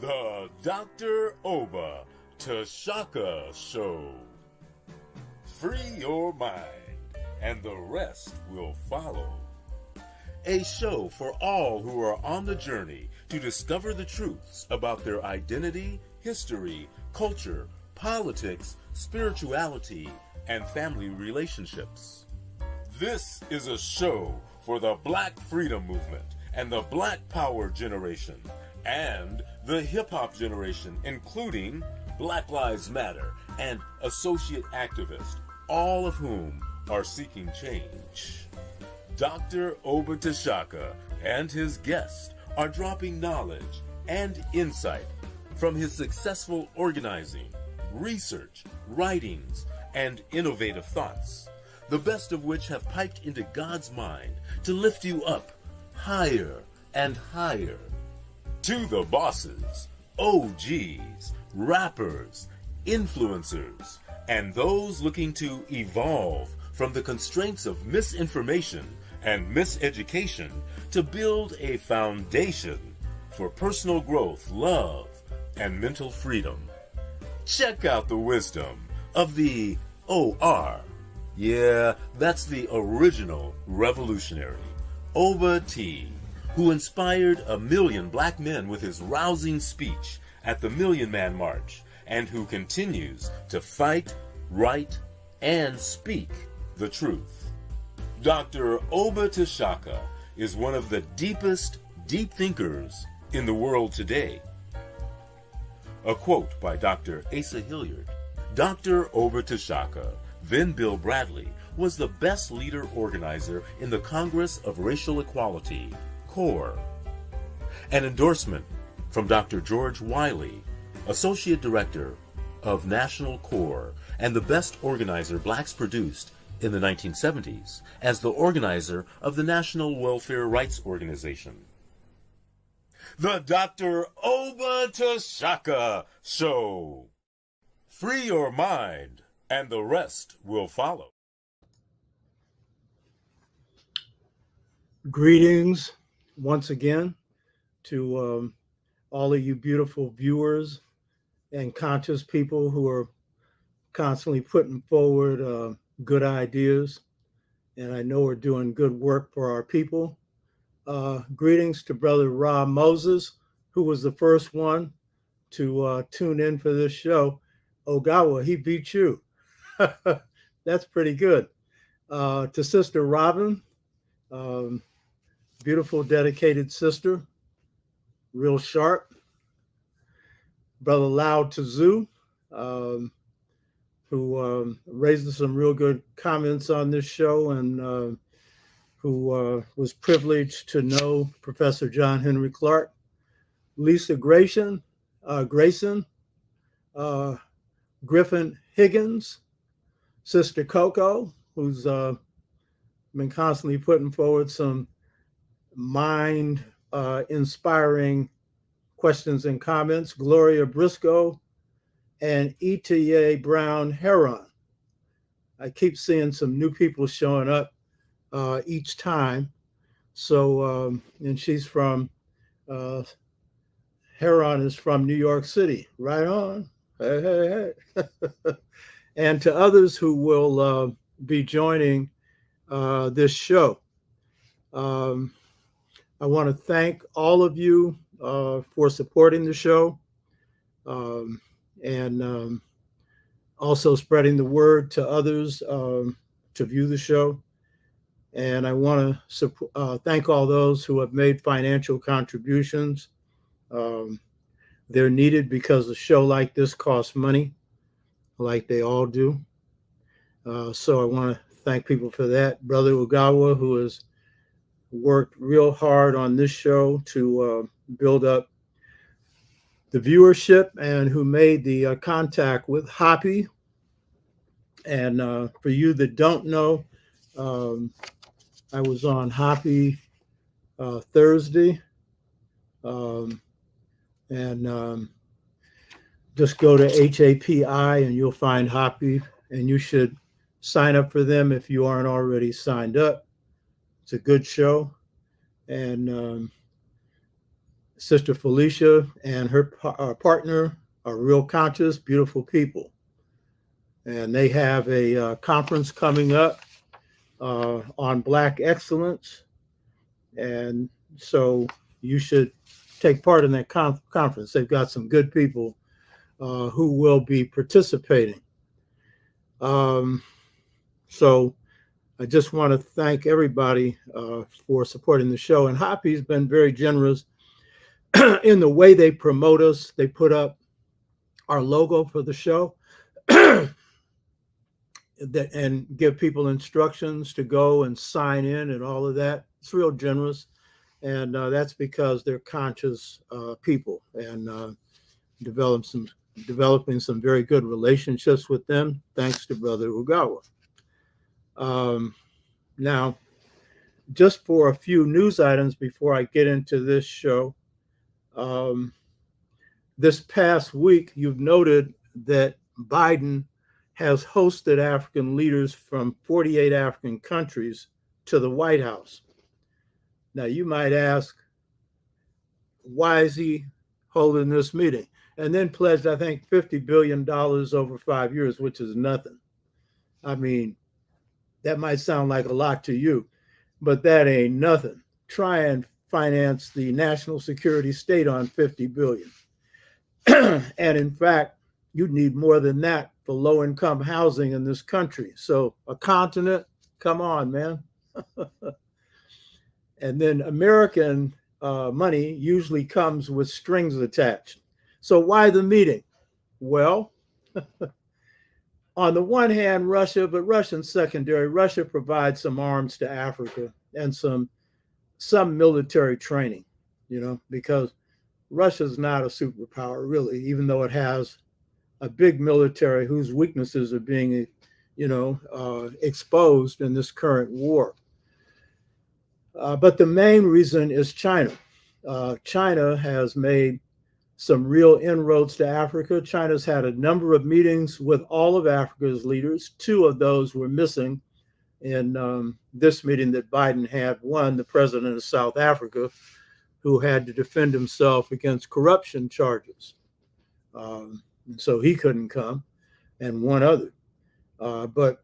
The Dr. Oba Tashaka Show. Free your mind, and the rest will follow. A show for all who are on the journey to discover the truths about their identity, history, culture, politics, spirituality, and family relationships. This is a show for the Black Freedom Movement and the Black Power generation and the hip-hop generation, including Black Lives Matter and associate activists, all of whom are seeking change. Dr. Oba Tashaka and his guests are dropping knowledge and insight from his successful organizing, research, writings, and innovative thoughts, the best of which have piped into God's mind to lift you up higher and higher. To the bosses, OGs, rappers, influencers, and those looking to evolve from the constraints of misinformation and miseducation to build a foundation for personal growth, love, and mental freedom. Check out the wisdom of the OR. Yeah, that's the original revolutionary, Oba T, who inspired 1 million black men with his rousing speech at the Million Man March, and who continues to fight, write, and speak the truth. Dr. Oba Tashaka is one of the deepest deep thinkers in the world today. A quote by Dr. Asa Hilliard. Dr. Oba Tashaka, then Bill Bradley, was the best leader organizer in the Congress of Racial Equality, CORE. An endorsement from Dr. George Wiley, Associate Director of National CORE and the best organizer blacks produced in the 1970s as the organizer of the National Welfare Rights Organization. The Dr. Oba Tashaka Show. Free your mind, and the rest will follow. Greetings once again to all of you beautiful viewers and conscious people who are constantly putting forward good ideas. And I know we're doing good work for our people. Greetings to Brother Rob Moses, who was the first one to tune in for this show. Ogawa, he beat you. That's pretty good. To Sister Robin, beautiful, dedicated sister, real sharp. Brother Loud Tazoo, who raised some real good comments on this show and who was privileged to know Professor John Henry Clark. Lisa Grayson, Griffin Higgins, Sister Coco, who's been constantly putting forward some mind-inspiring questions and comments, Gloria Briscoe, and ETA Brown Heron. I keep seeing some new people showing up each time. So, and she's from, Heron is from New York City. Right on. Hey, hey, hey. And to others who will be joining this show. I want to thank all of you for supporting the show and also spreading the word to others to view the show. And I want to thank all those who have made financial contributions. They're needed because a show like this costs money, like they all do. So I want to thank people for that. Brother Ugawa, who has worked real hard on this show to build up the viewership and who made the contact with Hoppy. And for you that don't know, I was on Hoppy Thursday. Just go to HAPI and you'll find Hoppy, and you should sign up for them if you aren't already signed up. It's a good show. And Sister Felicia and her partner are real conscious, beautiful people. And they have a conference coming up on Black excellence. And so you should take part in that conference. They've got some good people who will be participating. So I just want to thank everybody for supporting the show. And Hoppy's been very generous in the way they promote us. They put up our logo for the show and give people instructions to go and sign in and all of that. It's real generous. And that's because they're conscious people and developing some very good relationships with them, thanks to Brother Ugawa. Now, just for a few news items before I get into this show, this past week, you've noted that Biden has hosted African leaders from 48 African countries to the White House. Now, you might ask, why is he holding this meeting? And then pledged, I think, $50 billion over 5 years, which is nothing. I mean, that might sound like a lot to you, but that ain't nothing. Try and finance the national security state on $50 billion. And in fact, you'd need more than that for low-income housing in this country. So a continent, come on, man. And then American money usually comes with strings attached. So why the meeting? Well, on the one hand, Russia, but Russia's secondary. Russia provides some arms to Africa and some military training, because Russia's not a superpower, really, even though it has a big military whose weaknesses are being, exposed in this current war. But the main reason is China. China has made some real inroads to Africa. China's had a number of meetings with all of Africa's leaders. 2 of those were missing in this meeting that Biden had. One, the president of South Africa, who had to defend himself against corruption charges. So he couldn't come, and one other. But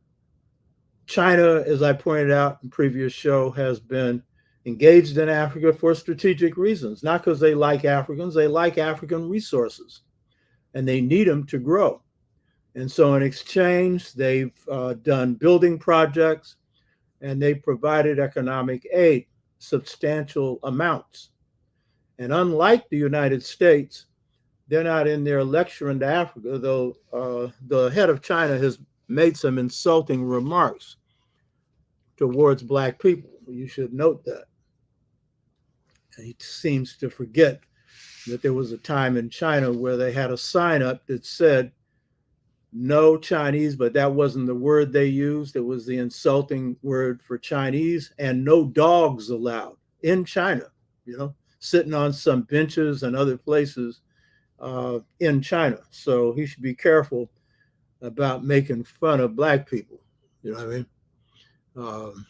China, as I pointed out in previous show, has been engaged in Africa for strategic reasons, not because they like Africans. They like African resources, and they need them to grow. And so in exchange, they've done building projects, and they provided economic aid, substantial amounts. And unlike the United States, they're not in there lecturing to Africa, though the head of China has made some insulting remarks towards Black people. You should note that. And he seems to forget that there was a time in China where they had a sign up that said, no Chinese, but that wasn't the word they used. It was the insulting word for Chinese, and no dogs allowed in China, sitting on some benches and other places in China. So he should be careful about making fun of Black people. You know what I mean?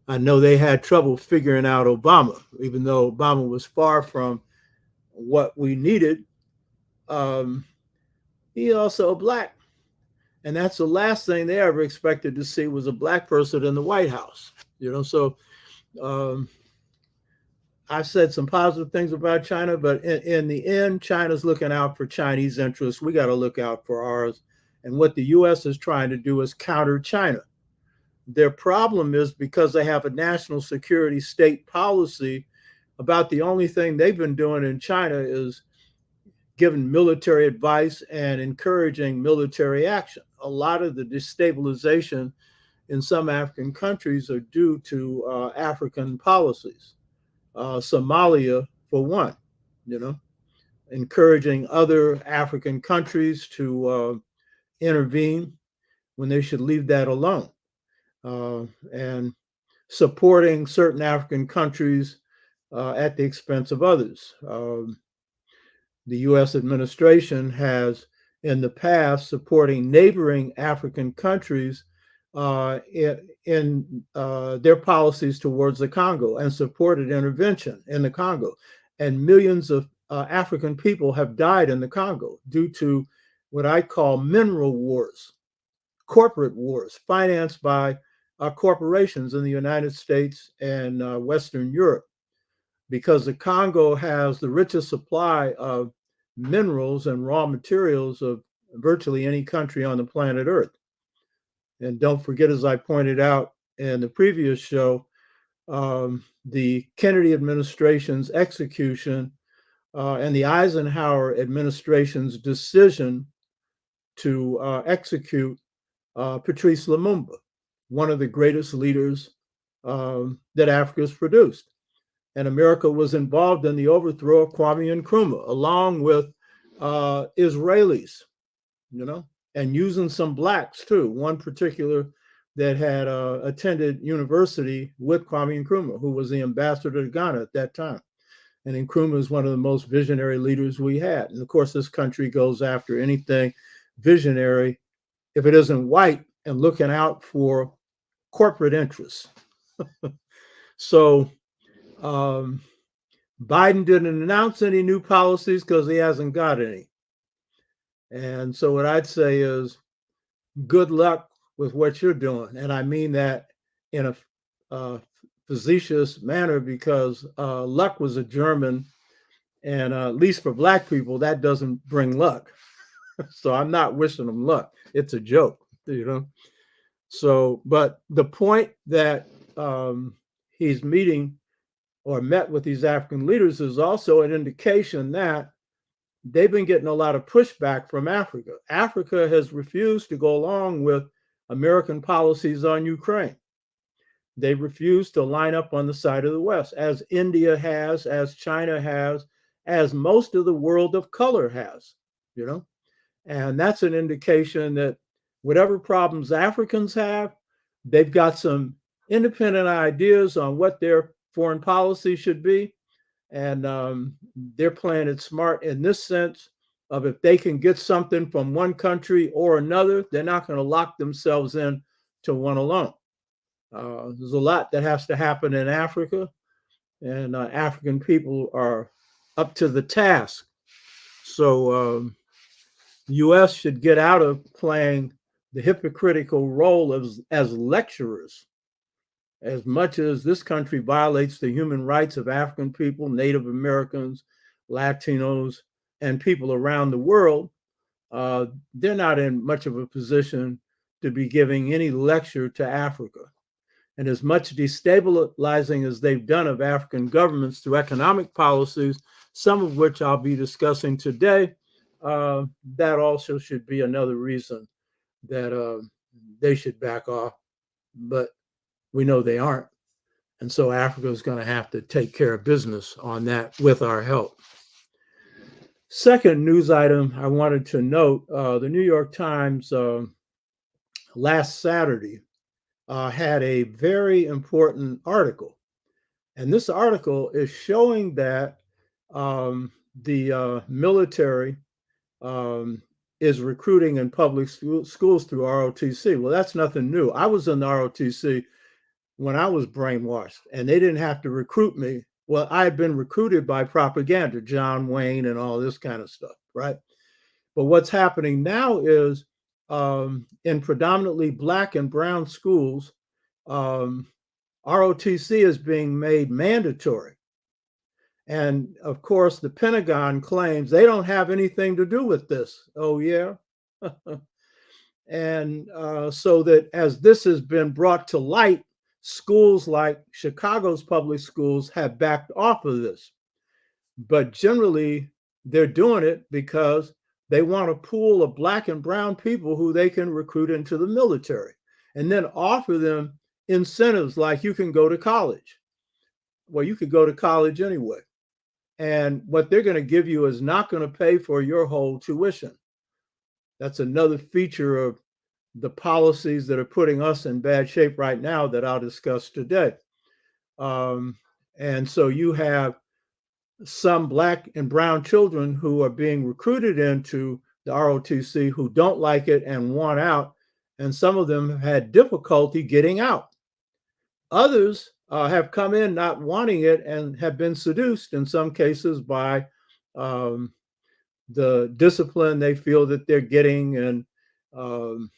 I know they had trouble figuring out Obama, even though Obama was far from what we needed. He also Black. And that's the last thing they ever expected to see was a Black person in the White House. So I've said some positive things about China, but in the end, China's looking out for Chinese interests. We got to look out for ours. And what the U.S. is trying to do is counter China. Their problem is because they have a national security state policy, about the only thing they've been doing in China is giving military advice and encouraging military action. A lot of the destabilization in some African countries are due to African policies. Somalia, for one, encouraging other African countries to intervene when they should leave that alone, and supporting certain African countries at the expense of others. The U.S. administration has, in the past, supporting neighboring African countries in their policies towards the Congo and supported intervention in the Congo. and millions of African people have died in the Congo due to what I call mineral wars, corporate wars financed by corporations in the United States and Western Europe, because the Congo has the richest supply of minerals and raw materials of virtually any country on the planet Earth. And don't forget, as I pointed out in the previous show, the Kennedy administration's execution and the Eisenhower administration's decision to execute Patrice Lumumba, one of the greatest leaders that Africa's produced. And America was involved in the overthrow of Kwame Nkrumah, along with Israelis, and using some blacks too. One particular that had attended university with Kwame Nkrumah, who was the ambassador to Ghana at that time. And Nkrumah is one of the most visionary leaders we had. And of course, this country goes after anything visionary if it isn't white and looking out for corporate interests. So Biden didn't announce any new policies because he hasn't got any. And so what I'd say is good luck with what you're doing. And I mean that in a facetious manner, because luck was a German, and at least for black people, that doesn't bring luck. So I'm not wishing them luck. It's a joke, So, but the point that he's meeting or met with these African leaders is also an indication that they've been getting a lot of pushback from Africa. Africa has refused to go along with American policies on Ukraine. They refuse to line up on the side of the West, as India has, as China has, as most of the world of color has, And that's an indication that whatever problems Africans have, they've got some independent ideas on what their foreign policy should be. And they're playing it smart in this sense of, if they can get something from one country or another, they're not going to lock themselves in to one alone. There's a lot that has to happen in Africa, and African people are up to the task. So the U.S. should get out of playing the hypocritical role as lecturers. As much as this country violates the human rights of African people, Native Americans, Latinos, and people around the world, they're not in much of a position to be giving any lecture to Africa. And as much destabilizing as they've done of African governments through economic policies, some of which I'll be discussing today, that also should be another reason that they should back off. But we know they aren't. And so Africa is going to have to take care of business on that with our help. Second news item I wanted to note, the New York Times last Saturday had a very important article. And this article is showing that the military is recruiting in public schools through ROTC. Well, that's nothing new. I was in the ROTC when I was brainwashed, and they didn't have to recruit me. Well, I had been recruited by propaganda, John Wayne and all this kind of stuff, right? But what's happening now is in predominantly Black and brown schools, ROTC is being made mandatory. And of course, the Pentagon claims they don't have anything to do with this. Oh, yeah. And so that as this has been brought to light, schools like Chicago's public schools have backed off of this. But generally, they're doing it because they want a pool of Black and brown people who they can recruit into the military and then offer them incentives like you can go to college. Well, you could go to college anyway. And what they're going to give you is not going to pay for your whole tuition. That's another feature of the policies that are putting us in bad shape right now that I'll discuss today. And so you have some Black and brown children who are being recruited into the ROTC who don't like it and want out. And some of them have had difficulty getting out. Others have come in not wanting it and have been seduced in some cases by um, the discipline they feel that they're getting and um,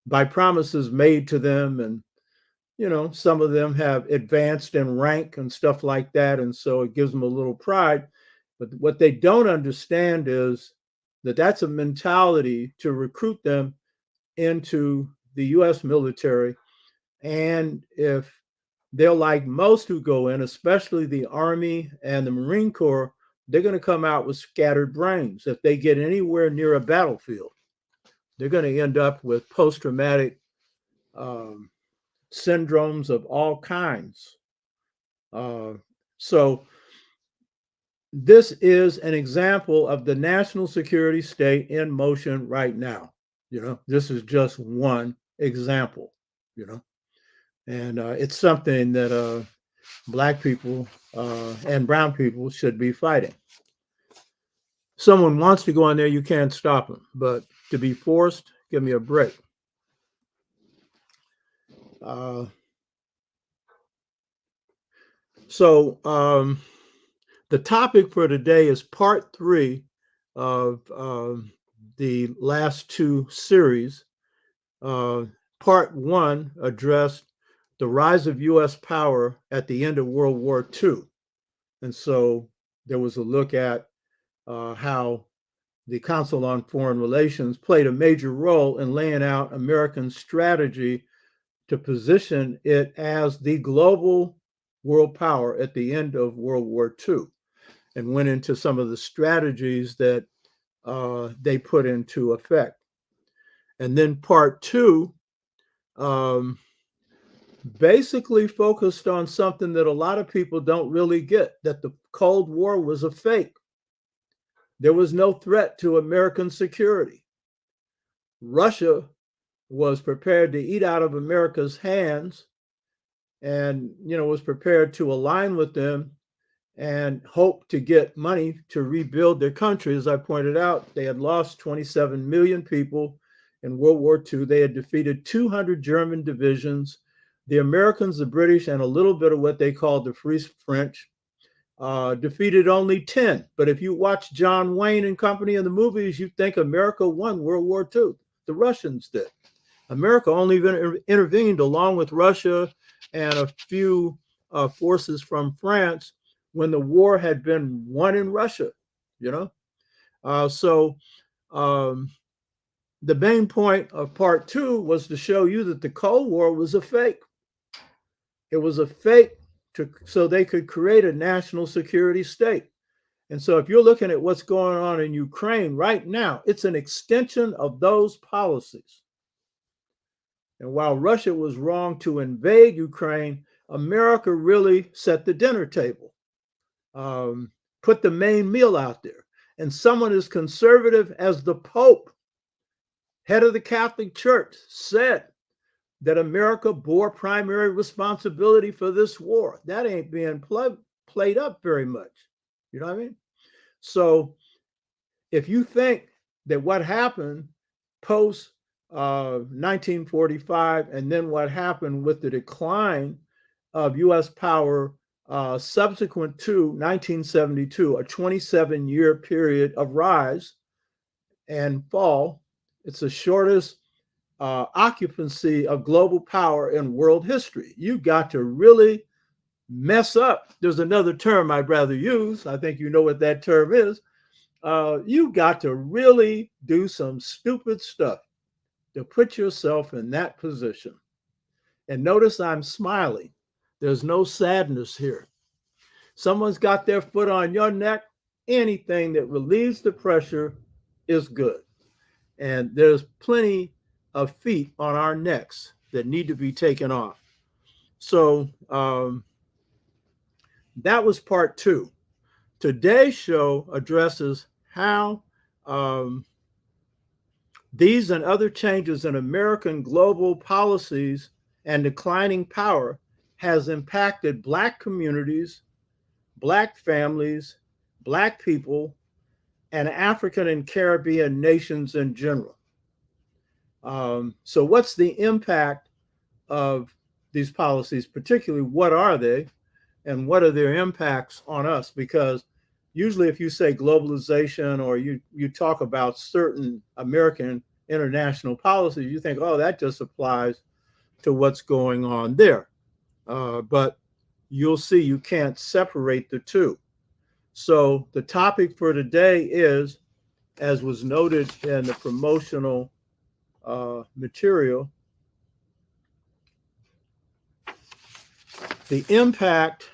by promises made to them. And, some of them have advanced in rank and stuff like that. And so it gives them a little pride. But what they don't understand is that that's a mentality to recruit them into the US military. And if they're like most who go in, especially the Army and the Marine Corps, they're going to come out with scattered brains. If they get anywhere near a battlefield, they're going to end up with post traumatic um, syndromes of all kinds. So, this is an example of the national security state in motion right now. This is just one example, and it's something that Black people and brown people should be fighting. Someone wants to go in there, you can't stop them. But to be forced, give me a break. So the topic for today is part 3 of the last 2 series. Part 1 addressed the rise of U.S. power at the end of World War II. And so there was a look at how the Council on Foreign Relations played a major role in laying out American strategy to position it as the global world power at the end of World War II, and went into some of the strategies that they put into effect. And then part 2 basically focused on something that a lot of people don't really get, that the Cold War was a fake. There was no threat to American security. Russia was prepared to eat out of America's hands and, was prepared to align with them and hope to get money to rebuild their country. As I pointed out, they had lost 27 million people in World War II. They had defeated 200 German divisions. The Americans, the British, and a little bit of what they called the Free French defeated only 10. But if you watch John Wayne and company in the movies, you think America won World War II. The Russians did. America only intervened along with Russia and a few forces from France when the war had been won in Russia, So the main point of part 2 was to show you that the Cold War was a fake. It was a fake so they could create a national security state. And so if you're looking at what's going on in Ukraine right now, it's an extension of those policies. And while Russia was wrong to invade Ukraine, America really set the dinner table, put the main meal out there. And someone as conservative as the Pope, head of the Catholic Church, said that America bore primary responsibility for this war. That ain't being played up very much. You know what I mean? So if you think that what happened post 1945 and then what happened with the decline of U.S. power subsequent to 1972, a 27-year period of rise and fall, it's the shortest occupancy of global power in world history. You got to really mess up. There's another term I'd rather use. I think you know what that term is. You got to really do some stupid stuff to put yourself in that position. And notice I'm smiling. There's no sadness here. Someone's got their foot on your neck. Anything that relieves the pressure is good. And there's plenty of feet on our necks that need to be taken off. So that was part 2. Today's show addresses how these and other changes in American global policies and declining power has impacted Black communities, Black families, Black people, and African and Caribbean nations in general. So what's the impact of these policies, particularly what are they and what are their impacts on us? Because usually if you say globalization or you talk about certain American international policies, you think, oh, that just applies to what's going on there. But you'll see you can't separate the two. So the topic for today is, as was noted in the promotional material, the impact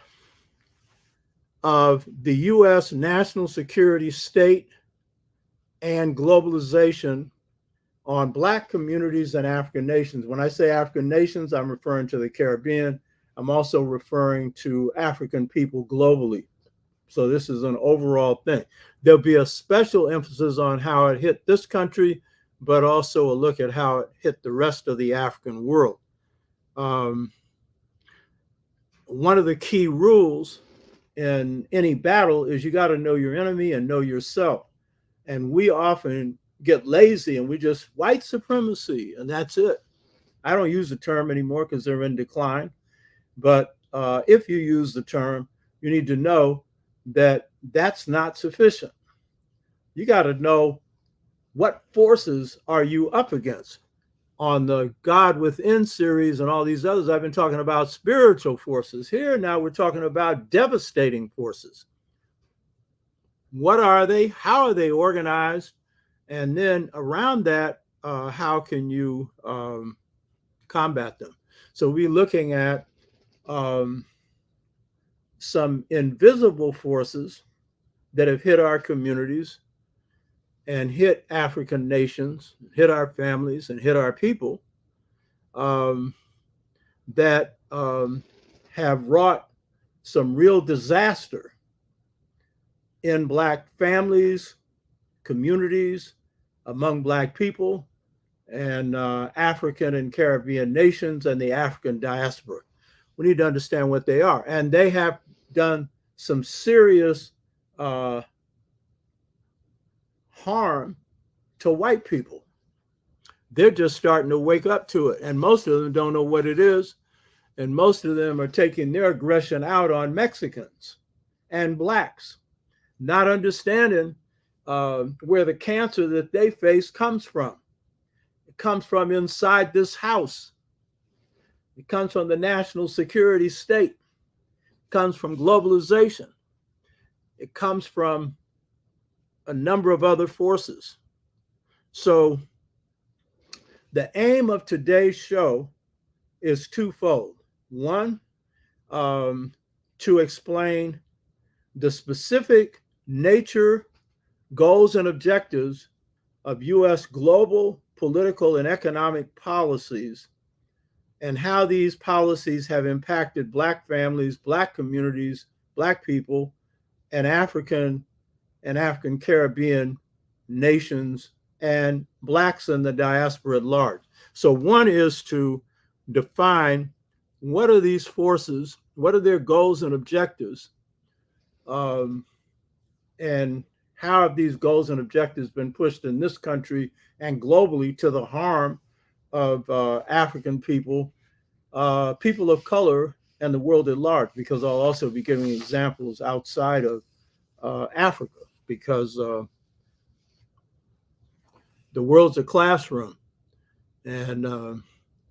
of the U.S. national security state and globalization on Black communities and African nations. When I say African nations, I'm referring to the Caribbean. I'm also referring to African people globally. So this is an overall thing. There'll be a special emphasis on how it hit this country, but also a look at how it hit the rest of the African world. One of the key rules in any battle is you got to know your enemy and know yourself. And we often get lazy and we just white supremacy and that's it. I don't use the term anymore because they're in decline. But if you use the term, you need to know that that's not sufficient. You got to know what forces are you up against. On the God Within series and all these others, I've been talking about spiritual forces. Here now we're talking about devastating forces. What are they? How are they organized? And then around that, how can you combat them? So we're looking at some invisible forces that have hit our communities and hit African nations, hit our families, and hit our people that have wrought some real disaster in Black families, communities, among Black people, and African and Caribbean nations and the African diaspora. We need to understand what they are. And they have done some serious harm to white people. They're just starting to wake up to it. And most of them don't know what it is. And most of them are taking their aggression out on Mexicans and Blacks, not understanding where the cancer that they face comes from. It comes from inside this house. It comes from the national security state. It comes from globalization. It comes from a number of other forces. So the aim of today's show is twofold. One, to explain the specific nature, goals, and objectives of U.S. global political and economic policies and how these policies have impacted Black families, Black communities, Black people, and African Caribbean nations and Blacks in the diaspora at large. So one is to define what are these forces, what are their goals and objectives, and how have these goals and objectives been pushed in this country and globally to the harm of African people, people of color, and the world at large, because I'll also be giving examples outside of Africa, because the world's a classroom, and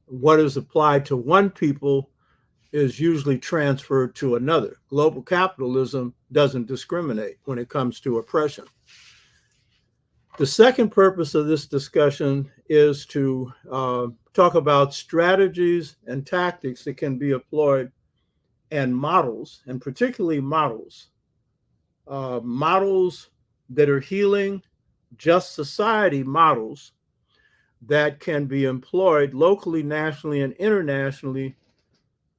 what is applied to one people is usually transferred to another. Global capitalism doesn't discriminate when it comes to oppression. The second purpose of this discussion is to talk about strategies and tactics that can be employed and models, and particularly models that are healing, just society models that can be employed locally, nationally, and internationally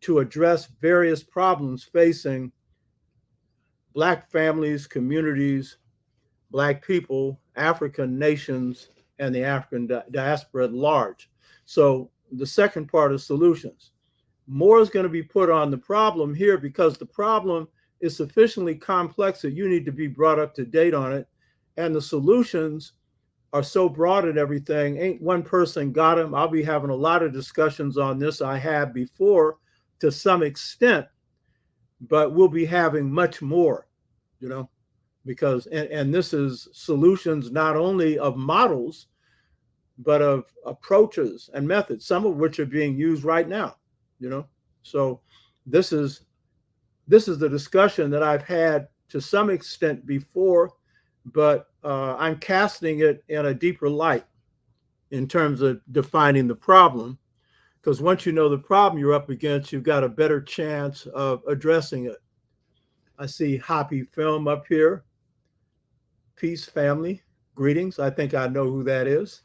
to address various problems facing Black families, communities, Black people, African nations, and the African diaspora at large. So the second part is solutions. More is going to be put on the problem here because the problem is sufficiently complex that you need to be brought up to date on it. And the solutions are so broad and everything. Ain't one person got them. I'll be having a lot of discussions on this. I have before to some extent, but we'll be having much more, you know, because, and this is solutions not only of models, but of approaches and methods, some of which are being used right now, you know. So this is the discussion that I've had to some extent before, but I'm casting it in a deeper light in terms of defining the problem. Because once you know the problem you're up against, you've got a better chance of addressing it. I see Hoppy Film up here. Peace, family. Greetings. I think I know who that is.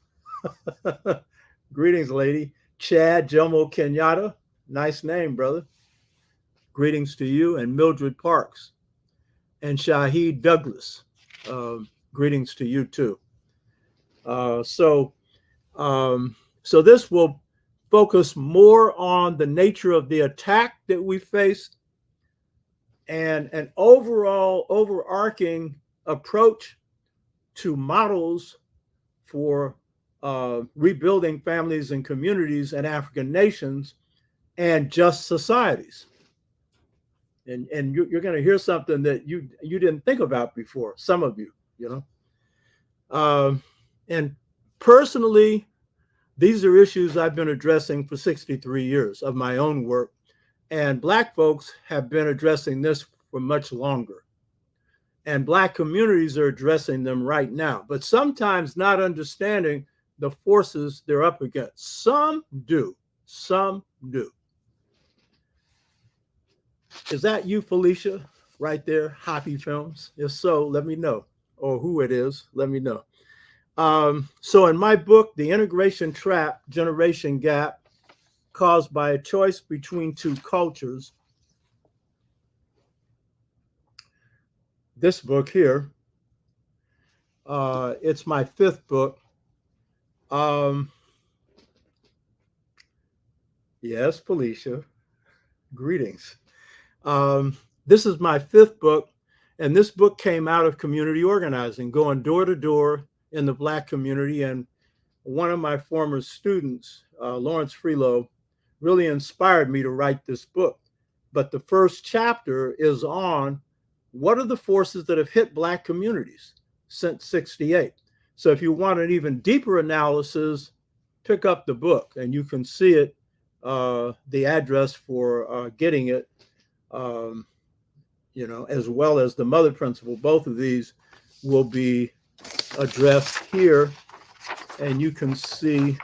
Greetings, lady. Chad Jomo Kenyatta. Nice name, brother. Greetings to you. And Mildred Parks. And Shahid Douglas. Greetings to you, too. So this will focus more on the nature of the attack that we faced and an overall overarching approach to models for rebuilding families and communities and African nations and just societies. And you're going to hear something that you didn't think about before, some of you, you know. And personally, these are issues I've been addressing for 63 years of my own work. And Black folks have been addressing this for much longer. And Black communities are addressing them right now, but sometimes not understanding the forces they're up against. Some do. Some do. Is that you, Felicia, right there, Hoppy Films? If so, let me know. Or who it is, let me know. So in my book, The Integration Trap, Generation Gap, Caused by a Choice Between Two Cultures, this book here, it's my 5th book. Yes, Felicia, greetings. This is my 5th book, and this book came out of community organizing, going door to door in the Black community. And one of my former students, Lawrence Freelow, really inspired me to write this book. But the first chapter is on what are the forces that have hit Black communities since '68. So if you want an even deeper analysis, pick up the book and you can see it, the address for getting it, you know, as well as the mother principle. Both of these will be addressed here. And you can see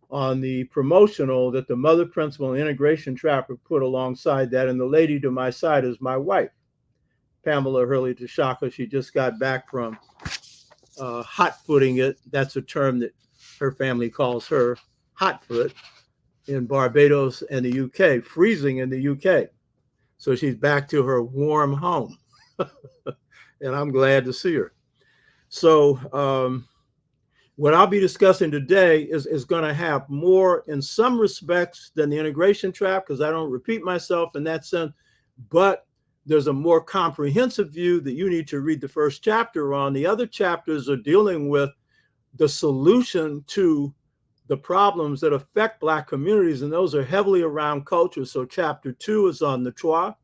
on the promotional that the mother principle and integration trap are put alongside that. And the lady to my side is my wife, Pamela Hurley Tashaka. She just got back from hot footing it. That's a term that her family calls her, hot foot, in Barbados and the UK, freezing in the UK. So she's back to her warm home. And I'm glad to see her. So what I'll be discussing today is going to have more in some respects than the integration trap, because I don't repeat myself in that sense, but there's a more comprehensive view that you need to read the first chapter on. The other chapters are dealing with the solution to the problems that affect Black communities, and those are heavily around culture. So chapter 2 is on the Twa.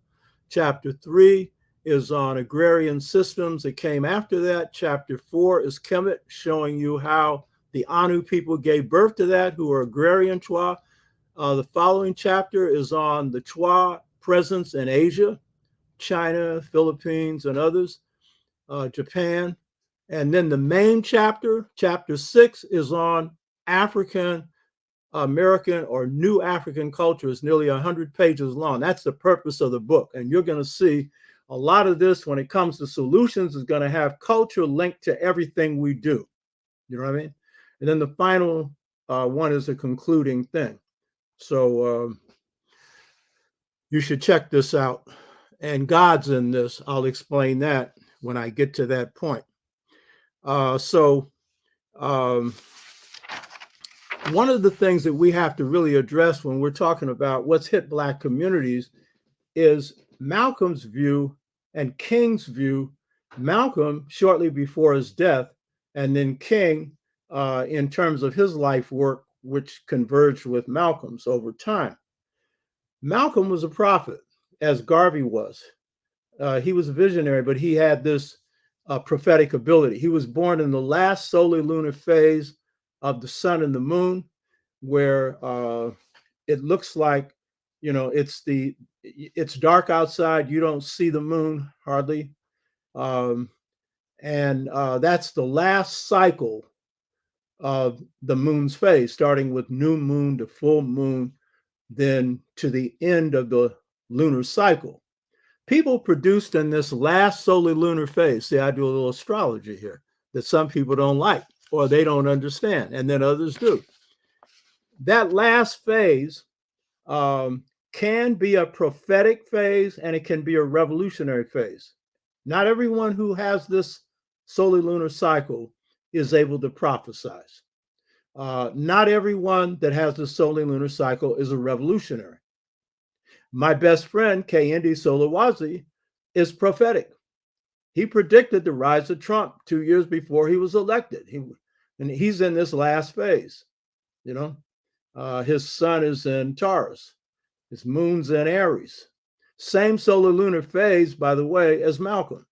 Chapter 3 is on agrarian systems that came after that. Chapter 4 is Kemet, showing you how the Anu people gave birth to that, who are agrarian Twa. The following chapter is on the Twa presence in Asia, China, Philippines, and others, Japan. And then the main chapter, chapter 6, is on African American or new African culture. Is nearly 100 pages long. That's the purpose of the book. And you're going to see a lot of this when it comes to solutions is going to have culture linked to everything we do. You know what I mean? And then the final one is a concluding thing. So you should check this out. And God's in this. I'll explain that when I get to that point. One of the things that we have to really address when we're talking about what's hit Black communities is Malcolm's view and King's view. Malcolm, shortly before his death, and then King in terms of his life work, which converged with Malcolm's over time. Malcolm was a prophet, as Garvey was. He was a visionary, but he had this prophetic ability. He was born in the last solar lunar phase of the sun and the moon, where it looks like, it's dark outside. You don't see the moon hardly, and that's the last cycle of the moon's phase, starting with new moon to full moon, then to the end of the lunar cycle. People produced in this last solar lunar phase, see, I do a little astrology here that some people don't like or they don't understand, and then others do. That last phase can be a prophetic phase and it can be a revolutionary phase. Not everyone who has this solar lunar cycle is able to prophesize. Not everyone that has the solar lunar cycle is a revolutionary. My best friend, K.N.D. Solawazi, is prophetic. He predicted the rise of Trump 2 years before he was elected. And he's in this last phase. His sun is in Taurus. His moon's in Aries. Same solar lunar phase, by the way, as Malcolm.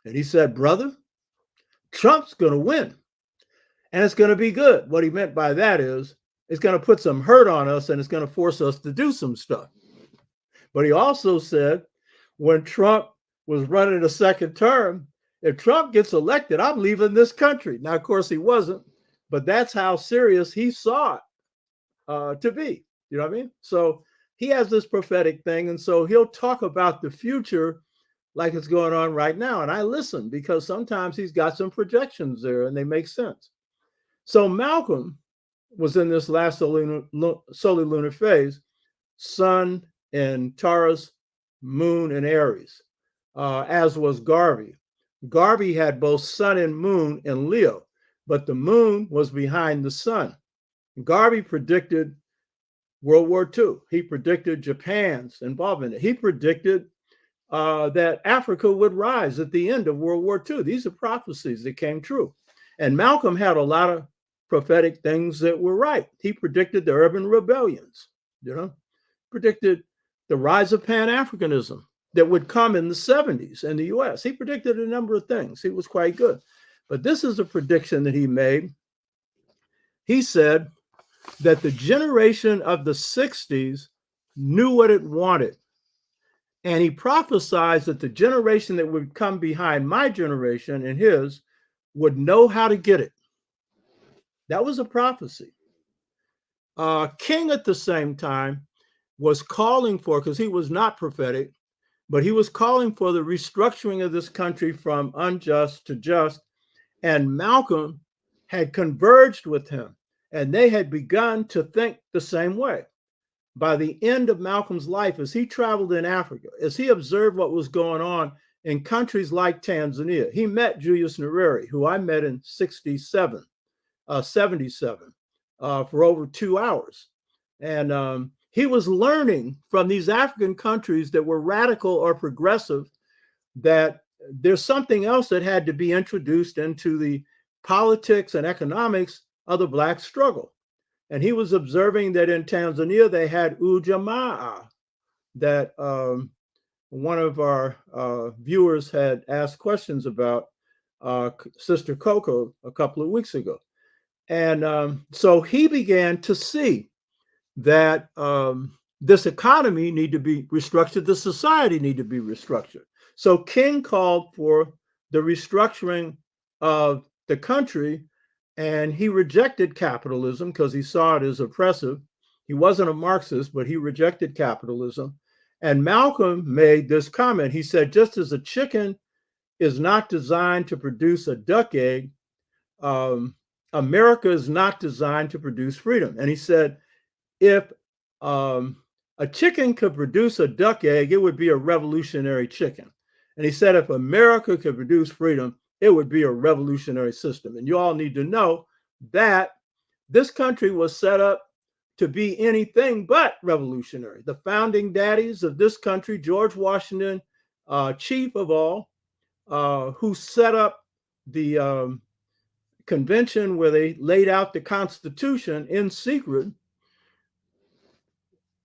And he said, brother, Trump's going to win. And it's going to be good. What he meant by that is it's going to put some hurt on us and it's going to force us to do some stuff. But he also said when Trump was running a second term, if Trump gets elected, I'm leaving this country. Now, of course, he wasn't, but that's how serious he saw it to be. You know what I mean? So he has this prophetic thing. And so he'll talk about the future like it's going on right now. And I listen because sometimes he's got some projections there and they make sense. So Malcolm was in this last solar lunar phase, sun in Taurus, moon in Aries, as was Garvey. Garvey had both sun and moon in Leo, but the moon was behind the sun. Garvey predicted World War II. He predicted Japan's involvement. He predicted that Africa would rise at the end of World War II. These are prophecies that came true. And Malcolm had a lot of prophetic things that were right. He predicted the urban rebellions, predicted the rise of Pan-Africanism that would come in the 70s in the US. He predicted a number of things. He was quite good. But this is a prediction that he made. He said that the generation of the 60s knew what it wanted. And he prophesied that the generation that would come behind my generation and his would know how to get it. That was a prophecy. King at the same time was calling for, because he was not prophetic, but he was calling for the restructuring of this country from unjust to just. And Malcolm had converged with him, and they had begun to think the same way. By the end of Malcolm's life, as he traveled in Africa, as he observed what was going on in countries like Tanzania, he met Julius Nyerere, who I met in 77 for over 2 hours. And he was learning from these African countries that were radical or progressive that there's something else that had to be introduced into the politics and economics of the Black struggle. And he was observing that in Tanzania, they had ujamaa, that one of our viewers had asked questions about, Sister Coco, a couple of weeks ago. And so he began to see that this economy need to be restructured, the society need to be restructured. So King called for the restructuring of the country, and he rejected capitalism because he saw it as oppressive. He wasn't a Marxist, but he rejected capitalism. And Malcolm made this comment. He said, just as a chicken is not designed to produce a duck egg, America is not designed to produce freedom. And he said, if a chicken could produce a duck egg, it would be a revolutionary chicken. And he said, if America could produce freedom, it would be a revolutionary system. And you all need to know that this country was set up to be anything but revolutionary. The founding daddies of this country, George Washington, chief of all, who set up the convention where they laid out the Constitution in secret,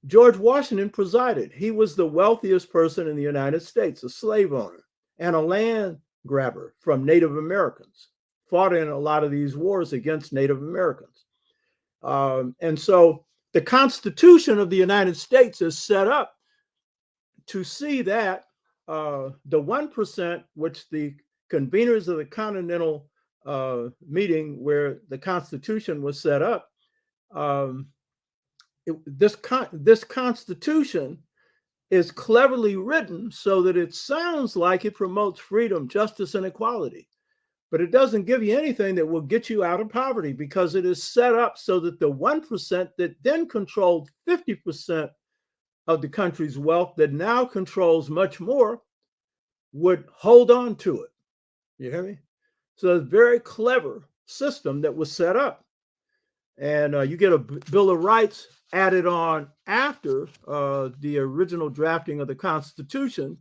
George Washington presided. He was the wealthiest person in the United States, a slave owner and a land grabber from Native Americans, fought in a lot of these wars against Native Americans. And so the Constitution of the United States is set up to see that the 1%, which the conveners of the Continental meeting where the Constitution was set up, this Constitution is cleverly written so that it sounds like it promotes freedom, justice, and equality. But it doesn't give you anything that will get you out of poverty, because it is set up so that the 1% that then controlled 50% of the country's wealth, that now controls much more, would hold on to it. You hear me? So it's a very clever system that was set up. And you get a Bill of Rights added on after the original drafting of the Constitution.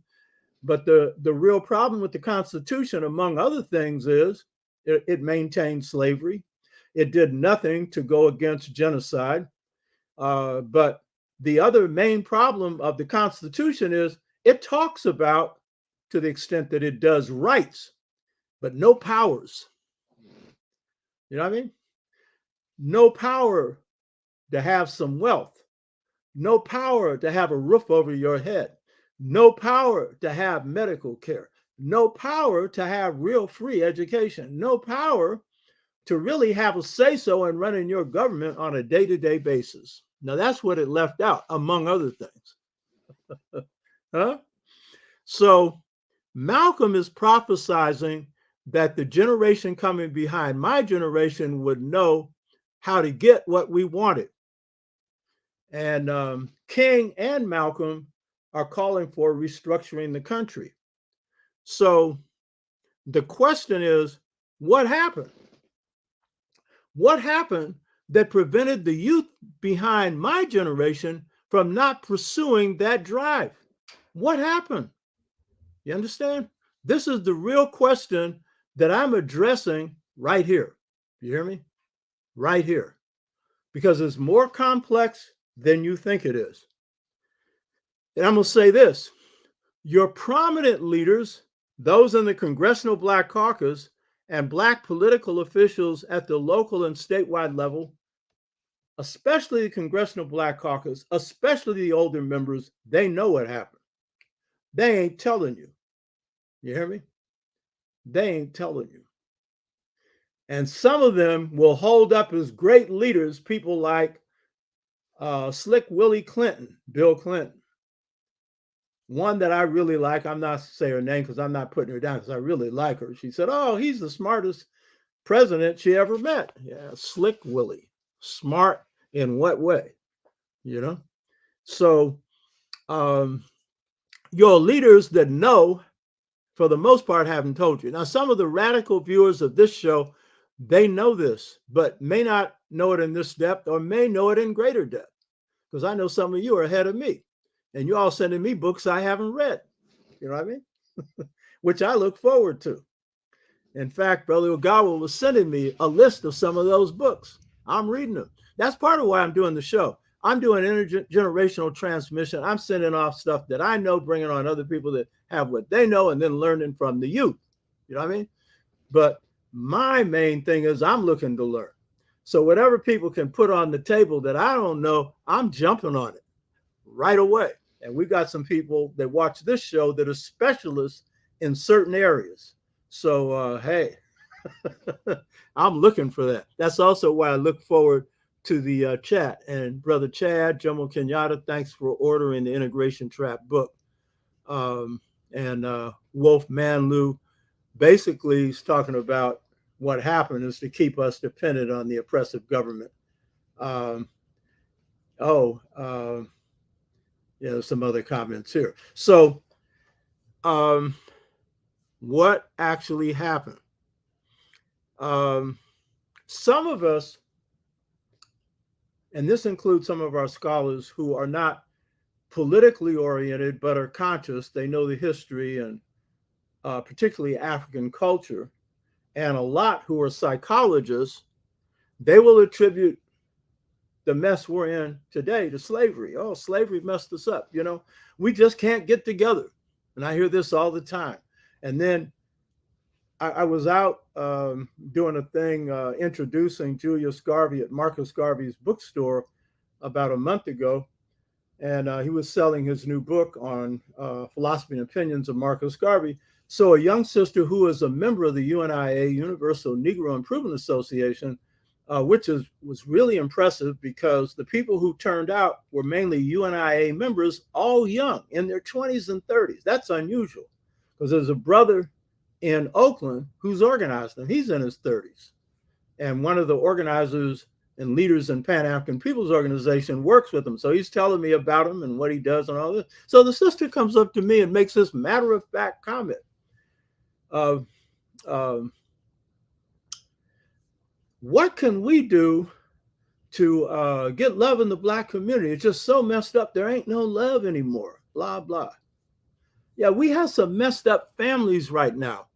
But the real problem with the Constitution, among other things, is it maintained slavery. It did nothing to go against genocide. But the other main problem of the Constitution is it talks about, to the extent that it does, rights, but no powers. You know what I mean? No power to have some wealth. No power to have a roof over your head. No power to have medical care. No power to have real free education. No power to really have a say-so in running your government on a day-to-day basis. Now, that's what it left out, among other things. Huh? So Malcolm is prophesizing that the generation coming behind my generation would know how to get what we wanted. And King and Malcolm are calling for restructuring the country. So the question is, what happened? What happened that prevented the youth behind my generation from not pursuing that drive? What happened? You understand? This is the real question that I'm addressing right here. You hear me? Right here. Because it's more complex than you think it is. And I'm going to say this. Your prominent leaders, those in the Congressional Black Caucus, and Black political officials at the local and statewide level, especially the Congressional Black Caucus, especially the older members, they know what happened. They ain't telling you. You hear me? They ain't telling you. And some of them will hold up as great leaders people like Slick Willie Clinton, Bill Clinton. One that I really like, I'm not saying her name because I'm not putting her down because I really like her. She said, oh, he's the smartest president she ever met. Yeah, Slick Willie. Smart in what way? You know? So your leaders that know, for the most part, haven't told you. Now, some of the radical viewers of this show, they know this, but may not know it in this depth or may know it in greater depth. Because I know some of you are ahead of me. And you all sending me books I haven't read. You know what I mean? Which I look forward to. In fact, Brother Ogawa was sending me a list of some of those books. I'm reading them. That's part of why I'm doing the show. I'm doing intergenerational transmission. I'm sending off stuff that I know, bringing on other people that have what they know, and then learning from the youth. You know what I mean? But my main thing is I'm looking to learn. So whatever people can put on the table that I don't know, I'm jumping on it right away. And we got some people that watch this show that are specialists in certain areas. So, hey, I'm looking for that. That's also why I look forward to the chat. And Brother Chad, Jomo Kenyatta, thanks for ordering the Integration Trap book. And Wolf Manlu basically is talking about what happened is to keep us dependent on the oppressive government. Yeah, some other comments here. So what actually happened? Some of us, and this includes some of our scholars who are not politically oriented, but are conscious, they know the history and particularly African culture. and a lot who are psychologists, they will attribute the mess we're in today to slavery. Oh, slavery messed us up. We just can't get together. And I hear this all the time. And then I was out doing a thing introducing Julius Garvey at Marcus Garvey's bookstore about a month ago. And he was selling his new book on philosophy and opinions of Marcus Garvey. So a young sister who is a member of the UNIA, Universal Negro Improvement Association, which was really impressive because the people who turned out were mainly UNIA members, all young, in their 20s and 30s. That's unusual because there's a brother in Oakland who's organized them. He's in his 30s. And one of the organizers and leaders in Pan-African People's Organization works with him. So he's telling me about him and what he does and all this. So the sister comes up to me and makes this matter-of-fact comment. What can we do to get love in the Black community? It's just so messed up. There ain't no love anymore, blah, blah. Yeah, we have some messed up families right now.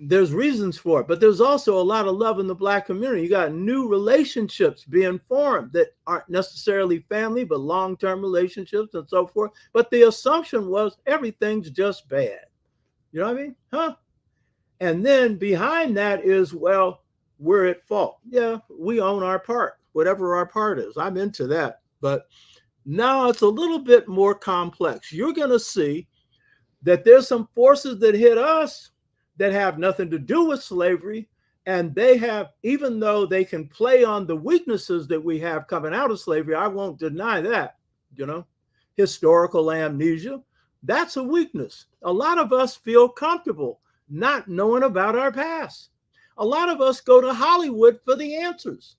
There's reasons for it, but there's also a lot of love in the Black community. You got new relationships being formed that aren't necessarily family, but long-term relationships and so forth. But the assumption was everything's just bad. You know what I mean? Huh? And then behind that is, well, we're at fault. Yeah, we own our part, whatever our part is. I'm into that. But now it's a little bit more complex. You're going to see that there's some forces that hit us that have nothing to do with slavery. And they have, even though they can play on the weaknesses that we have coming out of slavery, I won't deny that, historical amnesia, that's a weakness. A lot of us feel comfortable not knowing about our past. A lot of us go to Hollywood for the answers.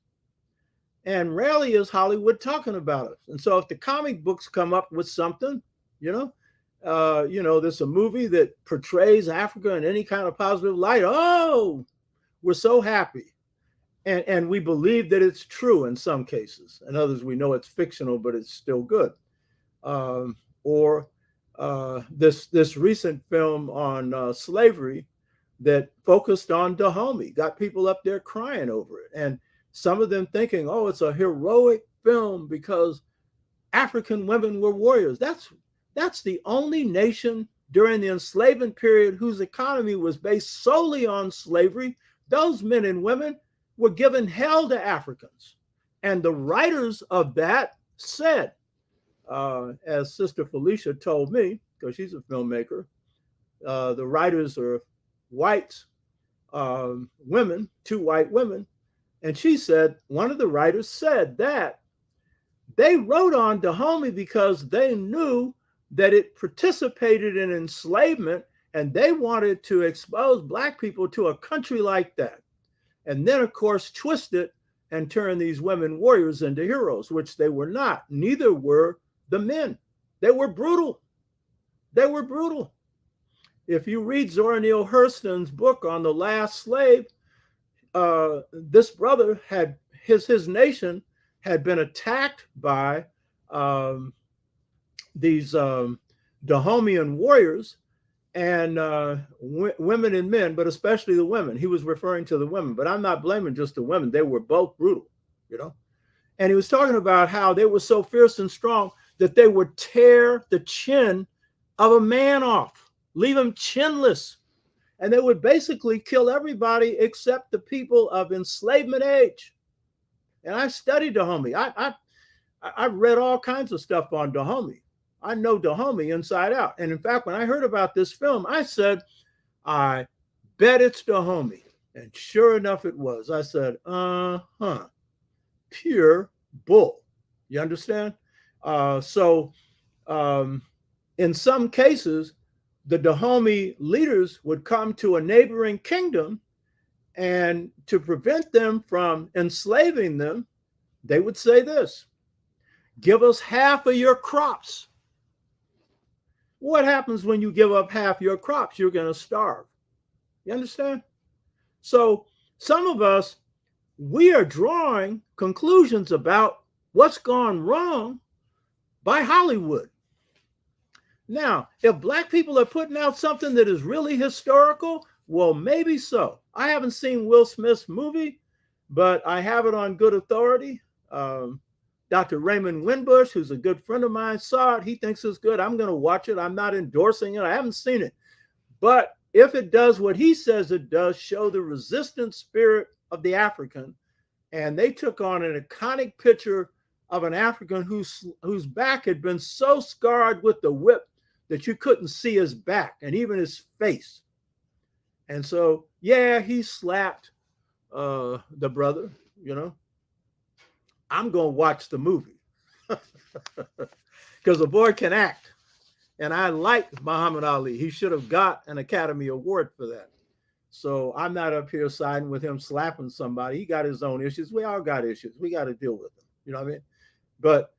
And rarely is Hollywood talking about us. And so if the comic books come up with something, there's a movie that portrays Africa in any kind of positive light. Oh, we're so happy. And we believe that it's true in some cases. In others, we know it's fictional, but it's still good. This recent film on slavery that focused on Dahomey, got people up there crying over it. And some of them thinking, oh, it's a heroic film because African women were warriors. That's the only nation during the enslavement period whose economy was based solely on slavery. Those men and women were given hell to Africans. And the writers of that said, as Sister Felicia told me, because she's a filmmaker, the writers are whites, women, two white women. And she said, one of the writers said that they wrote on Dahomey because they knew that it participated in enslavement and they wanted to expose Black people to a country like that. And then, of course, twist it and turn these women warriors into heroes, which they were not. Neither were the men. They were brutal. They were brutal. If you read Zora Neale Hurston's book on the last slave, this brother had his nation had been attacked by these Dahomean warriors and women and men, but especially the women. He was referring to the women, but I'm not blaming just the women. They were both brutal, And he was talking about how they were so fierce and strong that they would tear the chin of a man off, leave him chinless. And they would basically kill everybody except the people of enslavement age. And I studied Dahomey. I've read all kinds of stuff on Dahomey. I know Dahomey inside out. And in fact, when I heard about this film, I said, I bet it's Dahomey. And sure enough, it was. I said, pure bull. You understand? In some cases, the Dahomey leaders would come to a neighboring kingdom, and to prevent them from enslaving them, they would say this: give us half of your crops. What happens when you give up half your crops? You're going to starve. You understand? So some of us, we are drawing conclusions about what's gone wrong by Hollywood. Now, if Black people are putting out something that is really historical, Well, maybe so. I haven't seen Will Smith's movie, but I have it on good authority. Um, Dr. Raymond Winbush, who's a good friend of mine, saw it. He thinks it's good. I'm going to watch it. I'm not endorsing it. I haven't seen it. But if it does what he says it does, show the resistant spirit of the African, and they took on an iconic picture of an African whose back had been so scarred with the whip that you couldn't see his back and even his face. And so, yeah, he slapped the brother, you know. I'm going to watch the movie because the boy can act. And I like Muhammad Ali. He should have got an Academy Award for that. So I'm not up here siding with him slapping somebody. He got his own issues. We all got issues. We got to deal with them. You know what I mean? But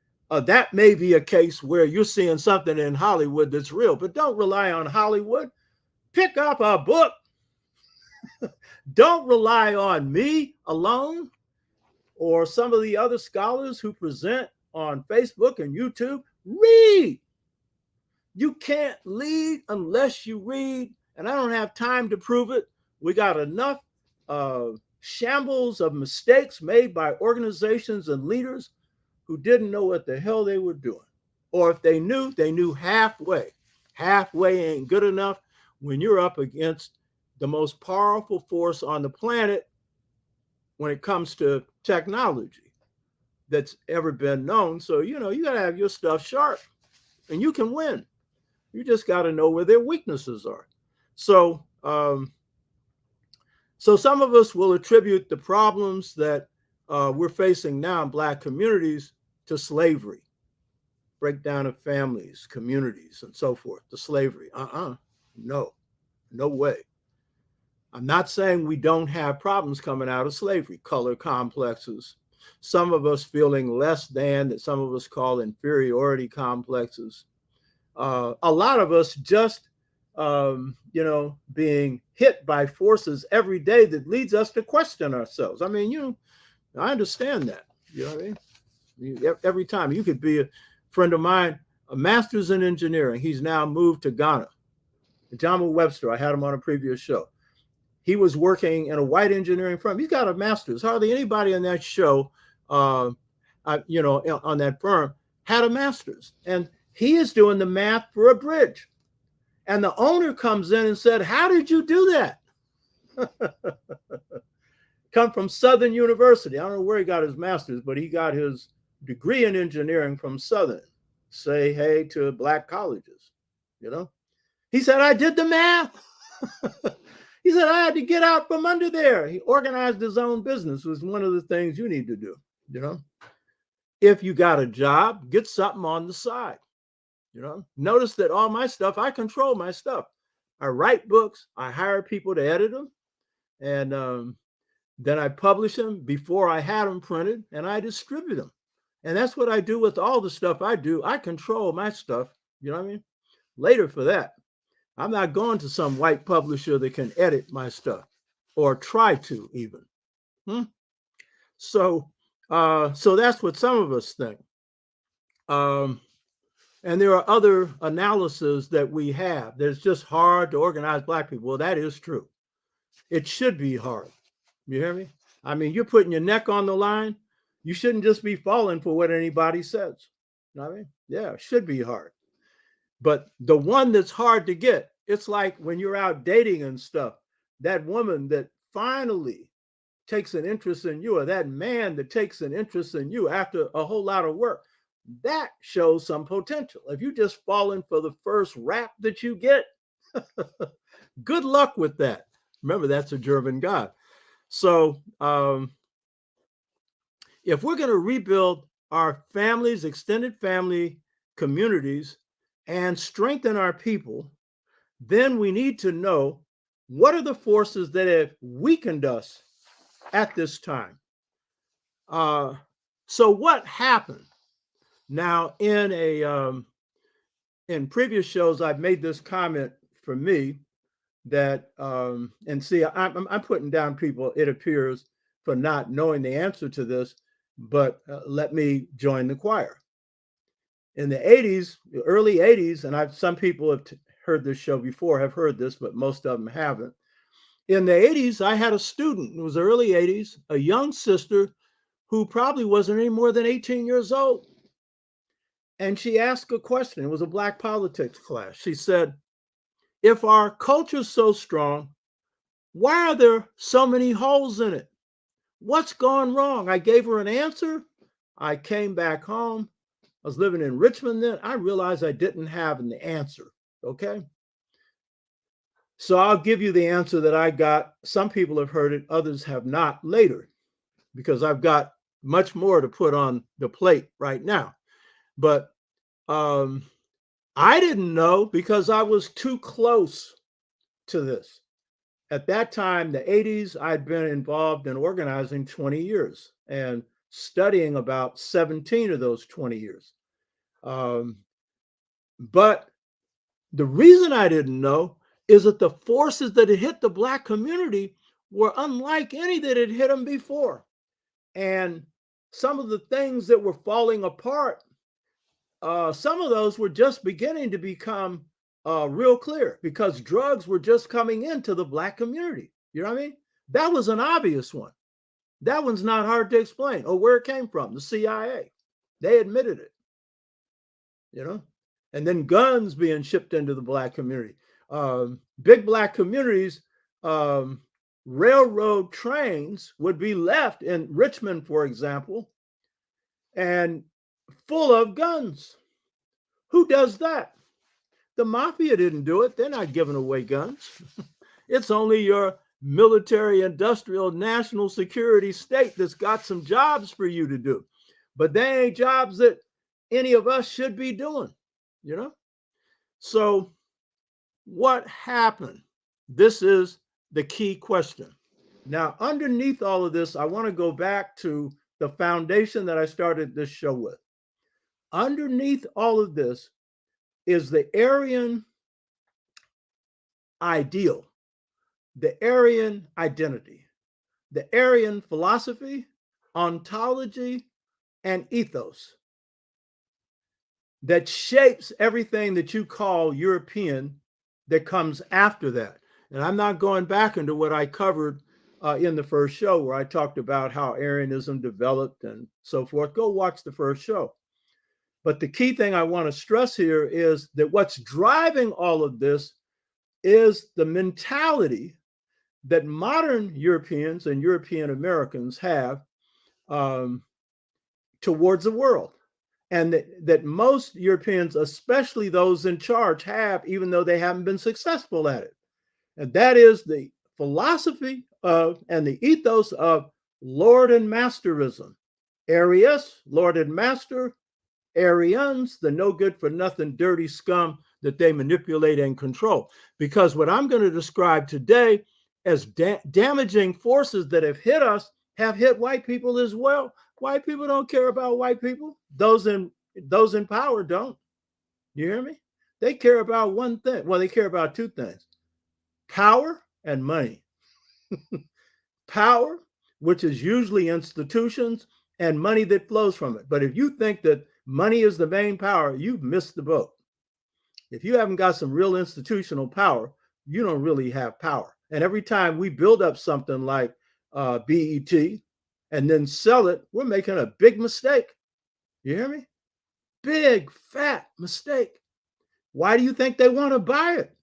that may be a case where you're seeing something in Hollywood that's real, but don't rely on Hollywood. Pick up a book. Don't rely on me alone or some of the other scholars who present on Facebook and YouTube. Read. You can't lead unless you read, and I don't have time to prove it. We got enough shambles of mistakes made by organizations and leaders who didn't know what the hell they were doing. Or if they knew halfway. Halfway ain't good enough when you're up against the most powerful force on the planet when it comes to technology that's ever been known. So, you got to have your stuff sharp and you can win. You just got to know where their weaknesses are. So, so some of us will attribute the problems that we're facing now in Black communities to slavery, breakdown of families, communities, and so forth, to slavery. No way. I'm not saying we don't have problems coming out of slavery, color complexes, some of us feeling less than, that some of us call inferiority complexes. A lot of us just, being hit by forces every day that leads us to question ourselves. I mean, I understand that. You know what I mean? Every time. You could be a friend of mine, a master's in engineering. He's now moved to Ghana. John Webster, I had him on a previous show. He was working in a white engineering firm. He's got a master's. Hardly anybody on that show, on that firm, had a master's. And he is doing the math for a bridge. And the owner comes in and said, "How did you do that?" Come from Southern University. I don't know where he got his master's, but he got his degree in engineering from Southern. Say hey to Black colleges, He said, "I did the math." He said, "I had to get out from under there." He organized his own business, was one of the things you need to do, If you got a job, get something on the side. Notice that all my stuff, I control my stuff. I write books, I hire people to edit them, and then I publish them before I had them printed, and I distribute them. And that's what I do with all the stuff I do. I control my stuff, you know what I mean? Later for that. I'm not going to some white publisher that can edit my stuff or try to even. So that's what some of us think. And there are other analyses that we have that it's just hard to organize Black people. Well, that is true. It should be hard. You hear me? I mean, you're putting your neck on the line. You shouldn't just be falling for what anybody says. You know what I mean? Yeah, it should be hard. But the one that's hard to get, it's like when you're out dating and stuff, that woman that finally takes an interest in you, or that man that takes an interest in you after a whole lot of work, that shows some potential. If you just falling for the first rap that you get, good luck with that. Remember, that's a German god. So if we're going to rebuild our families, extended family communities, and strengthen our people, then we need to know what are the forces that have weakened us at this time. So what happened? Now, in previous shows, I've made this comment for me that, and see, I'm putting down people, it appears, for not knowing the answer to this, but let me join the choir. In the 80s, early 80s, and some people have heard this show before, have heard this, but most of them haven't. In the 80s, I had a student, it was the early 80s, a young sister who probably wasn't any more than 18 years old. And she asked a question. It was a Black politics class. She said, if our culture is so strong, why are there so many holes in it? What's gone wrong? I gave her an answer. I came back home. I was living in Richmond then. I realized I didn't have an answer. Okay. So I'll give you the answer that I got. Some people have heard it, others have not later, because I've got much more to put on the plate right now. But I didn't know because I was too close to this. At that time, the 80s, I'd been involved in organizing 20 years and studying about 17 of those 20 years. But the reason I didn't know is that the forces that had hit the Black community were unlike any that had hit them before. And some of the things that were falling apart, some of those were just beginning to become real clear because drugs were just coming into the Black community. You know what I mean? That was an obvious one. That one's not hard to explain. Oh, where it came from, the CIA. They admitted it, you know? And then guns being shipped into the Black community. Big Black communities, railroad trains would be left in Richmond, for example, and full of guns. Who does that? The mafia didn't do it. They're not giving away guns. It's only your military, industrial, national security state that's got some jobs for you to do. But they ain't jobs that any of us should be doing, you know? So what happened? This is the key question. Now, underneath all of this, I want to go back to the foundation that I started this show with. Underneath all of this is the Aryan ideal, the Aryan identity, the Aryan philosophy, ontology, and ethos that shapes everything that you call European that comes after that. And I'm not going back into what I covered in the first show where I talked about how Aryanism developed and so forth. Go watch the first show. But the key thing I want to stress here is that what's driving all of this is the mentality that modern Europeans and European Americans have towards the world. And that most Europeans, especially those in charge, have, even though they haven't been successful at it. And that is the philosophy of and the ethos of Lord and Masterism. Arius, Lord and Master, Aryans, the no good for nothing dirty scum that they manipulate and control. Because what I'm going to describe today as damaging forces that have hit us have hit white people as well. White people don't care about white people. Those in power don't. You hear me? They care about one thing. Well, they care about two things: power and money. Power, which is usually institutions, and money that flows from it. But if you think that money is the main power, you've missed the boat. If you haven't got some real institutional power, you don't really have power. And every time we build up something like BET and then sell it, we're making a big mistake. You hear me? Big, fat mistake. Why do you think they want to buy it?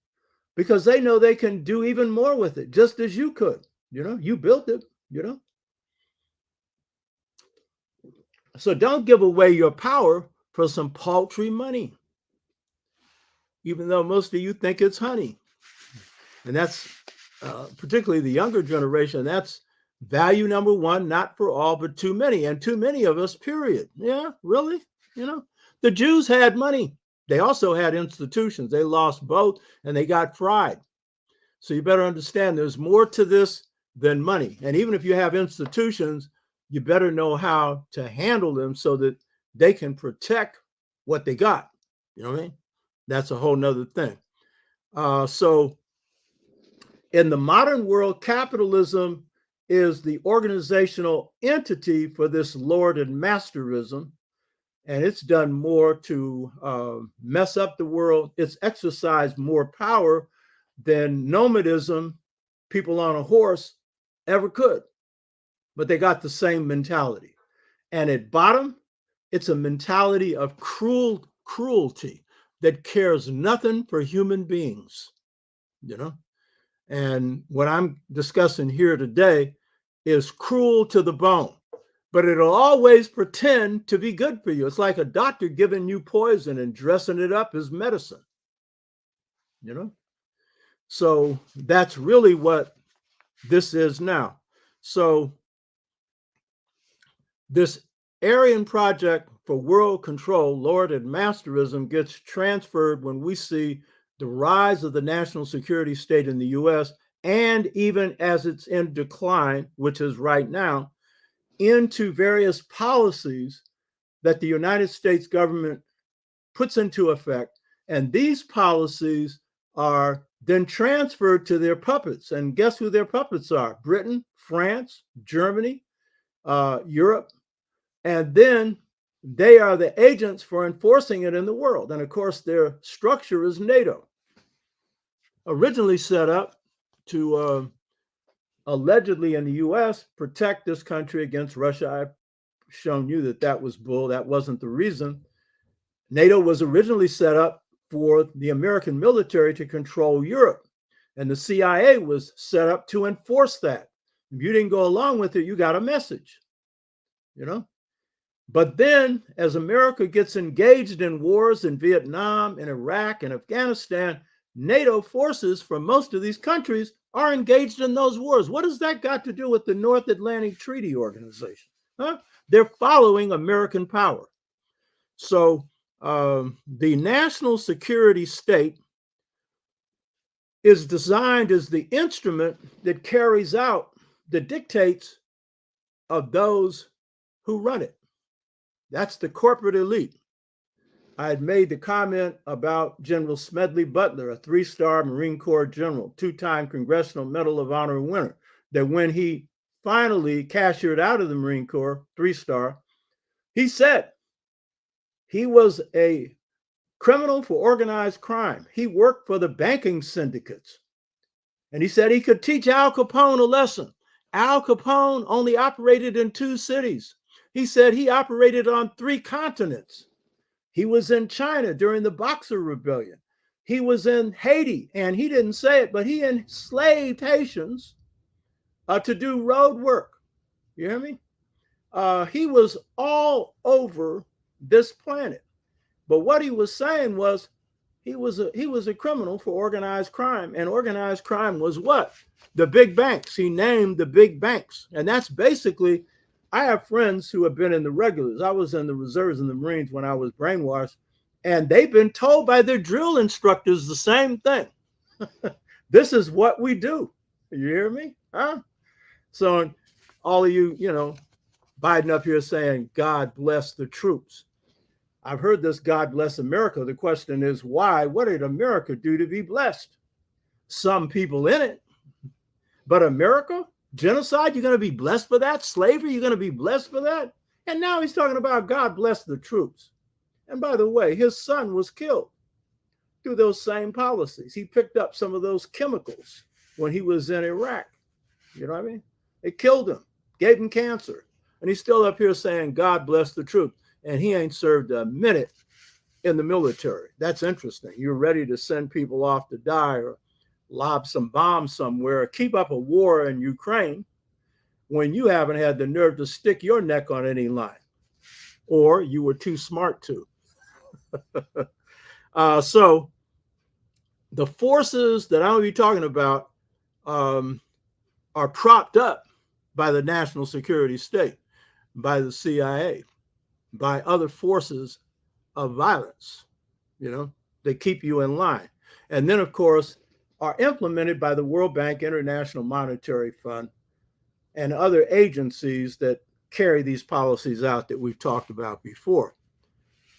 Because they know they can do even more with it, just as you could. You know, you built it, you know. So don't give away your power for some paltry money, even though most of you think it's honey. And that's particularly the younger generation. That's value number one, not for all, but too many, and too many of us, period. Yeah, really? You know, the Jews had money. They also had institutions. They lost both and they got fried. So you better understand there's more to this than money. And even if you have institutions, you better know how to handle them so that they can protect what they got. You know what I mean? That's a whole nother thing. So in the modern world, capitalism is the organizational entity for this Lord and Masterism. And it's done more to mess up the world. It's exercised more power than nomadism, people on a horse ever could. But they got the same mentality. And at bottom, it's a mentality of cruelty that cares nothing for human beings, you know? And what I'm discussing here today is cruel to the bone, but it'll always pretend to be good for you. It's like a doctor giving you poison and dressing it up as medicine, you know? So that's really what this is now. So this Aryan project for world control, lord and masterism, gets transferred when we see the rise of the national security state in the US, and even as it's in decline, which is right now, into various policies that the United States government puts into effect. And these policies are then transferred to their puppets. And guess who their puppets are? Britain, France, Germany, Europe. And then they are the agents for enforcing it in the world. And of course, their structure is NATO, originally set up to allegedly in the US protect this country against Russia. I've shown you that that was bull. That wasn't the reason. NATO was originally set up for the American military to control Europe. And the CIA was set up to enforce that. If you didn't go along with it, you got a message, you know? But then, as America gets engaged in wars in Vietnam, in Iraq, and Afghanistan, NATO forces from most of these countries are engaged in those wars. What has that got to do with the North Atlantic Treaty Organization? Huh? They're following American power. So the national security state is designed as the instrument that carries out the dictates of those who run it. That's the corporate elite. I had made the comment about General Smedley Butler, a 3-star Marine Corps general, 2-time Congressional Medal of Honor winner, that when he finally cashiered out of the Marine Corps, 3-star, he said he was a criminal for organized crime. He worked for the banking syndicates. And he said he could teach Al Capone a lesson. Al Capone only operated in 2 cities. He said he operated on 3 continents. He was in China during the Boxer Rebellion. He was in Haiti, and he didn't say it, but he enslaved Haitians to do road work. You hear me? He was all over this planet. But what he was saying was he was a criminal for organized crime, and organized crime was what? The big banks. He named the big banks, and that's basically. I have friends who have been in the regulars. I was in the reserves in the Marines when I was brainwashed, and they've been told by their drill instructors the same thing. This is what we do. You hear me? Huh? So all of you, Biden up here saying, God bless the troops. I've heard this, God bless America. The question is, why? What did America do to be blessed? Some people in it, but America? Genocide, you're going to be blessed for that? Slavery, you're going to be blessed for that? And now he's talking about God bless the troops. And by the way, his son was killed through those same policies. He picked up some of those chemicals when he was in Iraq. You know what I mean? It killed him, gave him cancer. And he's still up here saying, God bless the troops. And he ain't served a minute in the military. That's interesting. You're ready to send people off to die or lob some bombs somewhere, or keep up a war in Ukraine when you haven't had the nerve to stick your neck on any line, or you were too smart to. So the forces that I'm going to be talking about are propped up by the national security state, by the CIA, by other forces of violence, they keep you in line. And then, of course, are implemented by the World Bank, International Monetary Fund, and other agencies that carry these policies out that we've talked about before.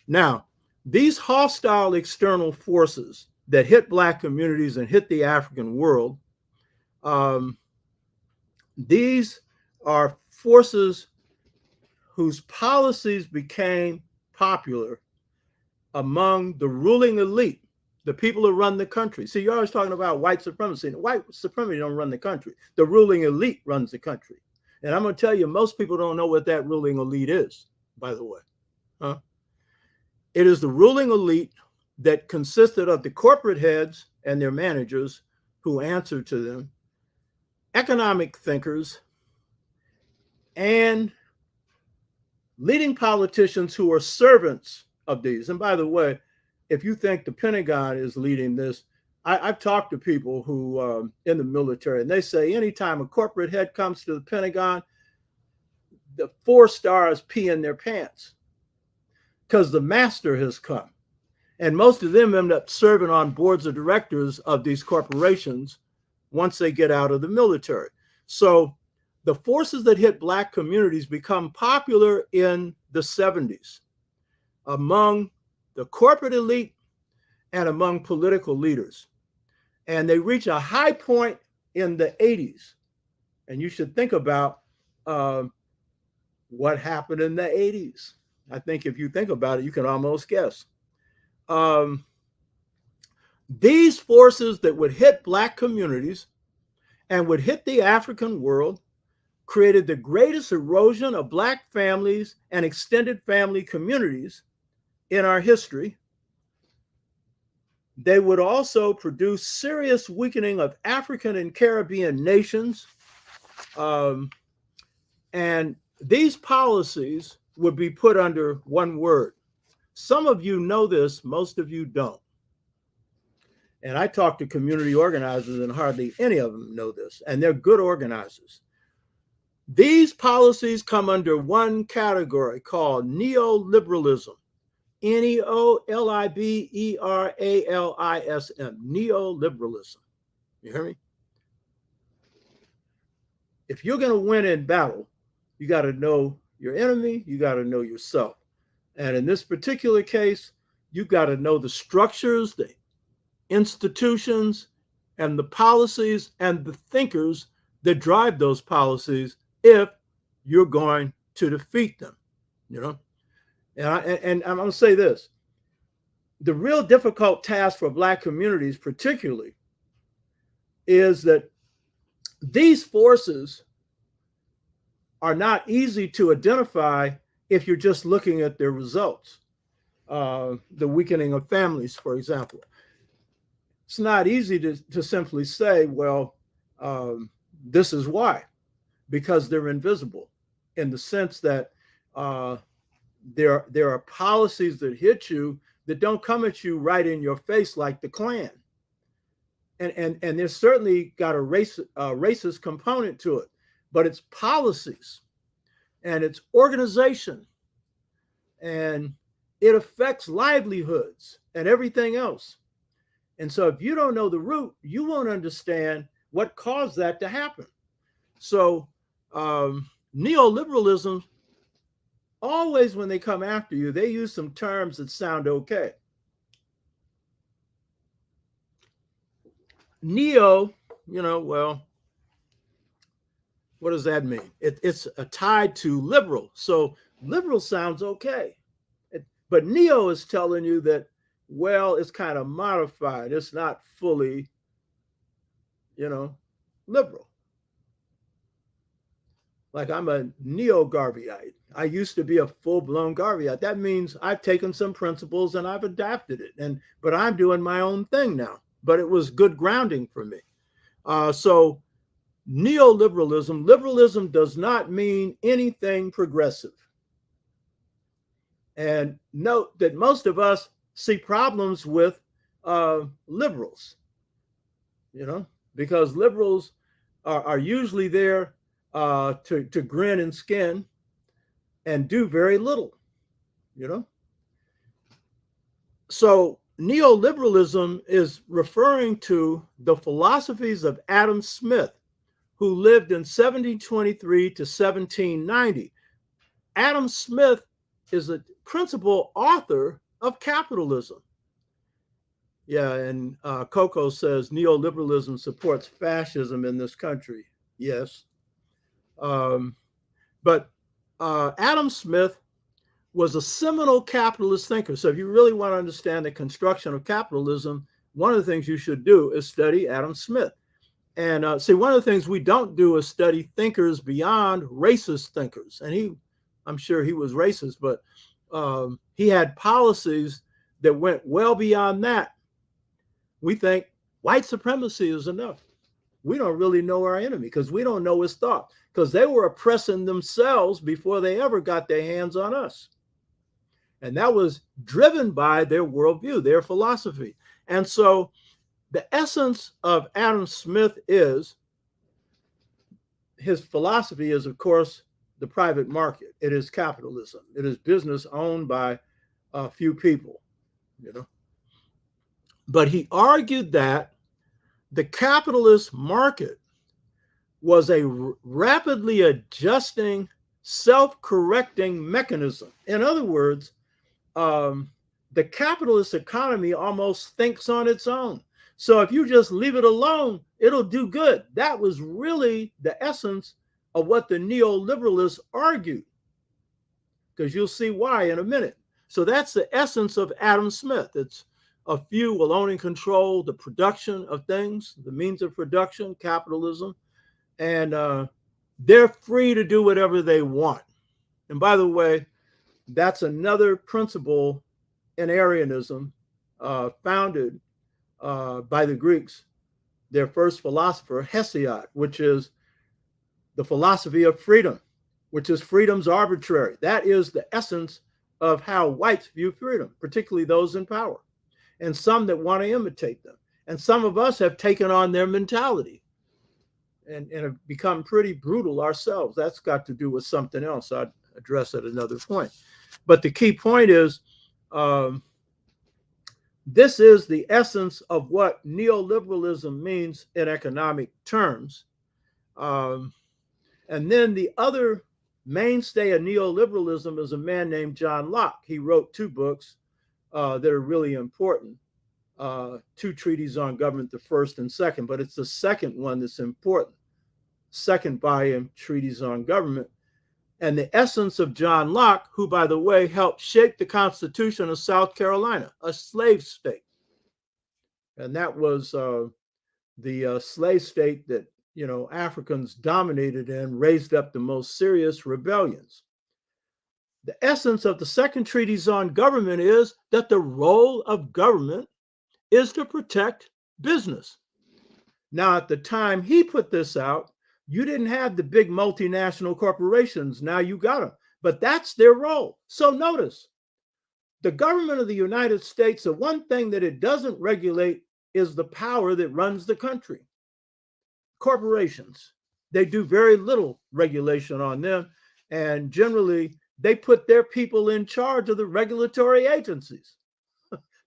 Now, these hostile external forces that hit Black communities and hit the African world, these are forces whose policies became popular among the ruling elite The people who run the country. See, you're always talking about white supremacy. White supremacy don't run the country. The ruling elite runs the country. And I'm going to tell you, most people don't know what that ruling elite is, by the way. Huh? It is the ruling elite that consisted of the corporate heads and their managers who answer to them, economic thinkers, and leading politicians who are servants of these. And by the way, if you think the Pentagon is leading this, I've talked to people who in the military, and they say anytime a corporate head comes to the Pentagon, the 4 stars pee in their pants because the master has come. And most of them end up serving on boards of directors of these corporations once they get out of the military. So the forces that hit Black communities become popular in the 70s among the corporate elite and among political leaders. And they reach a high point in the 80s. And you should think about what happened in the 80s. I think if you think about it, you can almost guess. These forces that would hit Black communities and would hit the African world created the greatest erosion of Black families and extended family communities in our history. They would also produce serious weakening of African and Caribbean nations. And these policies would be put under one word. Some of you know this, most of you don't. And I talk to community organizers and hardly any of them know this, and they're good organizers. These policies come under one category called neoliberalism. Neoliberalism, neoliberalism. You hear me? If you're going to win in battle, you got to know your enemy, you got to know yourself. And in this particular case, you got to know the structures, the institutions, and the policies and the thinkers that drive those policies if you're going to defeat them, you know? And I'm going to say this. The real difficult task for Black communities particularly is that these forces are not easy to identify if you're just looking at their results. The weakening of families, for example. It's not easy to simply say, well, this is why, because they're invisible in the sense that there are policies that hit you that don't come at you right in your face like the Klan. And there's certainly got a racist component to it, but it's policies and it's organization and it affects livelihoods and everything else. And so if you don't know the root, you won't understand what caused that to happen. So neoliberalism, always when they come after you, they use some terms that sound okay. Neo, well, what does that mean? It's tied to liberal. So liberal sounds okay. But neo is telling you that, well, it's kind of modified. It's not fully, liberal. Like I'm a neo-Garveyite. I used to be a full-blown Garveyite. That means I've taken some principles and I've adapted it. But I'm doing my own thing now. But it was good grounding for me. So neoliberalism, liberalism does not mean anything progressive. And note that most of us see problems with liberals, because liberals are usually there to grin and skin and do very little, So neoliberalism is referring to the philosophies of Adam Smith, who lived in 1723 to 1790. Adam Smith is a principal author of capitalism. Yeah, and Coco says neoliberalism supports fascism in this country. Yes. But Adam Smith was a seminal capitalist thinker. So if you really want to understand the construction of capitalism, one of the things you should do is study Adam Smith. And see, one of the things we don't do is study thinkers beyond racist thinkers. And I'm sure he was racist, but he had policies that went well beyond that. We think white supremacy is enough. We don't really know our enemy because we don't know his thought, because they were oppressing themselves before they ever got their hands on us. And that was driven by their worldview, their philosophy. And so the essence of Adam Smith is, his philosophy is, of course, the private market. It is capitalism. It is business owned by a few people, you know. But he argued that the capitalist market was a rapidly adjusting, self-correcting mechanism. In other words, the capitalist economy almost thinks on its own. So if you just leave it alone, it'll do good. That was really the essence of what the neoliberalists argued, because you'll see why in a minute. So that's the essence of Adam Smith. It's a few will own and control the production of things, the means of production, capitalism, and they're free to do whatever they want. And by the way, that's another principle in Arianism, founded by the Greeks, their first philosopher, Hesiod, which is the philosophy of freedom, which is freedom's arbitrary. That is the essence of how whites view freedom, particularly those in power, and some that want to imitate them. And some of us have taken on their mentality and have become pretty brutal ourselves. That's got to do with something else I'd address at another point. But the key point is, this is the essence of what neoliberalism means in economic terms. And then the other mainstay of neoliberalism is a man named John Locke. He wrote two books that are really important, two treatises on government, the first and second, but it's the second one that's important. Second volume, Treatise on Government. And the essence of John Locke, who, by the way, helped shape the Constitution of South Carolina, a slave state. And that was the slave state that, you know, Africans dominated and raised up the most serious rebellions. The essence of the second treatise on government is that the role of government is to protect business. Now, at the time he put this out, you didn't have the big multinational corporations. Now you got them, but that's their role. So notice, the government of the United States, the one thing that it doesn't regulate is the power that runs the country. Corporations, they do very little regulation on them. And generally, they put their people in charge of the regulatory agencies.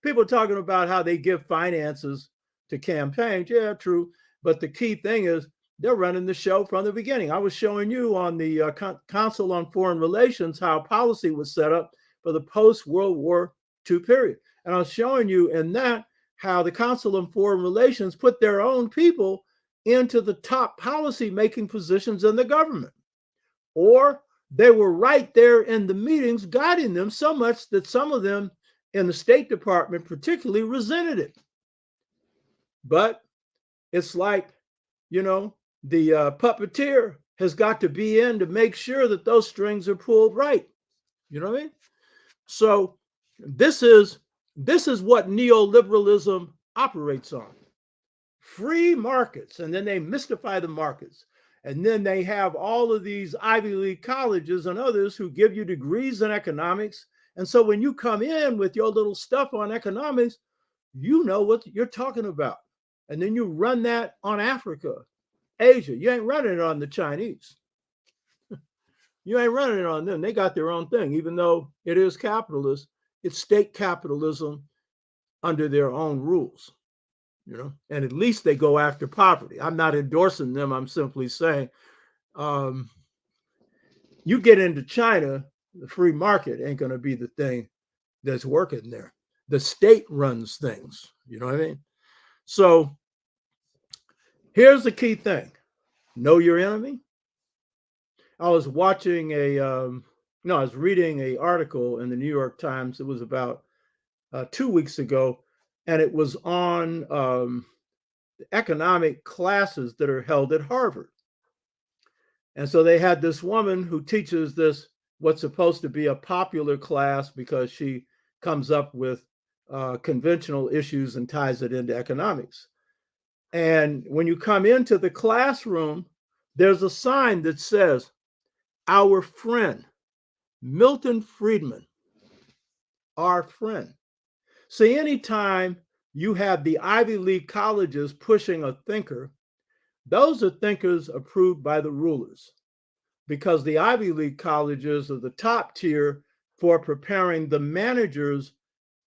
People talking about how they give finances to campaigns. Yeah, true. But the key thing is, they're running the show from the beginning. I was showing you on the Council on Foreign Relations how policy was set up for the post-World War II period. And I was showing you in that how the Council on Foreign Relations put their own people into the top policy-making positions in the government. Or they were right there in the meetings guiding them so much that some of them in the State Department particularly resented it. But it's like, you know, the puppeteer has got to be in to make sure that those strings are pulled right. You know what I mean? So this is what neoliberalism operates on. Free markets, and then they mystify the markets. And then they have all of these Ivy League colleges and others who give you degrees in economics. And so when you come in with your little stuff on economics, you know what you're talking about. And then you run that on Africa, Asia. You ain't running it on the Chinese. You ain't running it on them. They got their own thing. Even though it is capitalist, it's state capitalism under their own rules, you know, and at least they go after poverty. I'm not endorsing them. I'm simply saying, you get into China, the free market ain't going to be the thing that's working there. The state runs things, you know what I mean? So here's the key thing. Know your enemy. I was watching I was reading an article in the New York Times. It was about 2 weeks ago. and it was on economic classes that are held at Harvard. And so they had this woman who teaches this, what's supposed to be a popular class because she comes up with conventional issues and ties it into economics. And when you come into the classroom, there's a sign that says, "Our friend, Milton Friedman, our friend." See, anytime you have the Ivy League colleges pushing a thinker, those are thinkers approved by the rulers, because the Ivy League colleges are the top tier for preparing the managers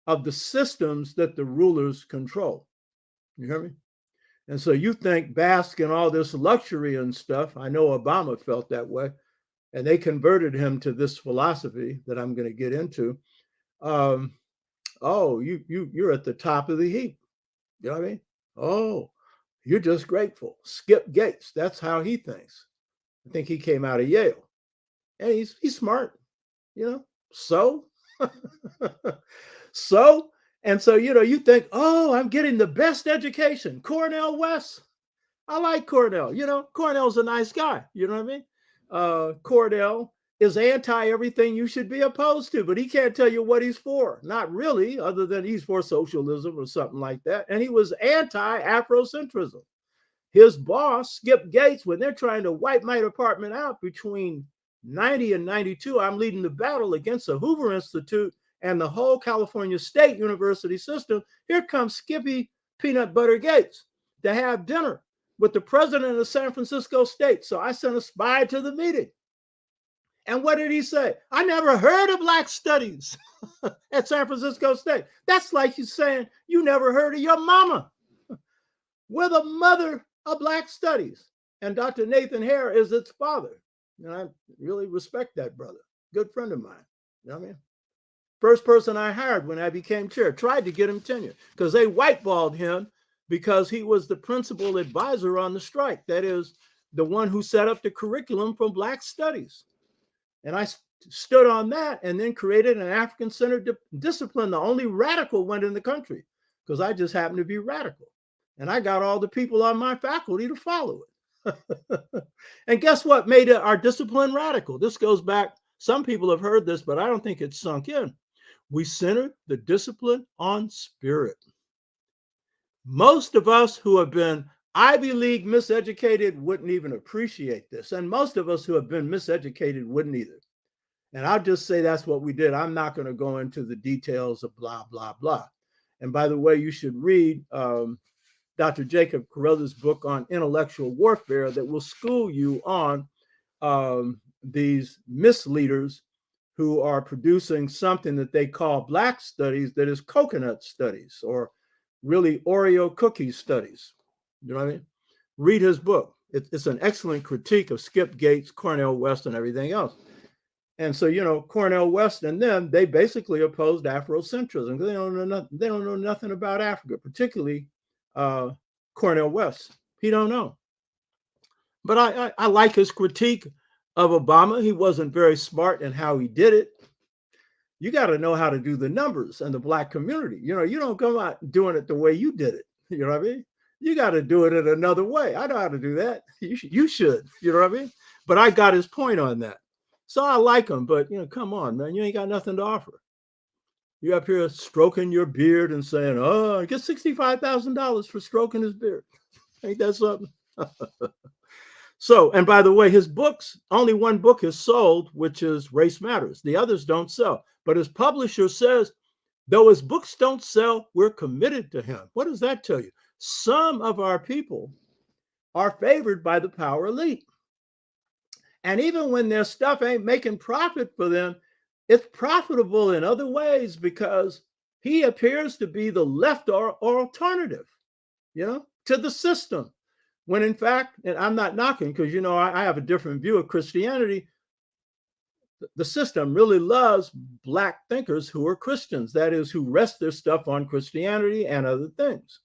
of the systems that the rulers control. You hear me? And so you think bask in all this luxury and stuff. I know Obama felt that way, and they converted him to this philosophy that I'm going to get into. Oh, you're at the top of the heap. You know what I mean? Oh, you're just grateful. Skip Gates, that's how he thinks. I think he came out of Yale, and he's smart, you know. So, so you think, oh, I'm getting the best education. Cornell West, I like Cornell. Cornell's a nice guy. You know what I mean? Cornell is anti everything you should be opposed to, but he can't tell you what he's for. Not really, other than he's for socialism or something like that. And he was anti-Afrocentrism. His boss, Skip Gates, when they're trying to wipe my department out between 90 and 92, I'm leading the battle against the Hoover Institute and the whole California State University system. Here comes Skippy Peanut Butter Gates to have dinner with the president of San Francisco State. So I sent a spy to the meeting. And what did he say? I never heard of Black studies at San Francisco State. That's like you saying you never heard of your mama. We're the mother of Black studies. And Dr. Nathan Hare is its father. And I really respect that brother. Good friend of mine. You know what I mean? First person I hired when I became chair, tried to get him tenure because they whiteballed him because he was the principal advisor on the strike. That is, the one who set up the curriculum for Black studies. And I stood on that and then created an African-centered discipline, the only radical one in the country, because I just happened to be radical. And I got all the people on my faculty to follow it. And guess what made our discipline radical? This goes back, some people have heard this, but I don't think it's sunk in. We centered the discipline on spirit. Most of us who have been Ivy League miseducated wouldn't even appreciate this. And most of us who have been miseducated wouldn't either. And I'll just say that's what we did. I'm not going to go into the details of blah, blah, blah. And by the way, you should read Dr. Jacob Carruthers' book on intellectual warfare that will school you on these misleaders who are producing something that they call Black studies that is coconut studies, or really Oreo cookie studies. You know what I mean? Read his book. It's an excellent critique of Skip Gates, Cornell West, and everything else. And so, Cornell West and them, they basically opposed Afrocentrism. They don't know nothing about Africa, particularly Cornell West. He don't know. But I like his critique of Obama. He wasn't very smart in how he did it. You got to know how to do the numbers and the Black community. You don't come out doing it the way you did it. You know what I mean? You got to do it in another way. I know how to do that. You should. You know what I mean? But I got his point on that. So I like him, but come on, man, you ain't got nothing to offer. You're up here stroking your beard and saying, "Oh, I get $65,000 for stroking his beard." Ain't that something? So, and by the way, his books, only one book is sold, which is Race Matters. The others don't sell. But his publisher says, though his books don't sell, we're committed to him. What does that tell you? Some of our people are favored by the power elite. And even when their stuff ain't making profit for them, it's profitable in other ways because he appears to be the left or alternative, to the system. When in fact, and I'm not knocking because, I have a different view of Christianity. The system really loves Black thinkers who are Christians, that is, who rest their stuff on Christianity and other things.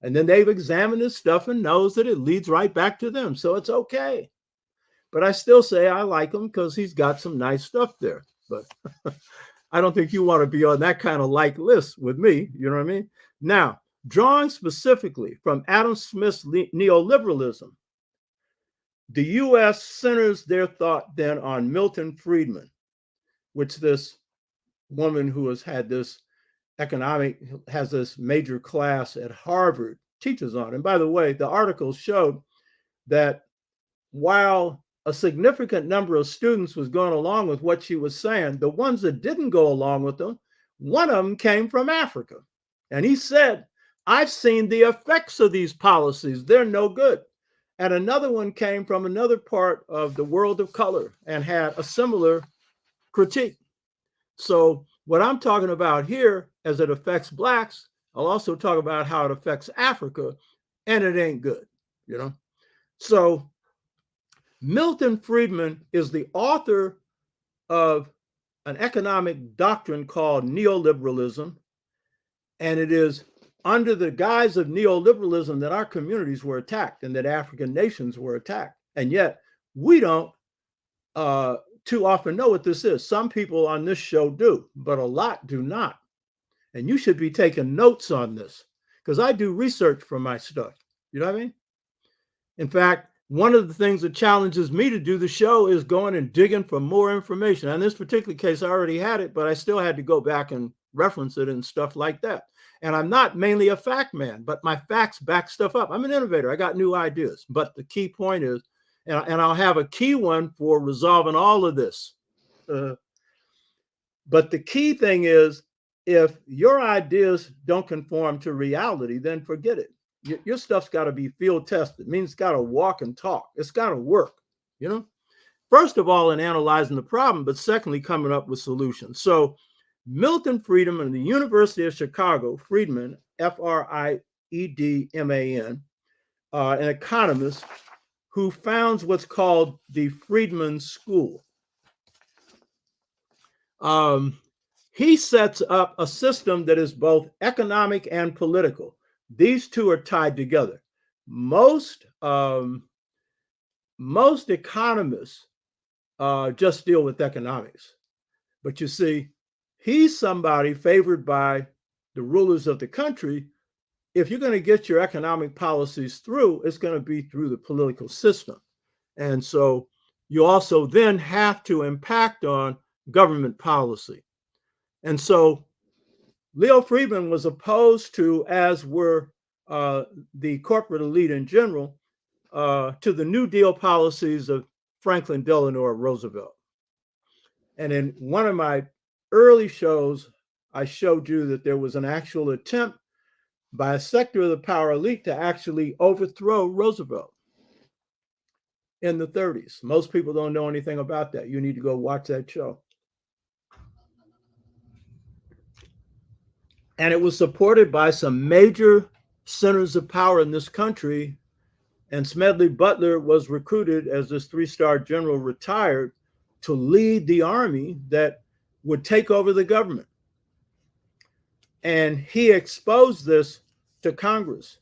And then they've examined this stuff and knows that it leads right back to them. So it's okay. But I still say I like him because he's got some nice stuff there. But I don't think you want to be on that kind of like list with me. You know what I mean? Now, drawing specifically from Adam Smith's neoliberalism, the U.S. centers their thought then on Milton Friedman, which this woman who has had this has this major class at Harvard teaches on. And by the way, the article showed that while a significant number of students was going along with what she was saying, the ones that didn't go along with them, one of them came from Africa. And he said, I've seen the effects of these policies. They're no good. And another one came from another part of the world of color and had a similar critique. So what I'm talking about here, as it affects Blacks, I'll also talk about how it affects Africa, and it ain't good, you know? So Milton Friedman is the author of an economic doctrine called neoliberalism, and it is under the guise of neoliberalism that our communities were attacked and that African nations were attacked. And yet we don't too often know what this is. Some people on this show do, but a lot do not. And you should be taking notes on this because I do research for my stuff. You know what I mean? In fact, one of the things that challenges me to do the show is going and digging for more information. In this particular case, I already had it, but I still had to go back and reference it and stuff like that. And I'm not mainly a fact man, but my facts back stuff up. I'm an innovator. I got new ideas. But the key point is, and I'll have a key one for resolving all of this. But the key thing is, if your ideas don't conform to reality, then forget it. Your stuff's got to be field tested. It means it's got to walk and talk. It's got to work, you know? First of all, in analyzing the problem, but secondly, coming up with solutions. So Milton Friedman, the University of Chicago, Friedman, Friedman, an economist who founds what's called the Friedman School. He sets up a system that is both economic and political. These two are tied together. Most economists just deal with economics. But you see, he's somebody favored by the rulers of the country. If you're going to get your economic policies through, it's going to be through the political system. And so you also then have to impact on government policy. And so Leo Friedman was opposed to, as were the corporate elite in general, to the New Deal policies of Franklin Delano Roosevelt. And in one of my early shows, I showed you that there was an actual attempt by a sector of the power elite to actually overthrow Roosevelt in the 30s. Most people don't know anything about that. You need to go watch that show. And it was supported by some major centers of power in this country. And Smedley Butler was recruited as this 3-star general, retired, to lead the army that would take over the government. And he exposed this to Congress.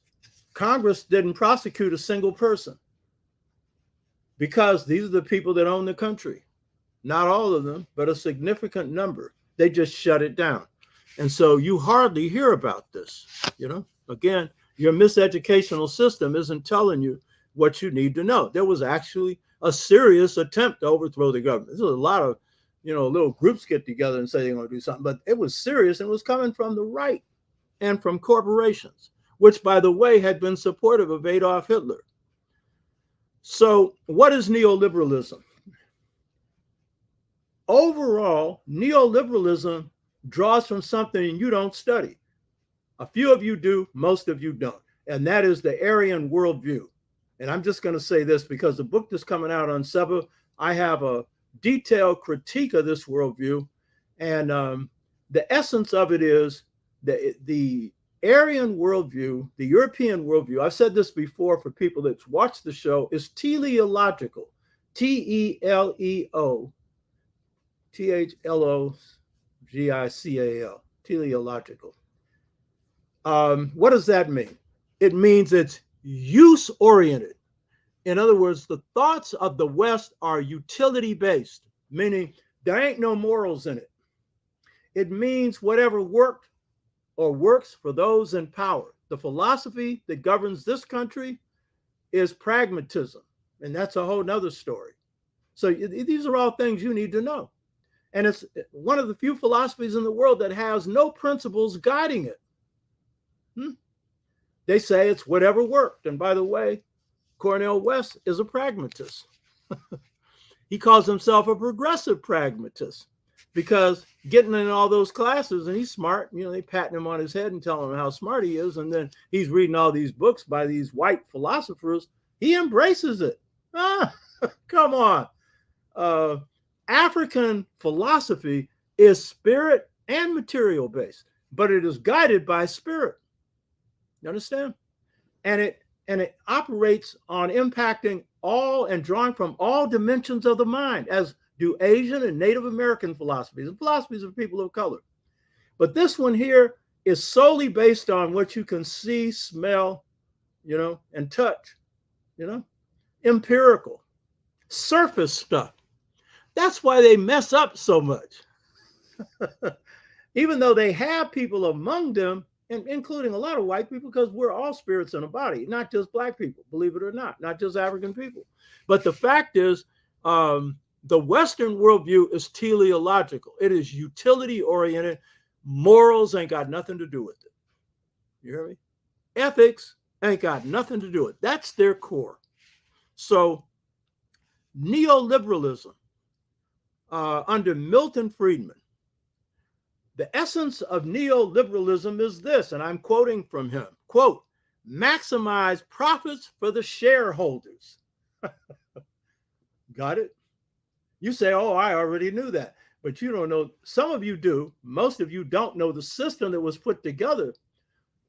Congress didn't prosecute a single person because these are the people that own the country. Not all of them, but a significant number. They just shut it down. And so you hardly hear about this, you know? Again, your miseducational system isn't telling you what you need to know. There was actually a serious attempt to overthrow the government. There's a lot of, little groups get together and say they're going to do something, but it was serious and it was coming from the right and from corporations, which, by the way, had been supportive of Adolf Hitler. So what is neoliberalism? Overall, neoliberalism draws from something you don't study. A few of you do, most of you don't. And that is the Aryan worldview. And I'm just going to say this because the book that's coming out on SEBA, I have a detailed critique of this worldview. And the essence of it is the Aryan worldview, the European worldview, I've said this before for people that watch the show, is teleological. T-E-L-E-O, T-H-L-O-G-I-C-A-L, teleological. What does that mean? It means it's use-oriented. In other words, the thoughts of the West are utility-based, meaning there ain't no morals in it. It means whatever worked or works for those in power. The philosophy that governs this country is pragmatism. And that's a whole nother story. So these are all things you need to know. And it's one of the few philosophies in the world that has no principles guiding it. They say it's whatever worked. And by the way, Cornel West is a pragmatist. He calls himself a progressive pragmatist because getting in all those classes, and he's smart, they patting him on his head and telling him how smart he is. And then he's reading all these books by these white philosophers. He embraces it. Come on. African philosophy is spirit and material based, but it is guided by spirit. You understand? And it operates on impacting all and drawing from all dimensions of the mind, as do Asian and Native American philosophies and philosophies of people of color. But this one here is solely based on what you can see, smell, and touch, empirical, surface stuff. That's why they mess up so much. Even though they have people among them, and including a lot of white people, because we're all spirits in a body, not just black people, believe it or not just African people. But the fact is, the Western worldview is teleological. It is utility oriented. Morals ain't got nothing to do with it. You hear me? Ethics ain't got nothing to do with it. That's their core. So neoliberalism, under Milton Friedman, the essence of neoliberalism is this, and I'm quoting from him, quote, maximize profits for the shareholders. Got it? You say, oh, I already knew that, but you don't know. Some of you do. Most of you don't know the system that was put together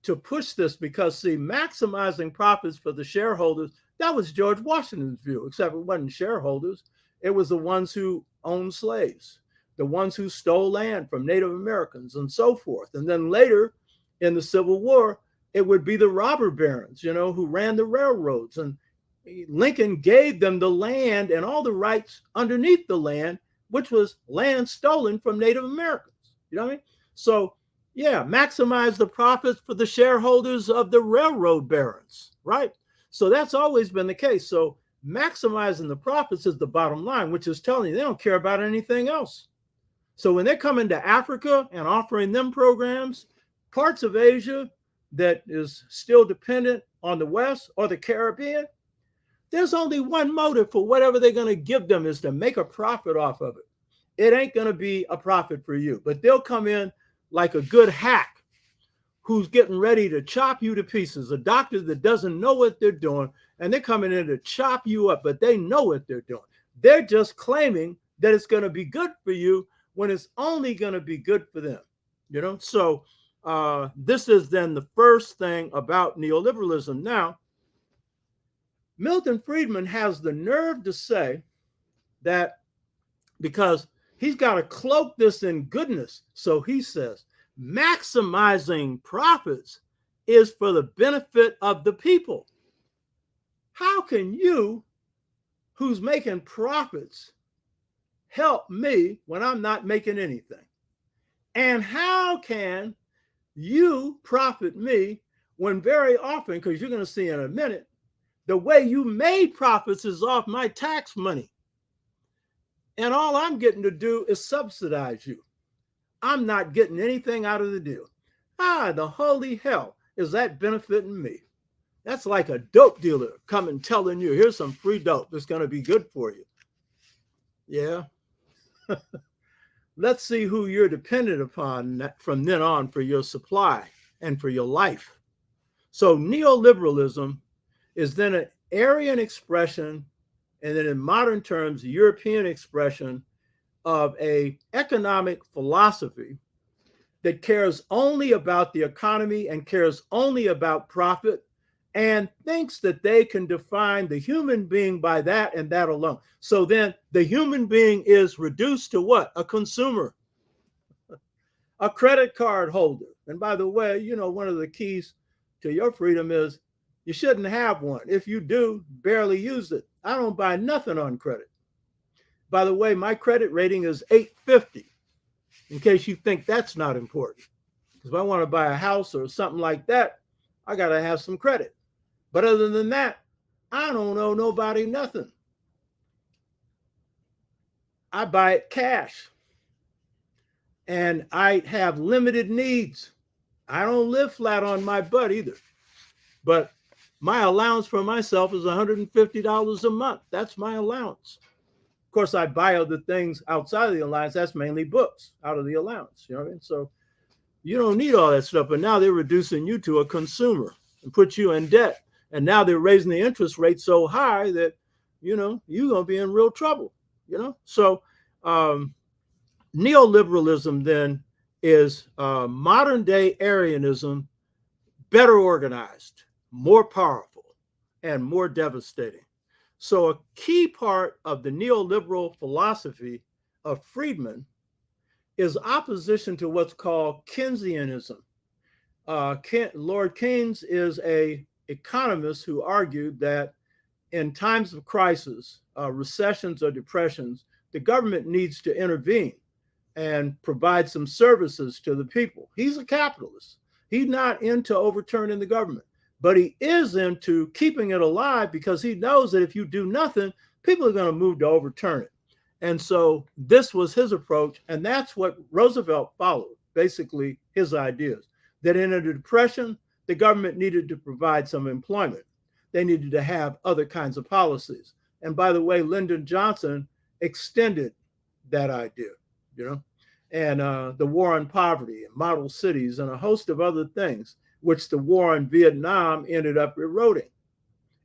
to push this, because see, maximizing profits for the shareholders, that was George Washington's view, except it wasn't shareholders. It was the ones who owned slaves, the ones who stole land from Native Americans and so forth. And then later in the Civil War, it would be the robber barons, who ran the railroads. And Lincoln gave them the land and all the rights underneath the land, which was land stolen from Native Americans. You know what I mean? So, yeah, maximize the profits for the shareholders of the railroad barons, right? So that's always been the case. So maximizing the profits is the bottom line, which is telling you they don't care about anything else. So when they're coming to Africa and offering them programs, parts of Asia that is still dependent on the West or the Caribbean, there's only one motive for whatever they're going to give them, is to make a profit off of it. It ain't going to be a profit for you, but they'll come in like a good hack who's getting ready to chop you to pieces, a doctor that doesn't know what they're doing, and they're coming in to chop you up, but they know what they're doing. They're just claiming that it's going to be good for you when it's only going to be good for them, So this is then the first thing about neoliberalism. Now, Milton Friedman has the nerve to say that, because he's got to cloak this in goodness. So he says, maximizing profits is for the benefit of the people. How can you, who's making profits, help me when I'm not making anything? And how can you profit me when very often, because you're going to see in a minute, the way you made profits is off my tax money. And all I'm getting to do is subsidize you. I'm not getting anything out of the deal. The holy hell is that benefiting me? That's like a dope dealer coming telling you, here's some free dope that's going to be good for you. Yeah. Let's see who you're dependent upon from then on for your supply and for your life. So neoliberalism is then an Aryan expression, and then in modern terms, European expression of a economic philosophy that cares only about the economy and cares only about profit, and thinks that they can define the human being by that and that alone. So then the human being is reduced to what? A consumer, a credit card holder. And by the way, one of the keys to your freedom is you shouldn't have one. If you do, barely use it. I don't buy nothing on credit. By the way, my credit rating is 850. in case you think that's not important. Because if I want to buy a house or something like that, I got to have some credit. But other than that, I don't owe nobody nothing. I buy it cash. And I have limited needs. I don't live flat on my butt either. But my allowance for myself is $150 a month. That's my allowance. Of course, I buy other things outside of the allowance. That's mainly books out of the allowance. You know what I mean? So you don't need all that stuff. But now they're reducing you to a consumer and put you in debt. And now they're raising the interest rate so high that, you're going to be in real trouble, So neoliberalism then is modern day Aryanism, better organized, more powerful, and more devastating. So a key part of the neoliberal philosophy of Friedman is opposition to what's called Keynesianism. Lord Keynes is an economist who argued that in times of crisis, recessions or depressions, the government needs to intervene and provide some services to the people. He's a capitalist. He's not into overturning the government, but he is into keeping it alive because he knows that if you do nothing, people are going to move to overturn it. And so this was his approach, and that's what Roosevelt followed, basically his ideas, that in a depression, the government needed to provide some employment. They needed to have other kinds of policies. And by the way, Lyndon Johnson extended that idea, and the war on poverty and model cities and a host of other things, which the war in Vietnam ended up eroding.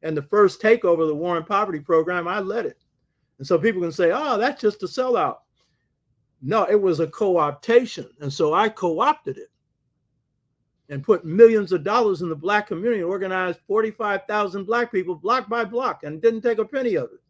And the first takeover of the war on poverty program, I led it. And so people can say, oh, that's just a sellout. No, it was a co-optation. And so I co-opted it and put millions of dollars in the Black community and organized 45,000 Black people block by block and didn't take a penny of it.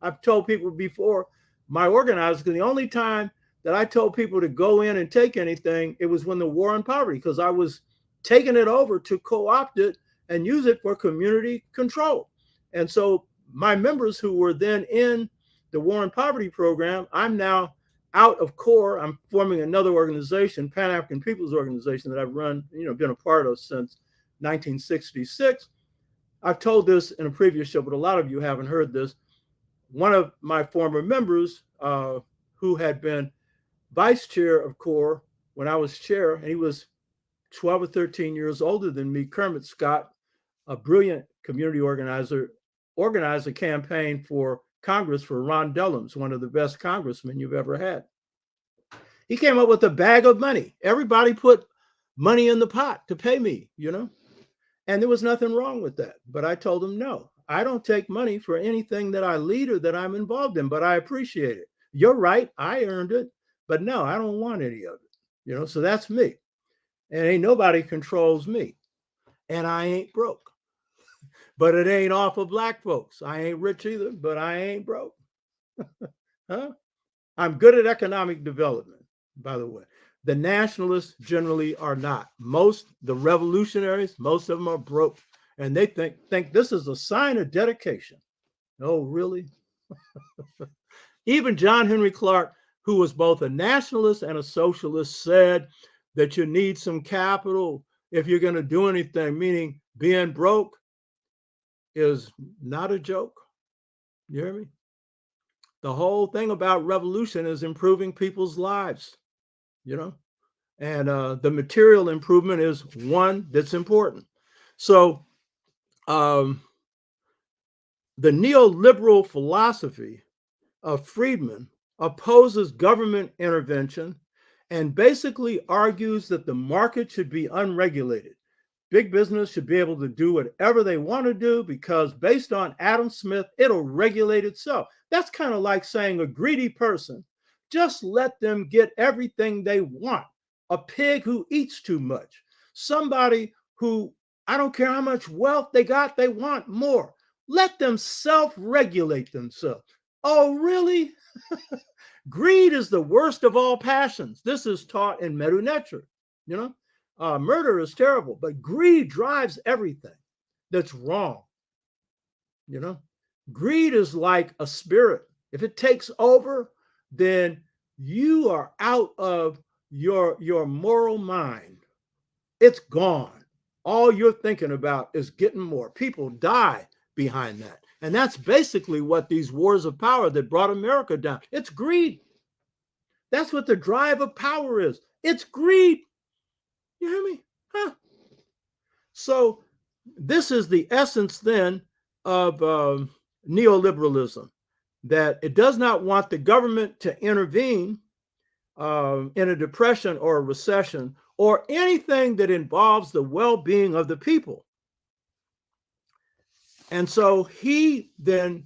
I've told people before, my organizers, the only time that I told people to go in and take anything, it was when the war on poverty, because I was taking it over to co-opt it and use it for community control. And so my members who were then in the war on poverty program, I'm now out of CORE. I'm forming another organization, Pan-African People's Organization, that I've run, been a part of since 1966. I've told this in a previous show, but a lot of you haven't heard this. One of my former members who had been vice chair of CORE when I was chair, and he was 12 or 13 years older than me, Kermit Scott, a brilliant community organizer, organized a campaign for Congress for Ron Dellums, one of the best congressmen you've ever had. He came up with a bag of money. Everybody put money in the pot to pay me, and there was nothing wrong with that. But I told him, no, I don't take money for anything that I lead or that I'm involved in, but I appreciate it. You're right, I earned it, but no, I don't want any of it, so that's me. And ain't nobody controls me. And I ain't broke. But it ain't all for Black folks. I ain't rich either, but I ain't broke. Huh? I'm good at economic development, by the way. The nationalists generally are not. The revolutionaries, most of them are broke. And they think this is a sign of dedication. Oh, really? Even John Henry Clark, who was both a nationalist and a socialist, said that you need some capital if you're going to do anything, meaning being broke is not a joke. You hear me? The whole thing about revolution is improving people's lives, and the material improvement is one that's important. So the neoliberal philosophy of Friedman opposes government intervention and basically argues that the market should be unregulated. Big business should be able to do whatever they want to do because based on Adam Smith, it'll regulate itself. That's kind of like saying a greedy person, just let them get everything they want. A pig who eats too much. Somebody who, I don't care how much wealth they got, they want more. Let them self-regulate themselves. Oh, really? Greed is the worst of all passions. This is taught in Medu Neter, murder is terrible, but greed drives everything that's wrong. Greed is like a spirit. If it takes over, then you are out of your moral mind. It's gone. All you're thinking about is getting more. People die behind that. And that's basically what these wars of power that brought America down. It's greed. That's what the drive of power is. It's greed. You hear me? Huh? So this is the essence then of neoliberalism, that it does not want the government to intervene in a depression or a recession or anything that involves the well-being of the people. And so he then,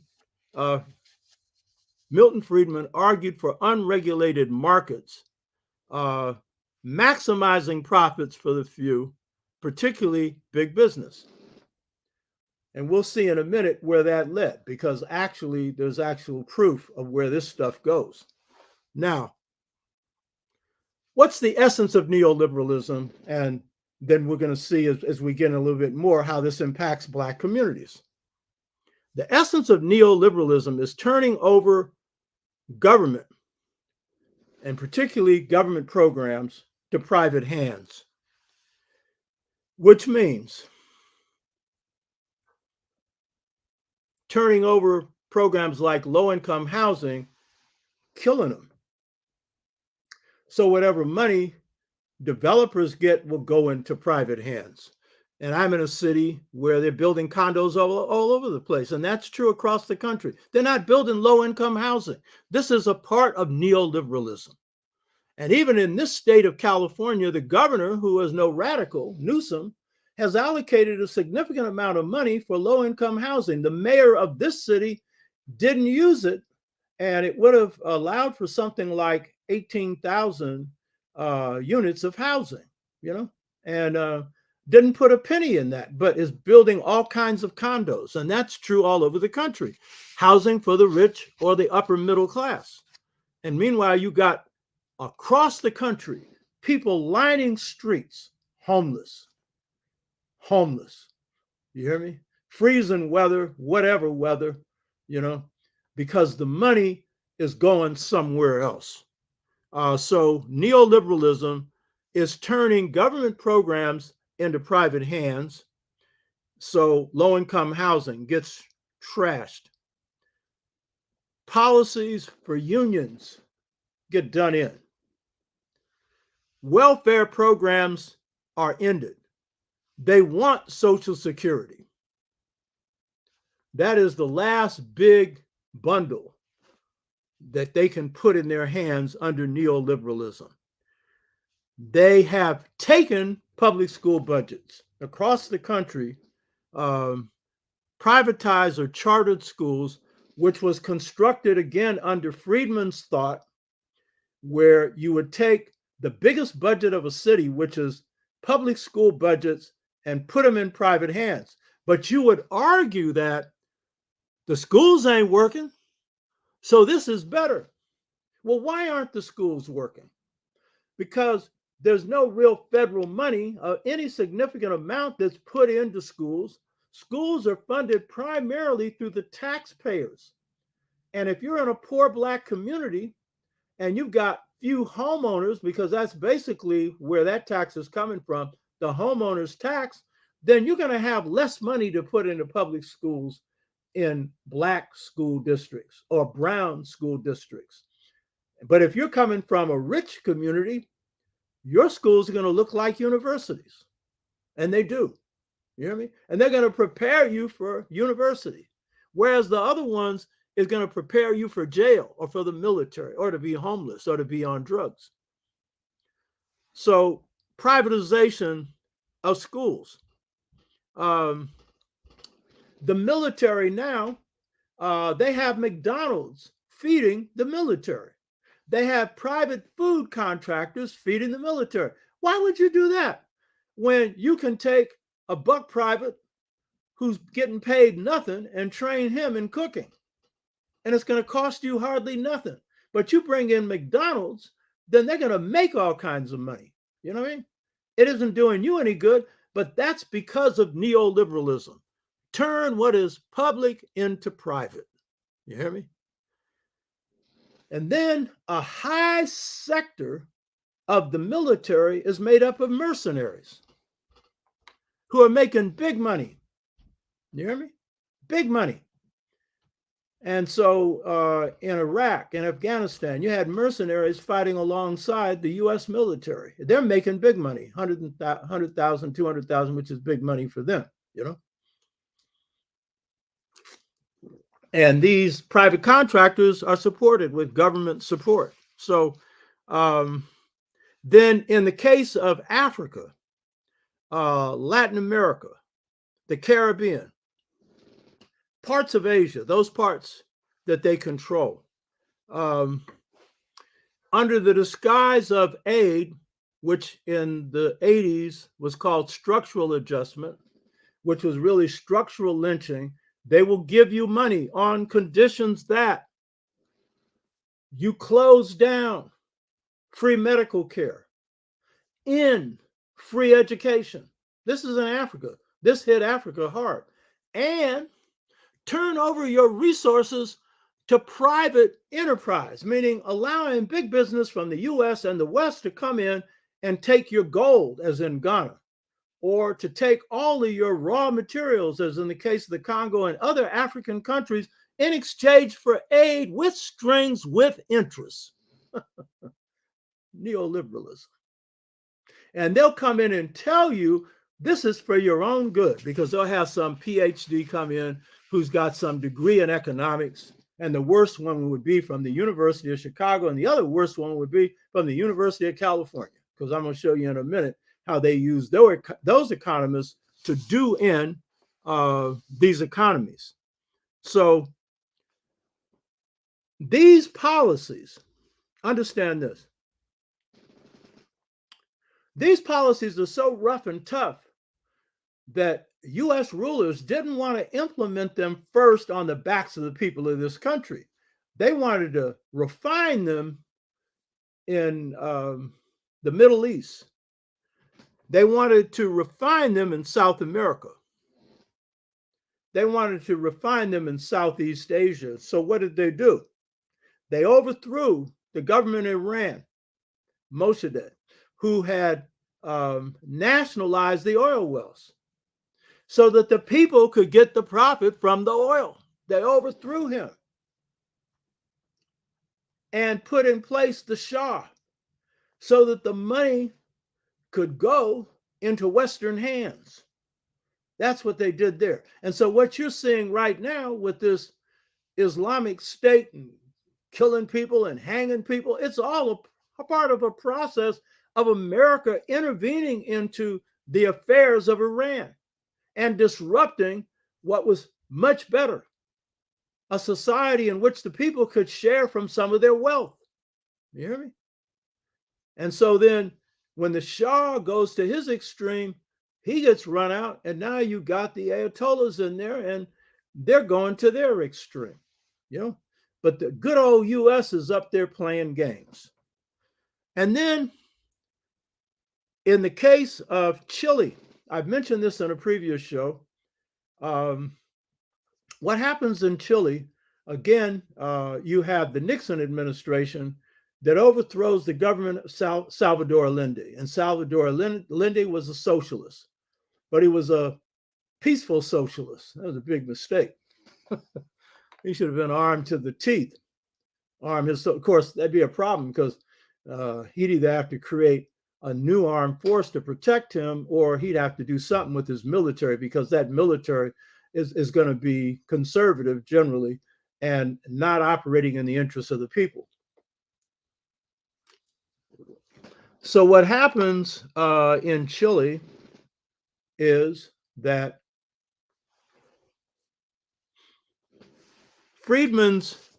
Milton Friedman, argued for unregulated markets, maximizing profits for the few, particularly big business. And we'll see in a minute where that led, because actually there's actual proof of where this stuff goes. Now, what's the essence of neoliberalism? And then we're going to see as we get in a little bit more how this impacts Black communities. The essence of neoliberalism is turning over government, and particularly government programs, to private hands, which means turning over programs like low-income housing, killing them. So whatever money developers get will go into private hands. And I'm in a city where they're building condos all over the place. And that's true across the country. They're not building low-income housing. This is a part of neoliberalism. And even in this state of California, the governor, who is no radical, Newsom, has allocated a significant amount of money for low-income housing. The mayor of this city didn't use it, and it would have allowed for something like 18,000 units of housing, and didn't put a penny in that, but is building all kinds of condos. And that's true all over the country. Housing for the rich or the upper middle class. And meanwhile, you got across the country people lining streets, homeless. You hear me? Freezing weather, whatever weather, because the money is going somewhere else. So neoliberalism is turning government programs into private hands. So low-income housing gets trashed. Policies for unions get done in. Welfare programs are ended. They want Social Security. That is the last big bundle that they can put in their hands under neoliberalism. They have taken public school budgets across the country, privatized or chartered schools, which was constructed again under Friedman's thought, where you would take the biggest budget of a city, which is public school budgets, and put them in private hands. But you would argue that the schools ain't working, so this is better. Well, why aren't the schools working? Because there's no real federal money, any significant amount that's put into schools. Schools are funded primarily through the taxpayers. And if you're in a poor Black community and you've got few homeowners, because that's basically where that tax is coming from, the homeowner's tax, then you're going to have less money to put into public schools in Black school districts or brown school districts. But if you're coming from a rich community, your schools are going to look like universities. And they do. You hear me? And they're going to prepare you for university. Whereas the other ones is going to prepare you for jail or for the military or to be homeless or to be on drugs. So privatization of schools. The military now, they have McDonald's feeding the military. They have private food contractors feeding the military. Why would you do that when you can take a buck private who's getting paid nothing and train him in cooking? And it's going to cost you hardly nothing. But you bring in McDonald's, then they're going to make all kinds of money. You know what I mean? It isn't doing you any good, but that's because of neoliberalism. Turn what is public into private. You hear me? And then a high sector of the military is made up of mercenaries who are making big money. You hear me? Big money. And so in Iraq and Afghanistan, you had mercenaries fighting alongside the US military. They're making big money, 100,000, 200,000, which is big money for them, you know? And these private contractors are supported with government support. So then in the case of Africa, Latin America, the Caribbean, parts of Asia, those parts that they control, under the disguise of aid, which in the 80s was called structural adjustment, which was really structural lynching, they will give you money on conditions that you close down free medical care, end free education. This is in Africa. This hit Africa hard. And turn over your resources to private enterprise, meaning allowing big business from the US and the West to come in and take your gold, as in Ghana, or to take all of your raw materials, as in the case of the Congo and other African countries, in exchange for aid with strings with interest. Neoliberalism. And they'll come in and tell you this is for your own good, because they'll have some PhD come in who's got some degree in economics. And the worst one would be from the University of Chicago. And the other worst one would be from the University of California, because I'm going to show you in a minute how they use those economists to do in these economies. So these policies, understand this, these policies are so rough and tough that US rulers didn't want to implement them first on the backs of the people of this country. They wanted to refine them in the Middle East. They wanted to refine them in South America. They wanted to refine them in Southeast Asia. So what did they do? They overthrew the government in Iran, Mossadegh, who had nationalized the oil wells so that the people could get the profit from the oil. They overthrew him and put in place the Shah so that the money could go into Western hands. That's what they did there. And so what you're seeing right now with this Islamic State and killing people and hanging people, it's all a part of a process of America intervening into the affairs of Iran and disrupting what was much better, a society in which the people could share from some of their wealth. You hear me? And so then when the Shah goes to his extreme, he gets run out, and now you got the Ayatollahs in there, and they're going to their extreme, you know? But the good old US is up there playing games. And then in the case of Chile, I've mentioned this in a previous show. What happens in Chile, again, you have the Nixon administration that overthrows the government of Salvador Allende. And Salvador Allende was a socialist, but he was a peaceful socialist. That was a big mistake. He should have been armed to the teeth. Of course, that'd be a problem because he'd either have to create a new armed force to protect him, or he'd have to do something with his military, because that military is going to be conservative generally and not operating in the interests of the people. So what happens in Chile is that Friedman's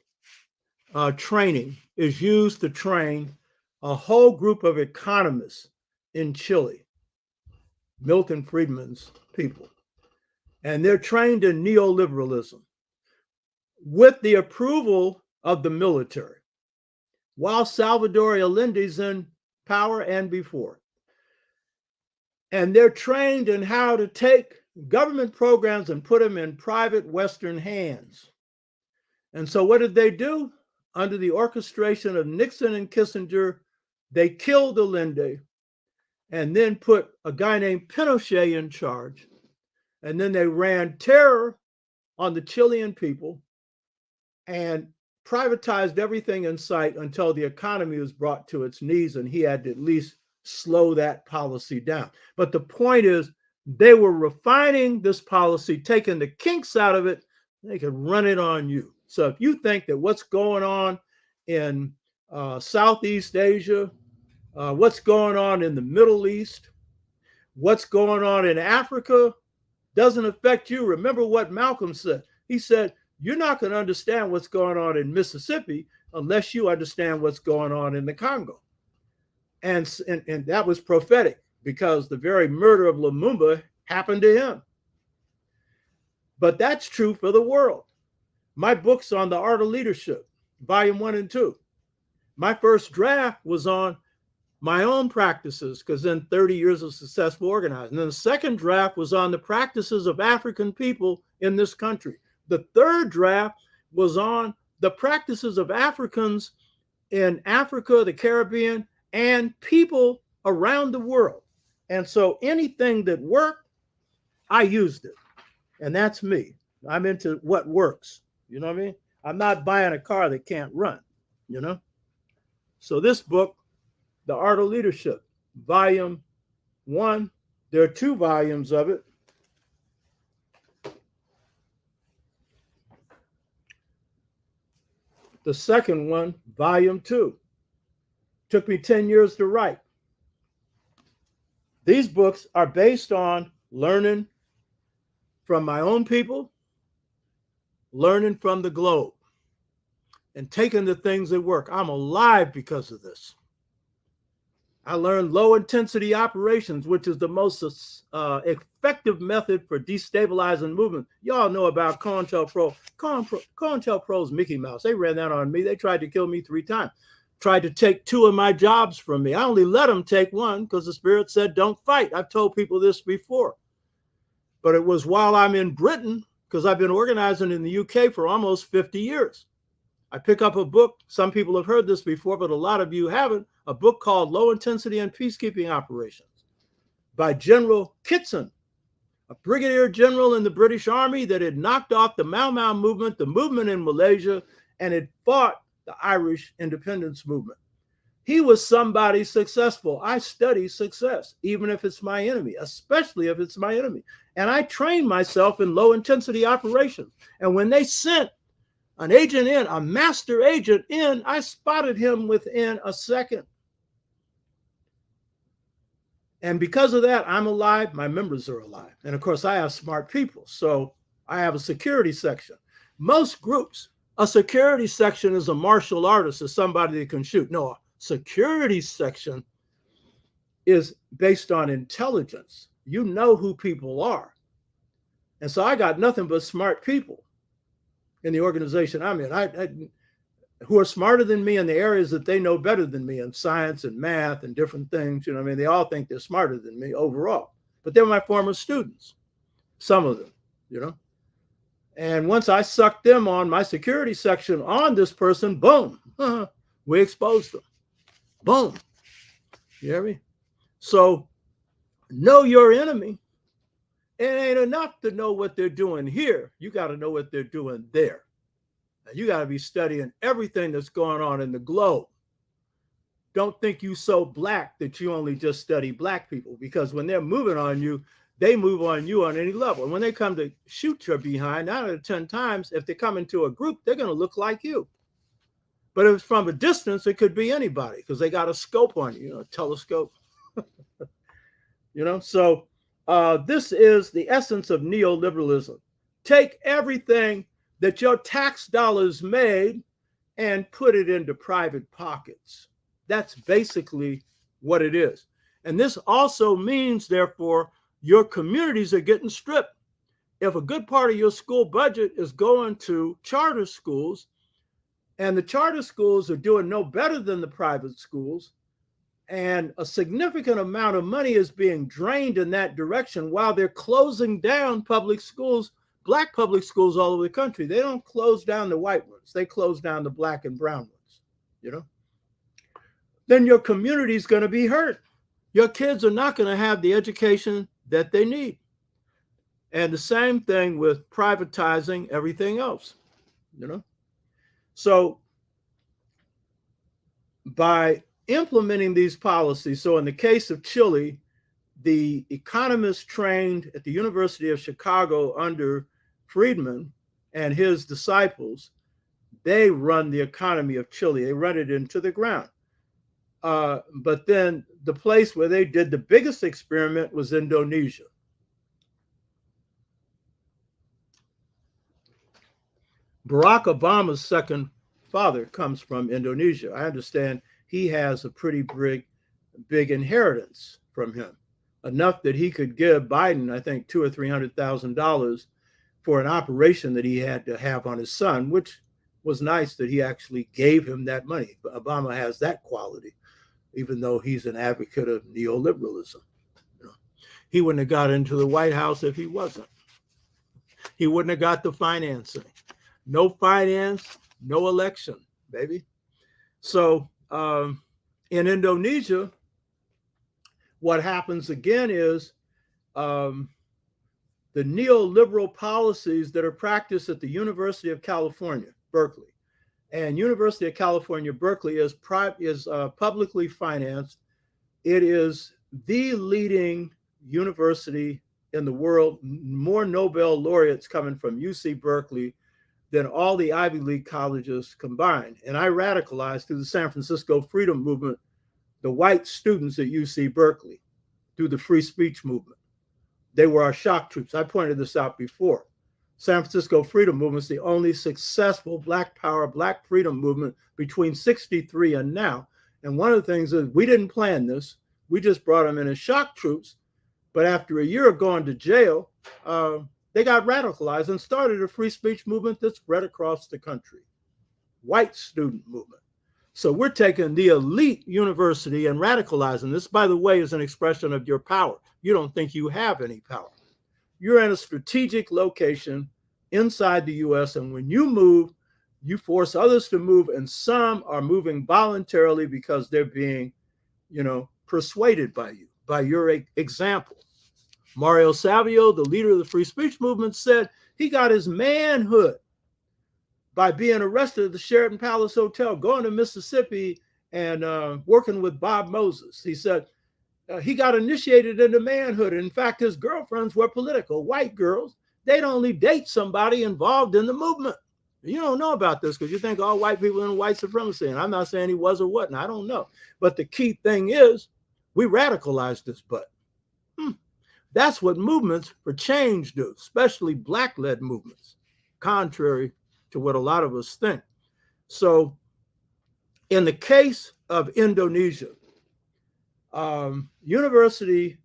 training is used to train a whole group of economists in Chile, Milton Friedman's people. And they're trained in neoliberalism with the approval of the military, while Salvador Allende's in power and before. And they're trained in how to take government programs and put them in private Western hands. And so what did they do? under the orchestration of Nixon and Kissinger, they killed Allende and then put a guy named Pinochet in charge. And then they ran terror on the Chilean people and privatized everything in sight until the economy was brought to its knees, and he had to at least slow that policy down. But the point is, they were refining this policy, taking the kinks out of it, they could run it on you. So if you think that what's going on in Southeast Asia, what's going on in the Middle East, what's going on in Africa doesn't affect you, remember what Malcolm said. He said, you're not going to understand what's going on in Mississippi unless you understand what's going on in the Congo. And that was prophetic, because the very murder of Lumumba happened to him. But that's true for the world. My book's on the art of leadership, volume 1 and 2. My first draft was on my own practices, because then 30 years of successful organizing. And then the second draft was on the practices of African people in this country. The third draft was on the practices of Africans in Africa, the Caribbean, and people around the world. And so anything that worked, I used it. And that's me. I'm into what works. You know what I mean? I'm not buying a car that can't run, you know? So this book, The Art of Leadership, volume 1, there are 2 volumes of it. The second one, volume 2, took me 10 years to write. These books are based on learning from my own people, learning from the globe, and taking the things that work. I'm alive because of this. I learned low intensity operations, which is the most effective method for destabilizing movement. Y'all know about COINTELPRO. COINTELPRO's Mickey Mouse. They ran that on me. They tried to kill me 3 times. Tried to take 2 of my jobs from me. I only let them take 1 because the Spirit said, don't fight. I've told people this before. But it was while I'm in Britain, because I've been organizing in the UK for almost 50 years. I pick up a book, some people have heard this before, but a lot of you haven't, a book called Low Intensity and Peacekeeping Operations by General Kitson, a brigadier general in the British Army that had knocked off the Mau Mau movement, the movement in Malaysia, and had fought the Irish independence movement. He was somebody successful. I study success, even if it's my enemy, especially if it's my enemy. And I trained myself in low intensity operations. And when they sent an agent in, a master agent in, I spotted him within a second. And because of that, I'm alive, my members are alive. And of course, I have smart people. So I have a security section. Most groups, a security section is a martial artist, is somebody that can shoot. No, a security section is based on intelligence. You know who people are. And so I got nothing but smart people in the organization I'm in, who are smarter than me in the areas that they know better than me in science and math and different things. You know what I mean? They all think they're smarter than me overall, but they're my former students, some of them, you know? And once I sucked them on my security section on this person, boom, we exposed them. Boom. You hear me? So know your enemy. It ain't enough to know what they're doing here. You got to know what they're doing there. And you got to be studying everything that's going on in the globe. Don't think you so black that you only just study black people, because when they're moving on you, they move on you on any level. And when they come to shoot your behind, 9 out of 10 times, if they come into a group, they're going to look like you. But if it's from a distance, it could be anybody, because they got a scope on you, you know, a telescope. You know, so this is the essence of neoliberalism. Take everything that your tax dollars made and put it into private pockets. That's basically what it is. And this also means, therefore, your communities are getting stripped. If a good part of your school budget is going to charter schools, and the charter schools are doing no better than the private schools, and a significant amount of money is being drained in that direction while they're closing down public schools Black public schools all over the country, they don't close down the white ones. They close down the black and brown ones, you know. Then your community is going to be hurt. Your kids are not going to have the education that they need. And the same thing with privatizing everything else, you know. So by implementing these policies, so in the case of Chile, the economists trained at the University of Chicago under Friedman and his disciples, they run the economy of Chile. They run it into the ground. But then the place where they did the biggest experiment was Indonesia. Barack Obama's second father comes from Indonesia. I understand he has a pretty big inheritance from him, enough that he could give Biden, I think, $200,000 or $300,000 for an operation that he had to have on his son, which was nice that he actually gave him that money. But Obama has that quality, even though he's an advocate of neoliberalism. You know, he wouldn't have got into the White House if he wasn't. He wouldn't have got the financing. No finance, no election, baby. So in Indonesia, what happens again is the neoliberal policies that are practiced at the University of California, Berkeley. And University of California, Berkeley is publicly financed. It is the leading university in the world, more Nobel laureates coming from UC Berkeley than all the Ivy League colleges combined. And I radicalized through the San Francisco Freedom Movement the white students at UC Berkeley through the free speech movement. They were our shock troops. I pointed this out before. San Francisco Freedom Movement is the only successful Black power, Black freedom movement between 1963 and now. And one of the things is we didn't plan this. We just brought them in as shock troops. But after a year of going to jail, they got radicalized and started a free speech movement that spread across the country. White student movement. So we're taking the elite university and radicalizing this, by the way, is an expression of your power. You don't think you have any power. You're in a strategic location inside the US, and when you move, you force others to move, and some are moving voluntarily because they're being, persuaded by you, by your example. Mario Savio, the leader of the free speech movement, said he got his manhood by being arrested at the Sheraton Palace Hotel, going to Mississippi and working with Bob Moses. He said he got initiated into manhood. In fact, his girlfriends were political, white girls. They'd only date somebody involved in the movement. You don't know about this because you think all white people are in white supremacy. And I'm not saying he was or wasn't. I don't know. But the key thing is we radicalized this butt. That's what movements for change do, especially Black-led movements, contrary to what a lot of us think. So in the case of Indonesia, University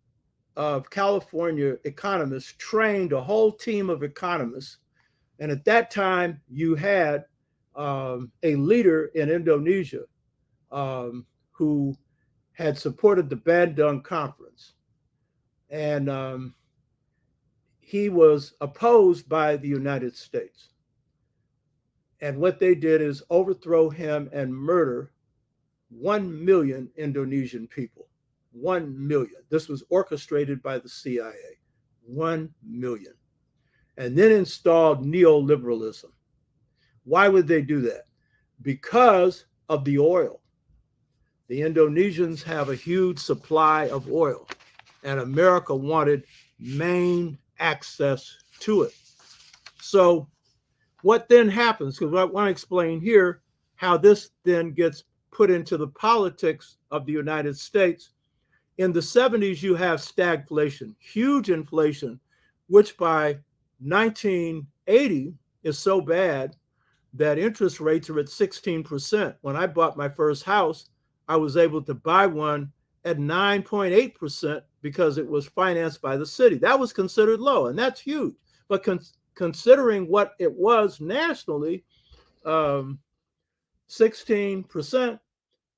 of California economists trained a whole team of economists. And at that time, you had a leader in Indonesia who had supported the Bandung Conference. And he was opposed by the United States. And what they did is overthrow him and murder 1 million Indonesian people. 1 million. This was orchestrated by the CIA. 1 million. And then installed neoliberalism. Why would they do that? Because of the oil. The Indonesians have a huge supply of oil, and America wanted main access to it. So what then happens, because I want to explain here how this then gets put into the politics of the United States. In the 70s, you have stagflation, huge inflation, which by 1980 is so bad that interest rates are at 16%. When I bought my first house, I was able to buy one at 9.8% because it was financed by the city. That was considered low, and that's huge. But considering what it was nationally, 16%,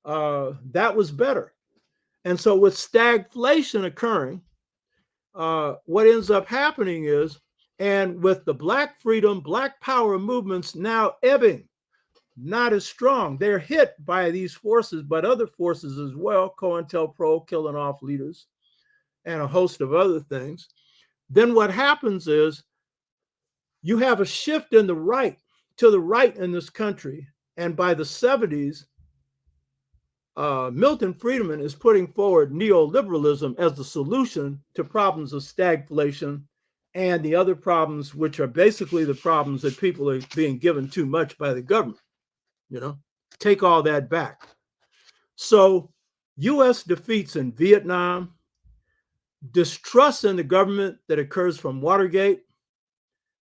that was better. And so with stagflation occurring, what ends up happening is And with the Black freedom, Black power movements now ebbing, not as strong, they're hit by these forces, but other forces as well, COINTELPRO killing off leaders and a host of other things. Then what happens is you have a shift in the right, to the right in this country. And by the 70s, Milton Friedman is putting forward neoliberalism as the solution to problems of stagflation and the other problems, which are basically the problems that people are being given too much by the government. Take all that back. So U.S. defeats in Vietnam, distrust in the government that occurs from Watergate,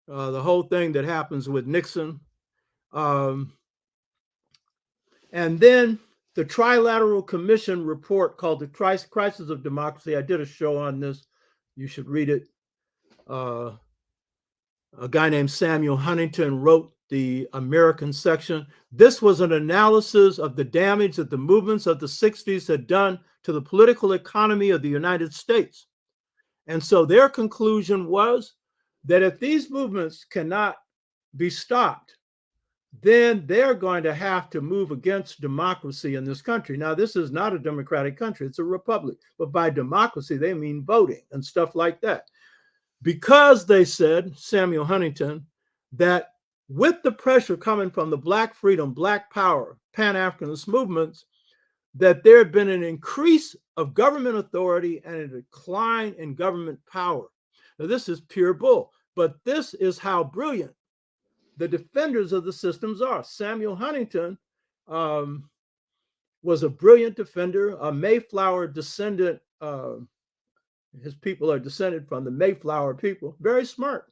the whole thing that happens with Nixon, and then the Trilateral Commission report called The Crisis of Democracy. I did a show on this. You should read it. A guy named Samuel Huntington wrote the American section. This was an analysis of the damage that the movements of the 60s had done to the political economy of the United States. And so their conclusion was that if these movements cannot be stopped, then they're going to have to move against democracy in this country. Now, this is not a democratic country, it's a republic. But by democracy, they mean voting and stuff like that. Because they said, Samuel Huntington, that with the pressure coming from the Black freedom, Black power, Pan-Africanist movements, that there had been an increase of government authority and a decline in government power. Now, this is pure bull, but this is how brilliant the defenders of the systems are. Samuel Huntington was a brilliant defender, a Mayflower descendant. His people are descended from the Mayflower people, very smart.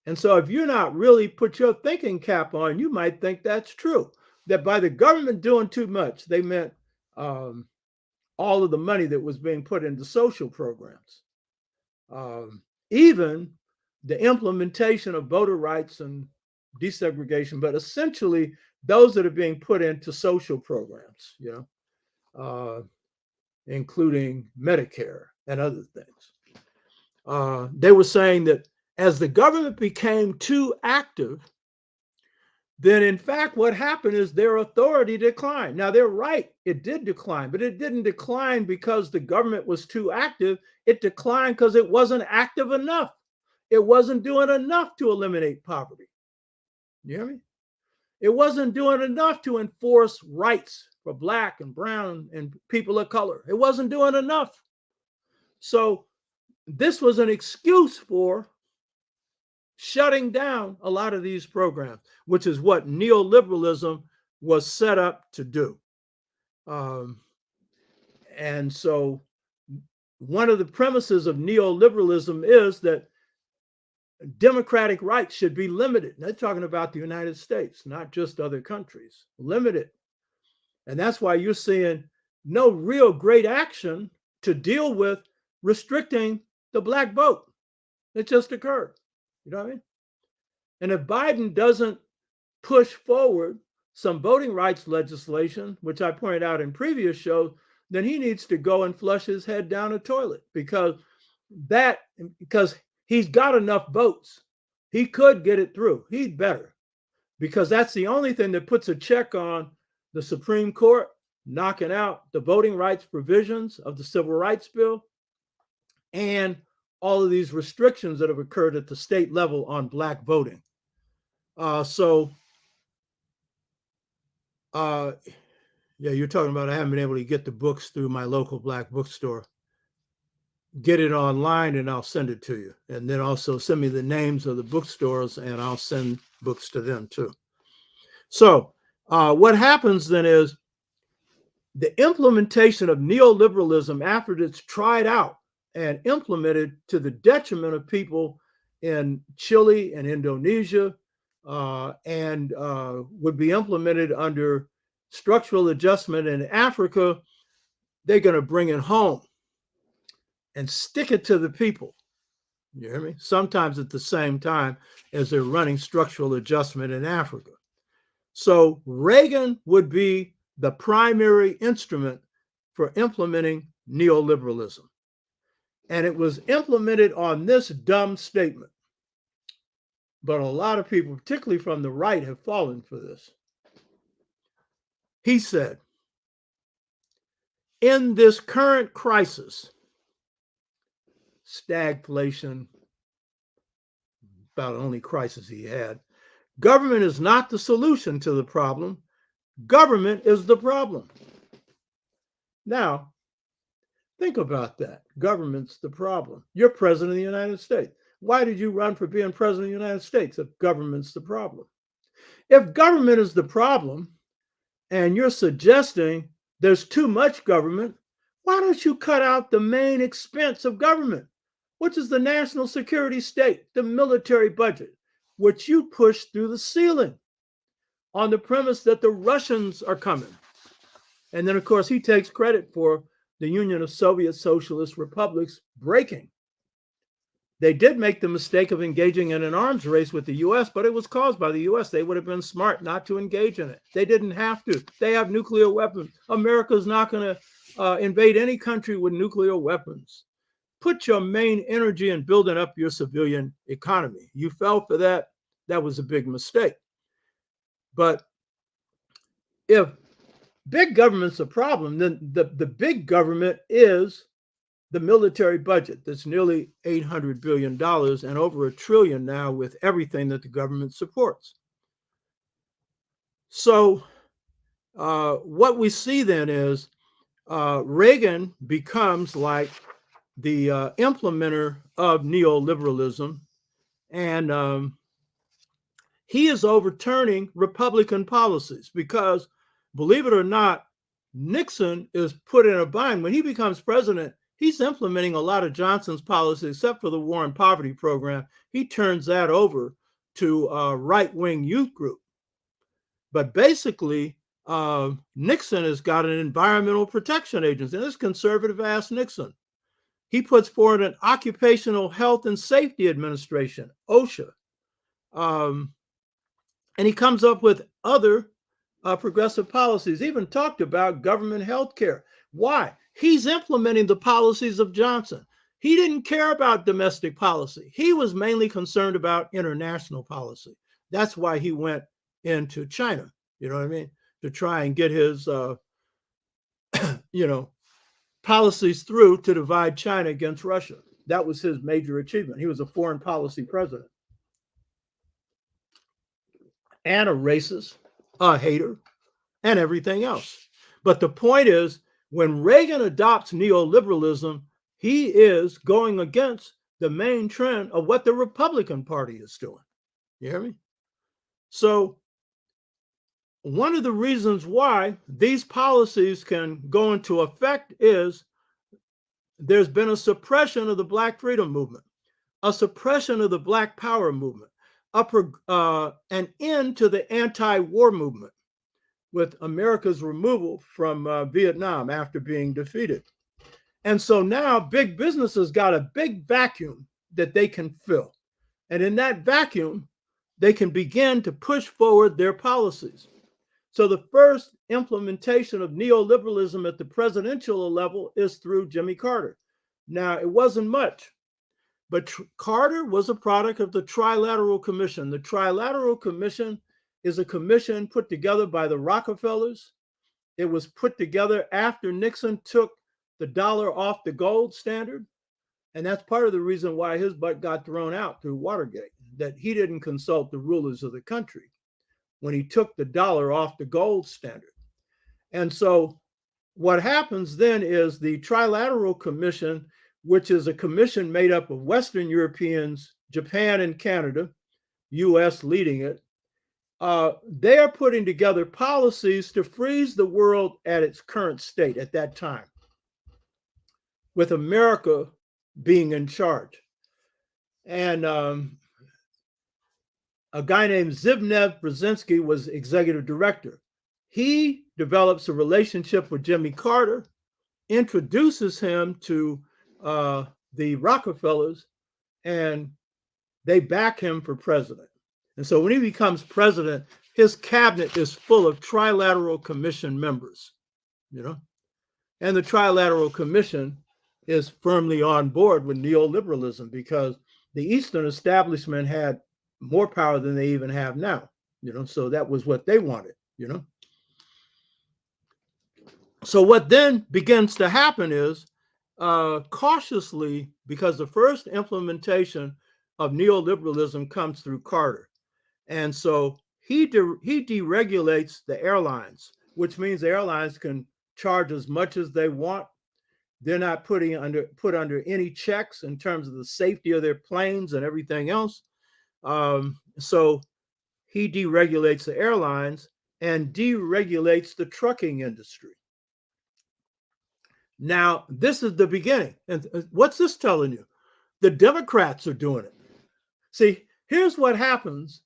And so if you're not really put your thinking cap on, you might think that's true, that by the government doing too much, they meant all of the money that was being put into social programs, even the implementation of voter rights and desegregation, but essentially those that are being put into social programs, including Medicare and other things. They were saying that as the government became too active, then in fact what happened is their authority declined. Now they're right, it did decline, but it didn't decline because the government was too active. It declined because it wasn't active enough. It wasn't doing enough to eliminate poverty. You hear me? It wasn't doing enough to enforce rights for Black and brown and people of color. It wasn't doing enough. So this was an excuse for shutting down a lot of these programs, which is what neoliberalism was set up to do. And so one of the premises of neoliberalism is that democratic rights should be limited. They're talking about the United States, not just other countries. Limited. And that's why you're seeing no real great action to deal with restricting the Black vote. It just occurred. You know what I mean? And if Biden doesn't push forward some voting rights legislation, which I pointed out in previous shows, then he needs to go and flush his head down a toilet because he's got enough votes. He could get it through. He'd better, because that's the only thing that puts a check on the Supreme Court knocking out the voting rights provisions of the Civil Rights Bill and all of these restrictions that have occurred at the state level on Black voting. Yeah, you're talking about I haven't been able to get the books through my local Black bookstore. Get it online and I'll send it to you. And then also send me the names of the bookstores and I'll send books to them too. So what happens then is the implementation of neoliberalism, after it's tried out and implemented to the detriment of people in Chile and Indonesia, and would be implemented under structural adjustment in Africa, they're going to bring it home and stick it to the people. You hear me? Sometimes at the same time as they're running structural adjustment in Africa. So Reagan would be the primary instrument for implementing neoliberalism. And it was implemented on this dumb statement. but a lot of people, particularly from the right, have fallen for this. He said, in this current crisis, stagflation, about the only crisis he had, government is not the solution to the problem. Government is the problem. Now, think about that. Government's the problem. You're president of the United States. Why did you run for being president of the United States if government's the problem? If government is the problem and you're suggesting there's too much government, why don't you cut out the main expense of government, which is the national security state, the military budget, which you push through the ceiling on the premise that the Russians are coming. And then, of course, he takes credit for the Union of Soviet Socialist Republics breaking. They did make the mistake of engaging in an arms race with the US, but it was caused by the US. They would have been smart not to engage in it. They didn't have to. They have nuclear weapons. America's not going to invade any country with nuclear weapons. Put your main energy in building up your civilian economy. You fell for that. That was a big mistake. But if big government's a problem, then the big government is the military budget that's nearly $800 billion and over $1 trillion now with everything that the government supports. So what we see then is Reagan becomes like the implementer of neoliberalism, and he is overturning Republican policies because, believe it or not, Nixon is put in a bind. When he becomes president, he's implementing a lot of Johnson's policies, except for the War on Poverty program. He turns that over to a right-wing youth group. But basically, Nixon has got an environmental protection agency, and it's conservative-ass Nixon. He puts forward an Occupational Health and Safety Administration, OSHA. And he comes up with other progressive policies, even talked about government health care. Why? He's implementing the policies of Johnson. He didn't care about domestic policy. He was mainly concerned about international policy. That's why he went into China, you know what I mean? To try and get his, policies through to divide China against Russia. That was his major achievement. He was a foreign policy president. And a racist, a hater, and everything else. But the point is, when Reagan adopts neoliberalism, he is going against the main trend of what the Republican Party is doing. You hear me? So one of the reasons why these policies can go into effect is there's been a suppression of the Black freedom movement, a suppression of the Black power movement, an end to the anti-war movement with America's removal from Vietnam after being defeated. And so now big businesses got a big vacuum that they can fill. And in that vacuum, they can begin to push forward their policies. So the first implementation of neoliberalism at the presidential level is through Jimmy Carter. Now, it wasn't much, but Carter was a product of the Trilateral Commission. The Trilateral Commission is a commission put together by the Rockefellers. It was put together after Nixon took the dollar off the gold standard. And that's part of the reason why his butt got thrown out through Watergate, that he didn't consult the rulers of the country when he took the dollar off the gold standard. And so what happens then is the Trilateral Commission, which is a commission made up of Western Europeans, Japan and Canada, US leading it, they are putting together policies to freeze the world at its current state at that time, with America being in charge. And a guy named Zbigniew Brzezinski was executive director. He develops a relationship with Jimmy Carter, introduces him to the Rockefellers, and they back him for president. And so when he becomes president, his cabinet is full of Trilateral Commission members, and the Trilateral Commission is firmly on board with neoliberalism because the Eastern establishment had more power than they even have now, so that was what they wanted. So what then begins to happen is cautiously, because the first implementation of neoliberalism comes through Carter. And so he deregulates the airlines, which means the airlines can charge as much as they want. They're not put under any checks in terms of the safety of their planes and everything else. So he deregulates the airlines and deregulates the trucking industry. Now, this is the beginning. And what's this telling you? The Democrats are doing it. See, here's what happens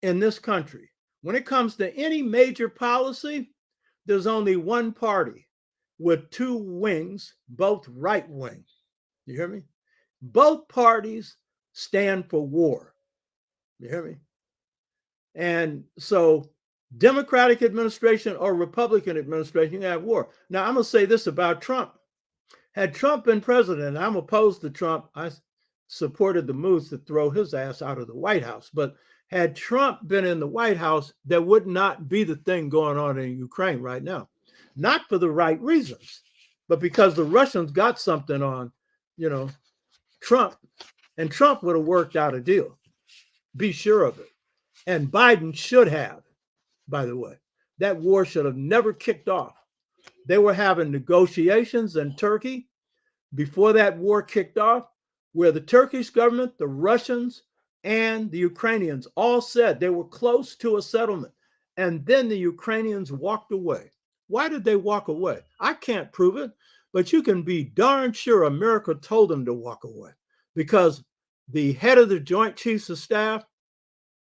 in this country. When it comes to any major policy, there's only one party with two wings, both right wing. You hear me? Both parties stand for war. You hear me? And so Democratic administration or Republican administration, you have war. Now, I'm going to say this about Trump. Had Trump been president, I'm opposed to Trump. I supported the moves to throw his ass out of the White House. But had Trump been in the White House, there would not be the thing going on in Ukraine right now. Not for the right reasons, but because the Russians got something on, Trump, and Trump would have worked out a deal. Be sure of it. And Biden should have, by the way. That war should have never kicked off. They were having negotiations in Turkey before that war kicked off, where the Turkish government, the Russians, and the Ukrainians all said they were close to a settlement. And then the Ukrainians walked away. Why did they walk away? I can't prove it, but you can be darn sure America told them to walk away, because the head of the Joint Chiefs of Staff,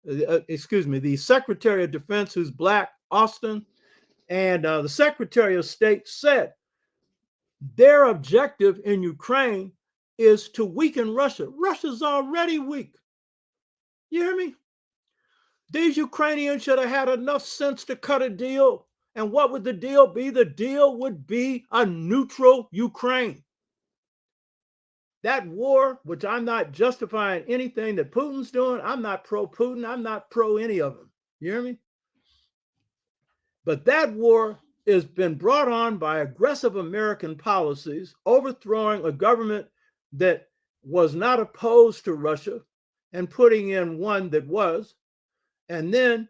the Secretary of Defense, who's black, Austin, and the Secretary of State said their objective in Ukraine is to weaken Russia. Russia's already weak. You hear me? These Ukrainians should have had enough sense to cut a deal. And what would the deal be? The deal would be a neutral Ukraine. That war, which I'm not justifying anything that Putin's doing, I'm not pro-Putin, I'm not pro any of them. You hear me? But that war has been brought on by aggressive American policies, overthrowing a government that was not opposed to Russia and putting in one that was. And then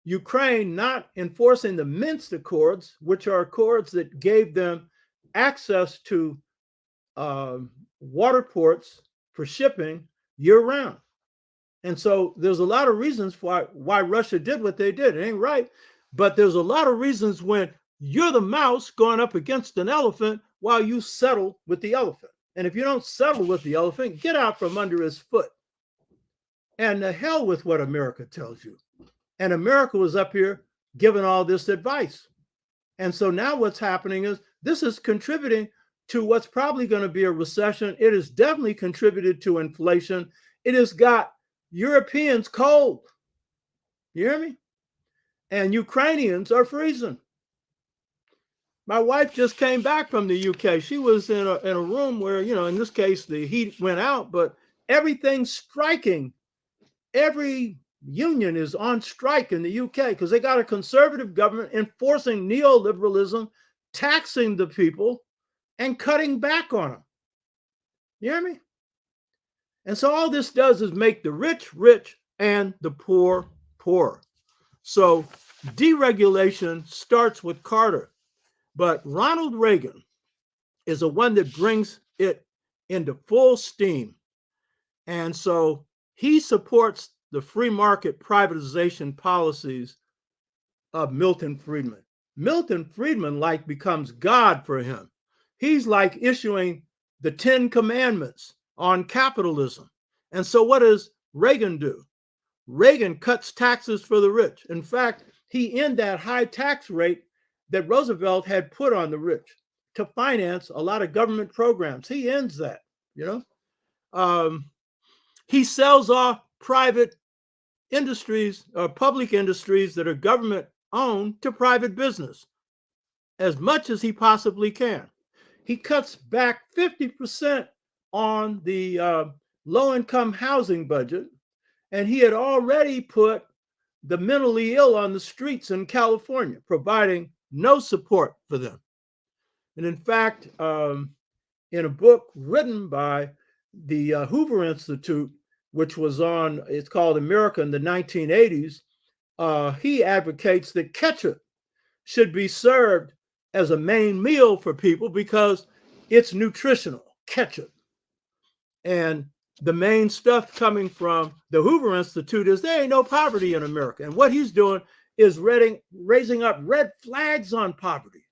Ukraine not enforcing the Minsk Accords, which are accords that gave them access to water ports for shipping year-round. And so there's a lot of reasons why Russia did what they did. It ain't right, but there's a lot of reasons when you're the mouse going up against an elephant while you settle with the elephant. And if you don't settle with the elephant, get out from under his foot. And the hell with what America tells you. And America was up here giving all this advice. And so now what's happening is this is contributing to what's probably going to be a recession. It has definitely contributed to inflation. It has got Europeans cold. You hear me? And Ukrainians are freezing. My wife just came back from the UK. She was in a room where, in this case, the heat went out, but everything's striking. Every union is on strike in the UK because they got a conservative government enforcing neoliberalism, taxing the people, and cutting back on them. You hear me? And so all this does is make the rich rich and the poor poor. So deregulation starts with Carter, but Ronald Reagan is the one that brings it into full steam. And so he supports the free market privatization policies of Milton Friedman. Milton Friedman becomes God for him. He's like issuing the 10 commandments on capitalism. And so what does Reagan do? Reagan cuts taxes for the rich. In fact, he ended that high tax rate that Roosevelt had put on the rich to finance a lot of government programs. He ends that, He sells off private industries or public industries that are government owned to private business as much as he possibly can. He cuts back 50% on the low-income housing budget And he had already put the mentally ill on the streets in California, providing no support for them. And in fact, in a book written by the Hoover Institute, which was on, it's called America in the 1980s, he advocates that ketchup should be served as a main meal for people because it's nutritional, ketchup. And the main stuff coming from the Hoover Institute is there ain't no poverty in America. And what he's doing is raising up red flags on poverty.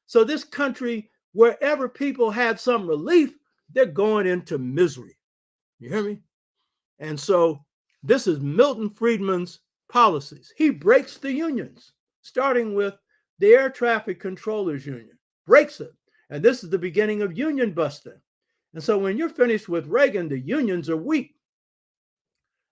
So this country, wherever people had some relief, they're going into misery. You hear me? And so this is Milton Friedman's policies. He breaks the unions, starting with the Air Traffic Controllers Union, breaks it. And this is the beginning of union busting. And so when you're finished with Reagan, the unions are weak.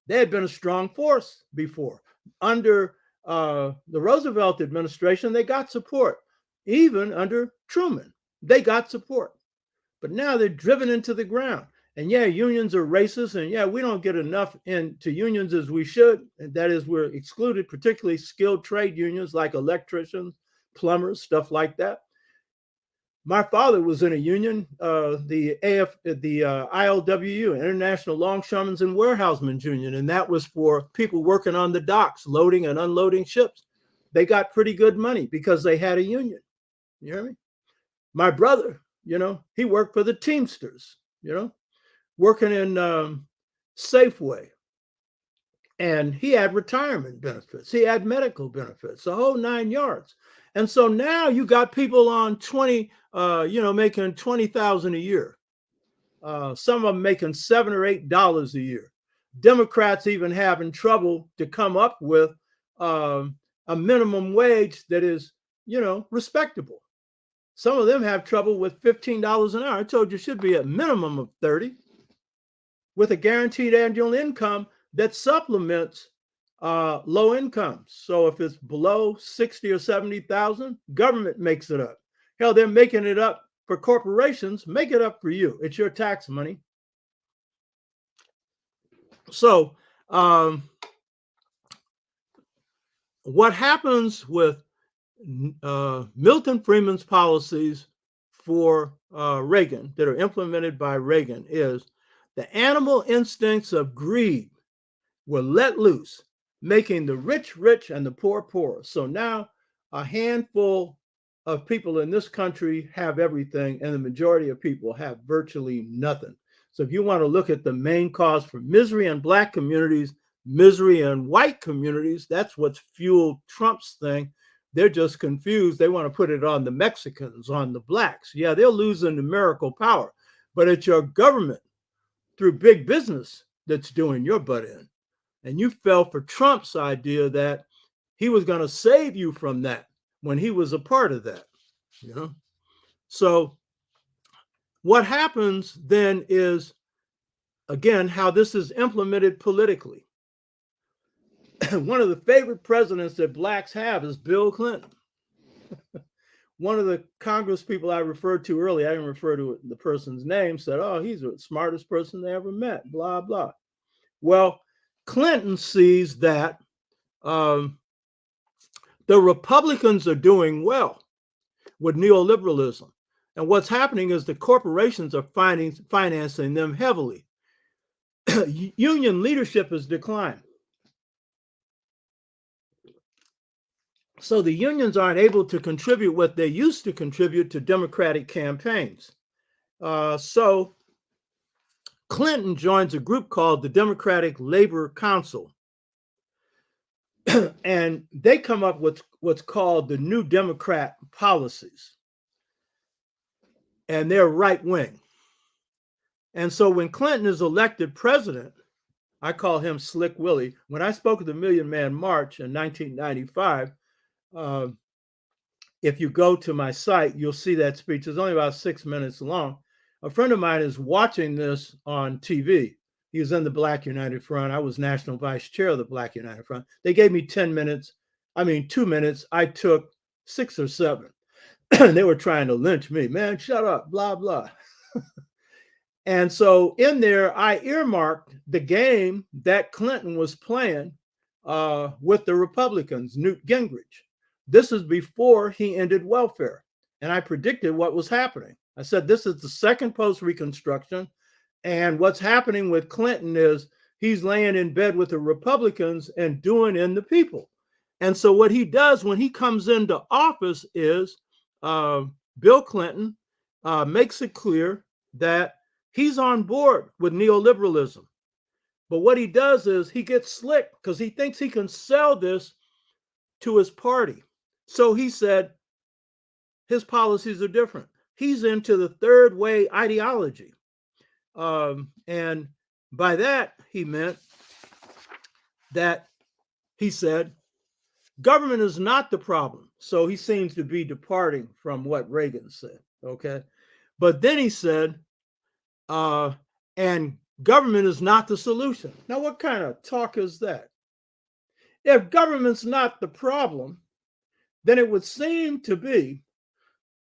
They had been a strong force before. Under the Roosevelt administration, they got support. Even under Truman, they got support. But now they're driven into the ground. And yeah, unions are racist. And yeah, we don't get enough into unions as we should. And that is, we're excluded, particularly skilled trade unions like electricians, plumbers, stuff like that. My father was in a union, the ILWU, International Longshoremen's and Warehousemen's Union, and that was for people working on the docks, loading and unloading ships. They got pretty good money because they had a union. You hear me? My brother, he worked for the Teamsters, working in Safeway. And he had retirement benefits. He had medical benefits, the whole 9 yards. And so now you got people on making $20,000 a year. Some of them making $7 or $8 a year. Democrats even having trouble to come up with a minimum wage that is, respectable. Some of them have trouble with $15 an hour. I told you it should be a minimum of 30 with a guaranteed annual income that supplements low incomes. So if it's below 60 or 70,000, government makes it up. Hell, they're making it up for corporations. Make it up for you. It's your tax money. So what happens with Milton Friedman's policies for Reagan that are implemented by Reagan is the animal instincts of greed were let loose, making the rich rich and the poor poorer. So now a handful of people in this country have everything, and the majority of people have virtually nothing. So if you want to look at the main cause for misery in Black communities, misery in white communities, that's what's fueled Trump's thing. They're just confused. They want to put it on the Mexicans, on the Blacks. Yeah, they're losing numerical power, but it's your government through big business that's doing your butt in. And you fell for Trump's idea that he was going to save you from that when he was a part of that, So what happens then is, again, how this is implemented politically. One of the favorite presidents that Blacks have is Bill Clinton. One of the Congress people I referred to earlier, I didn't refer to the person's name, said, oh, he's the smartest person they ever met, blah, blah. Well, Clinton sees that the Republicans are doing well with neoliberalism. And what's happening is the corporations are financing them heavily. Union leadership has declined. So the unions aren't able to contribute what they used to contribute to Democratic campaigns. So Clinton joins a group called the Democratic Labor Council. And they come up with what's called the New Democrat policies. And they're right wing. And so when Clinton is elected president, I call him Slick Willie. When I spoke at the Million Man March in 1995, if you go to my site, you'll see that speech. It's only about 6 minutes long. A friend of mine is watching this on TV. He was in the Black United Front. I was national vice chair of the Black United Front. They gave me 2 minutes. I took 6 or 7. They were trying to lynch me. Man, shut up, blah, blah. And so in there, I earmarked the game that Clinton was playing with the Republicans, Newt Gingrich. This is before he ended welfare. And I predicted what was happening. I said, this is the second post-Reconstruction. And what's happening with Clinton is he's laying in bed with the Republicans and doing in the people. And so what he does when he comes into office is Bill Clinton makes it clear that he's on board with neoliberalism. But what he does is he gets slick because he thinks he can sell this to his party. So he said his policies are different. He's into the third way ideology. And by that, he meant that he said, government is not the problem. So he seems to be departing from what Reagan said, okay? But then he said, and government is not the solution. Now, what kind of talk is that? If government's not the problem, then it would seem to be,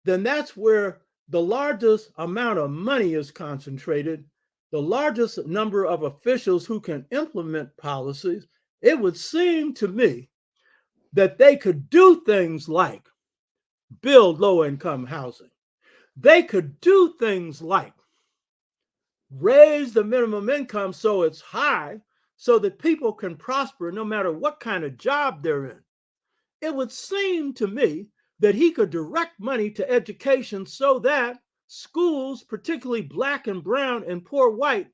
then that's where the largest amount of money is concentrated, the largest number of officials who can implement policies. It would seem to me that they could do things like build low-income housing. They could do things like raise the minimum income so it's high so that people can prosper no matter what kind of job they're in. It would seem to me that he could direct money to education so that schools, particularly Black and brown and poor white,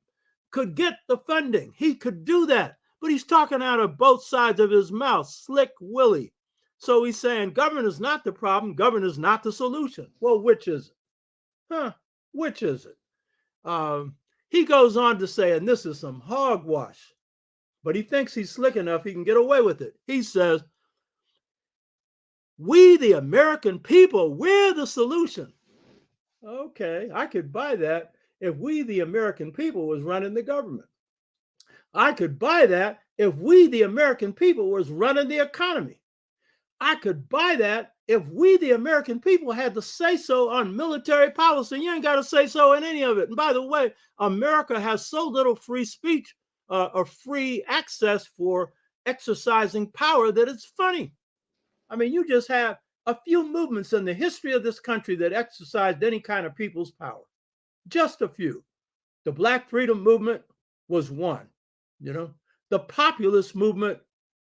could get the funding. He could do that, but he's talking out of both sides of his mouth, Slick Willie. So he's saying government is not the problem, government is not the solution. Well, which is it? Which is it? He goes on to say, and this is some hogwash, but he thinks he's slick enough he can get away with it. He says, we, the American people, we're the solution. Okay, I could buy that if we, the American people, was running the government. I could buy that if we, the American people, was running the economy. I could buy that if we, the American people, had to say so on military policy. You ain't got to say so in any of it. And by the way, America has so little free speech or free access for exercising power that it's funny. I mean, you just have a few movements in the history of this country that exercised any kind of people's power. Just a few. The Black Freedom Movement was one, you know. The populist movement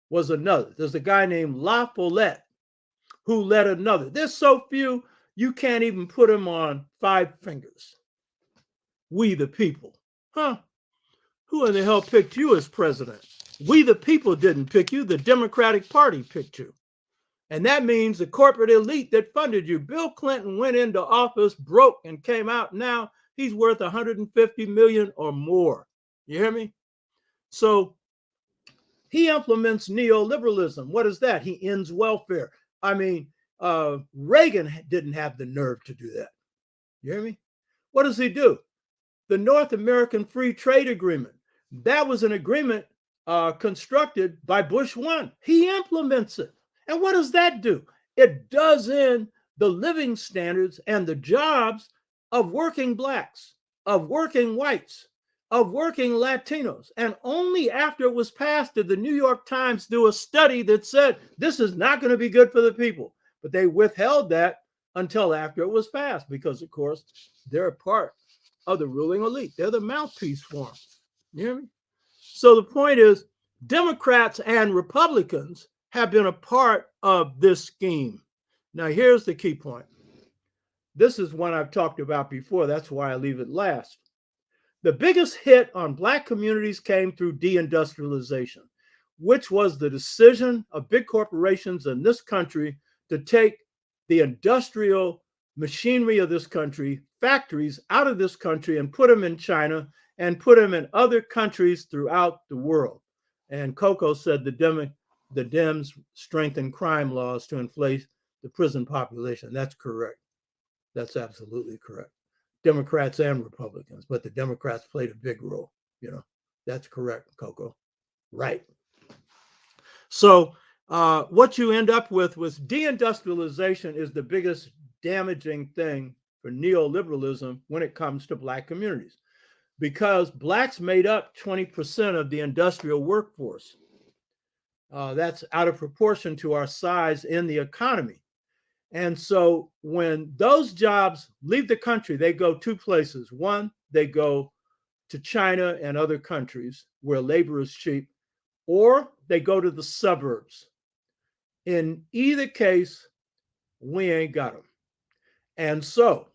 was another. There's a guy named La Follette who led another. There's so few, you can't even put them on 5 fingers. We the people. Who in the hell picked you as president? We the people didn't pick you. The Democratic Party picked you. And that means the corporate elite that funded you. Bill Clinton went into office broke and came out. Now he's worth 150 million or more. You hear me? So he implements neoliberalism. What is that? He ends welfare. I mean, Reagan didn't have the nerve to do that. You hear me? What does he do? The North American Free Trade Agreement. That was an agreement constructed by Bush 1. He implements it. And what does that do? It does in the living standards and the jobs of working Blacks, of working whites, of working Latinos. And only after it was passed did the New York Times do a study that said this is not going to be good for the people. But they withheld that until after it was passed because, of course, they're a part of the ruling elite. They're the mouthpiece for them. You hear me? So the point is, Democrats and Republicans have been a part of this scheme. Now, here's the key point. This is one I've talked about before. That's why I leave it last. The biggest hit on Black communities came through de-industrialization, which was the decision of big corporations in this country to take the industrial machinery of this country, factories out of this country and put them in China and put them in other countries throughout the world. And Coco said the Dems strengthen crime laws to inflate the prison population. That's correct. That's absolutely correct. Democrats and Republicans, but the Democrats played a big role. You know, that's correct, Coco. Right. So what you end up with deindustrialization is the biggest damaging thing for neoliberalism when it comes to Black communities. because blacks made up 20% of the industrial workforce. That's out of proportion to our size in the economy. And so when those jobs leave the country, they go two places. One, they go to China and other countries where labor is cheap, or they go to the suburbs. In either case, we ain't got them. And so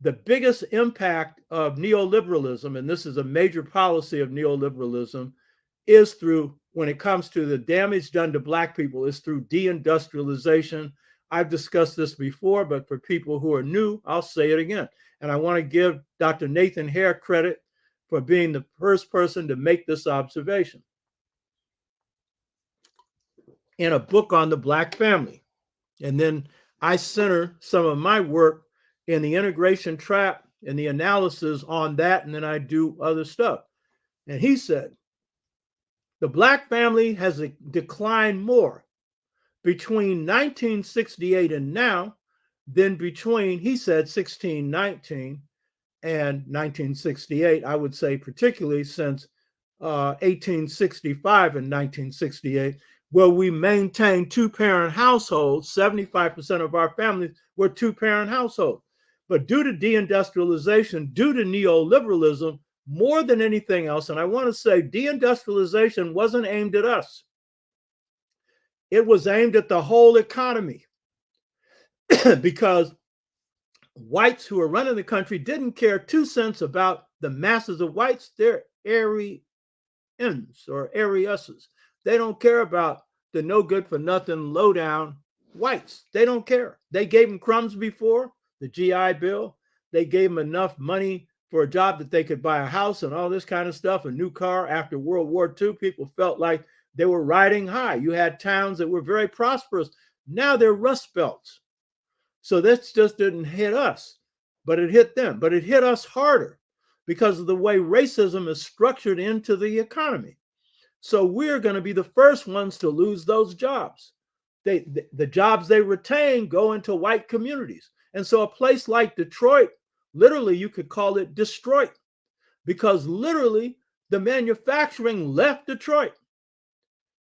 the biggest impact of neoliberalism, and this is a major policy of neoliberalism, is through, when it comes to the damage done to Black people, is through de-industrialization. I've discussed this before, but for people who are new, I'll say it again. And I want to give Dr. Nathan Hare credit for being the first person to make this observation. In a book on the Black family. And then I center some of my work in the integration trap and the analysis on that, and then I do other stuff. And he said, the Black family has declined more between 1968 and now than between, he said, 1619 and 1968. I would say particularly since 1865 and 1968, where we maintained two-parent households. 75% of our families were two-parent households. But due to deindustrialization, due to neoliberalism, more than anything else, and I want to say deindustrialization wasn't aimed at us. It was aimed at the whole economy because whites who were running the country didn't care 2 cents about the masses of whites. They're Aryans or Ariuses. They don't care about the no good for nothing, low down whites. They don't care. They gave them crumbs before the GI Bill. They gave them enough money for a job that they could buy a house and all this kind of stuff, a new car. After World War II, people felt like they were riding high. You had towns that were very prosperous. Now they're rust belts. So this just didn't hit us, but it hit them. But it hit us harder because of the way racism is structured into the economy. So we're going to be the first ones to lose those jobs. The jobs they retain go into white communities. And so a place like Detroit, literally you could call it Destroyed, because literally the manufacturing left Detroit.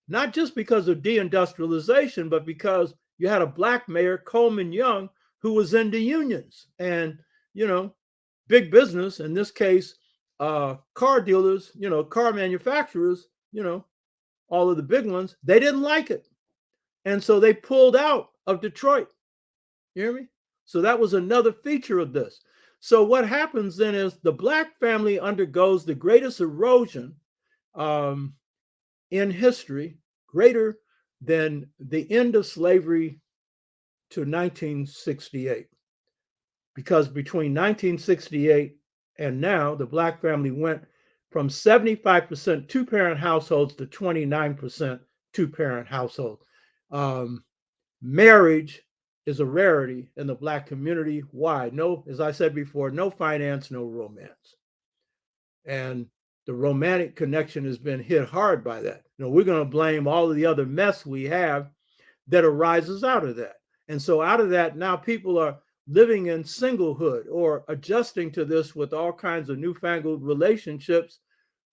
Not just because of deindustrialization, but because you had a Black mayor, Coleman Young, who was into unions and, big business, in this case, car dealers, car manufacturers, all of the big ones, they didn't like it. And so they pulled out of Detroit. You hear me? So that was another feature of this. So what happens then is the Black family undergoes the greatest erosion in history, greater than the end of slavery to 1968. Because between 1968 and now, the Black family went from 75% two-parent households to 29% two-parent households. Marriage is a rarity in the Black community. Why? No, as I said before, no finance, no romance. And the romantic connection has been hit hard by that. We're going to blame all of the other mess we have that arises out of that. And so out of that, now people are living in singlehood or adjusting to this with all kinds of newfangled relationships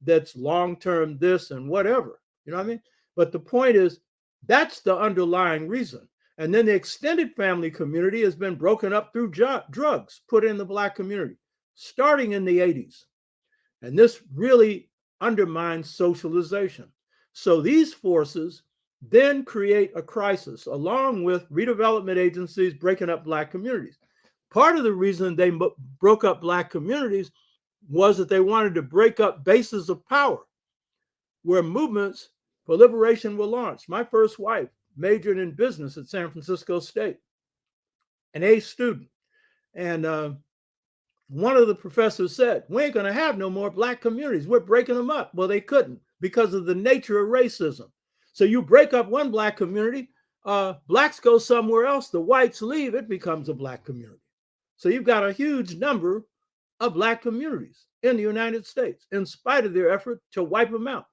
that's long-term this and whatever. You know what I mean? But the point is, that's the underlying reason. And then the extended family community has been broken up through drugs put in the Black community, starting in the 80s. And this really undermines socialization. So these forces then create a crisis, along with redevelopment agencies breaking up Black communities. Part of the reason they broke up Black communities was that they wanted to break up bases of power, where movements for liberation were launched. My first wife majored in business at San Francisco State, an A student. And one of the professors said, we ain't going to have no more Black communities. We're breaking them up. Well, they couldn't because of the nature of racism. So you break up one Black community, Blacks go somewhere else, the whites leave, it becomes a Black community. So you've got a huge number of Black communities in the United States, in spite of their effort to wipe them out.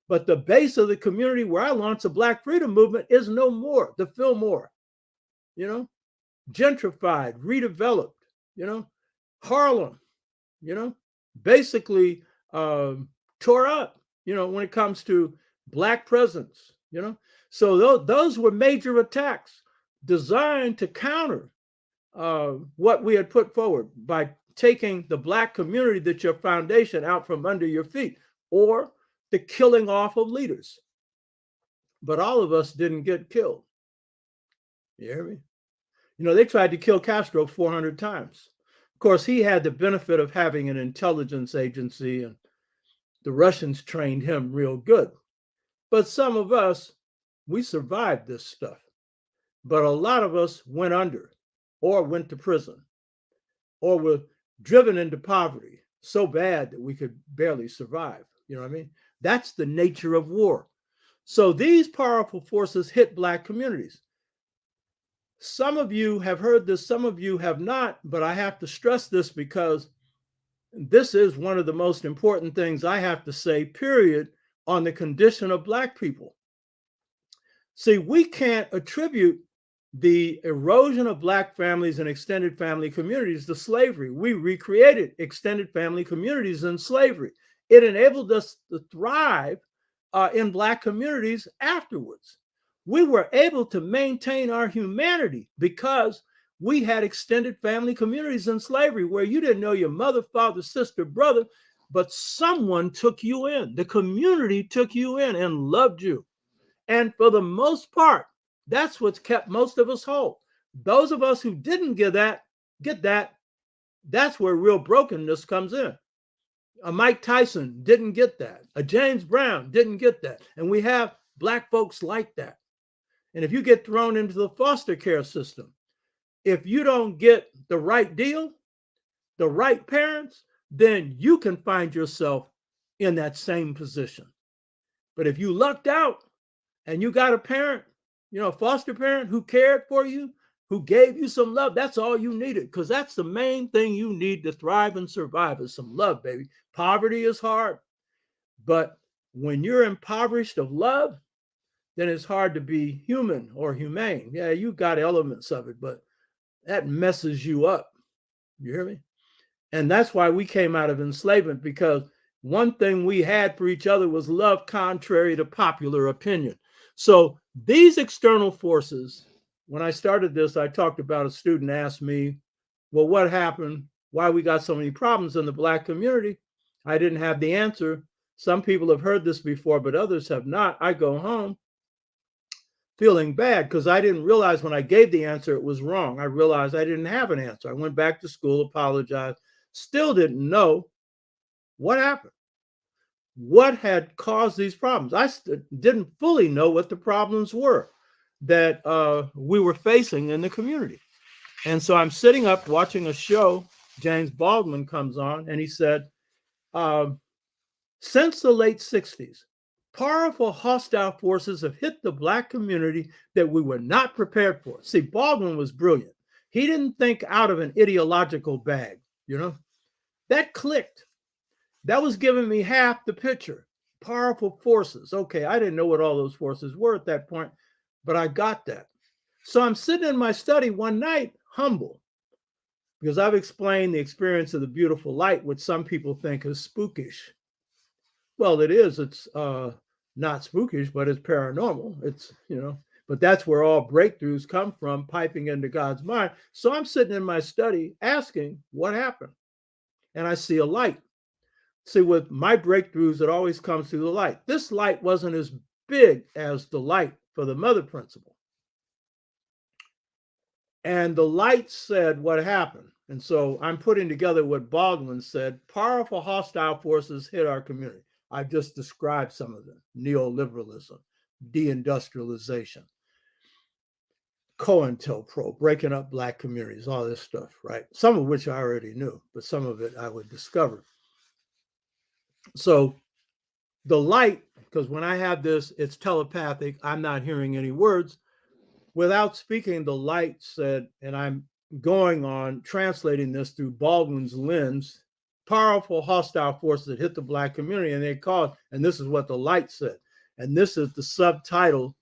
But the base of the community where I launched the Black freedom movement is no more. The Fillmore, gentrified, redeveloped, Harlem, basically tore up, when it comes to Black presence, So those were major attacks designed to counter what we had put forward by taking the Black community, that's your foundation, out from under your feet, or the killing off of leaders. But all of us didn't get killed. You hear me? They tried to kill Castro 400 times. Of course, he had the benefit of having an intelligence agency, and the Russians trained him real good. But some of us, we survived this stuff. But a lot of us went under, or went to prison, or were driven into poverty so bad that we could barely survive. You know what I mean? That's the nature of war. So these powerful forces hit Black communities. Some of you have heard this, some of you have not, but I have to stress this because this is one of the most important things I have to say, period, on the condition of Black people. See, we can't attribute the erosion of Black families and extended family communities to slavery. We recreated extended family communities in slavery. It enabled us to thrive in Black communities afterwards. We were able to maintain our humanity because we had extended family communities in slavery where you didn't know your mother, father, sister, brother, but someone took you in. The community took you in and loved you. And for the most part, that's what's kept most of us whole. Those of us who didn't get that, that's where real brokenness comes in. A Mike Tyson didn't get that. A James Brown didn't get that. And we have Black folks like that. And if you get thrown into the foster care system, if you don't get the right deal, the right parents, then you can find yourself in that same position. But if you lucked out and you got a parent, a foster parent who cared for you, who gave you some love, that's all you needed, because that's the main thing you need to thrive and survive is some love, baby. Poverty is hard, but when you're impoverished of love, then it's hard to be human or humane. Yeah, you got elements of it, but that messes you up. You hear me? And that's why we came out of enslavement, because one thing we had for each other was love, contrary to popular opinion. So these external forces, when I started this, I talked about a student asked me, well, what happened? Why we got so many problems in the Black community? I didn't have the answer. Some people have heard this before, but others have not. I go home feeling bad because I didn't realize when I gave the answer it was wrong. I realized I didn't have an answer. I went back to school, apologized, still didn't know what happened. What had caused these problems? I didn't fully know what the problems were that we were facing in the community. And so I'm sitting up watching a show. James Baldwin comes on and he said, since the late 60s, powerful hostile forces have hit the Black community that we were not prepared for. See, Baldwin was brilliant. He didn't think out of an ideological bag, That clicked. That was giving me half the picture. Powerful forces. Okay, I didn't know what all those forces were at that point, but I got that. So I'm sitting in my study one night, humble, because I've explained the experience of the beautiful light, which some people think is spookish. Well, it is. It's not spookish, but it's paranormal. It's, but that's where all breakthroughs come from, piping into God's mind. So I'm sitting in my study asking what happened. And I see a light. See, with my breakthroughs, it always comes through the light. This light wasn't as big as the light for the mother principle. And the light said what happened. And so I'm putting together what Baldwin said. Powerful hostile forces hit our community. I've just described some of them. Neoliberalism, de-industrialization, COINTELPRO, breaking up Black communities, all this stuff, right? Some of which I already knew, but some of it I would discover. So the light, because when I have this, it's telepathic. I'm not hearing any words. Without speaking, the light said, and I'm going on translating this through Baldwin's lens, powerful hostile forces that hit the Black community, and they called, and this is what the light said. And this is the subtitle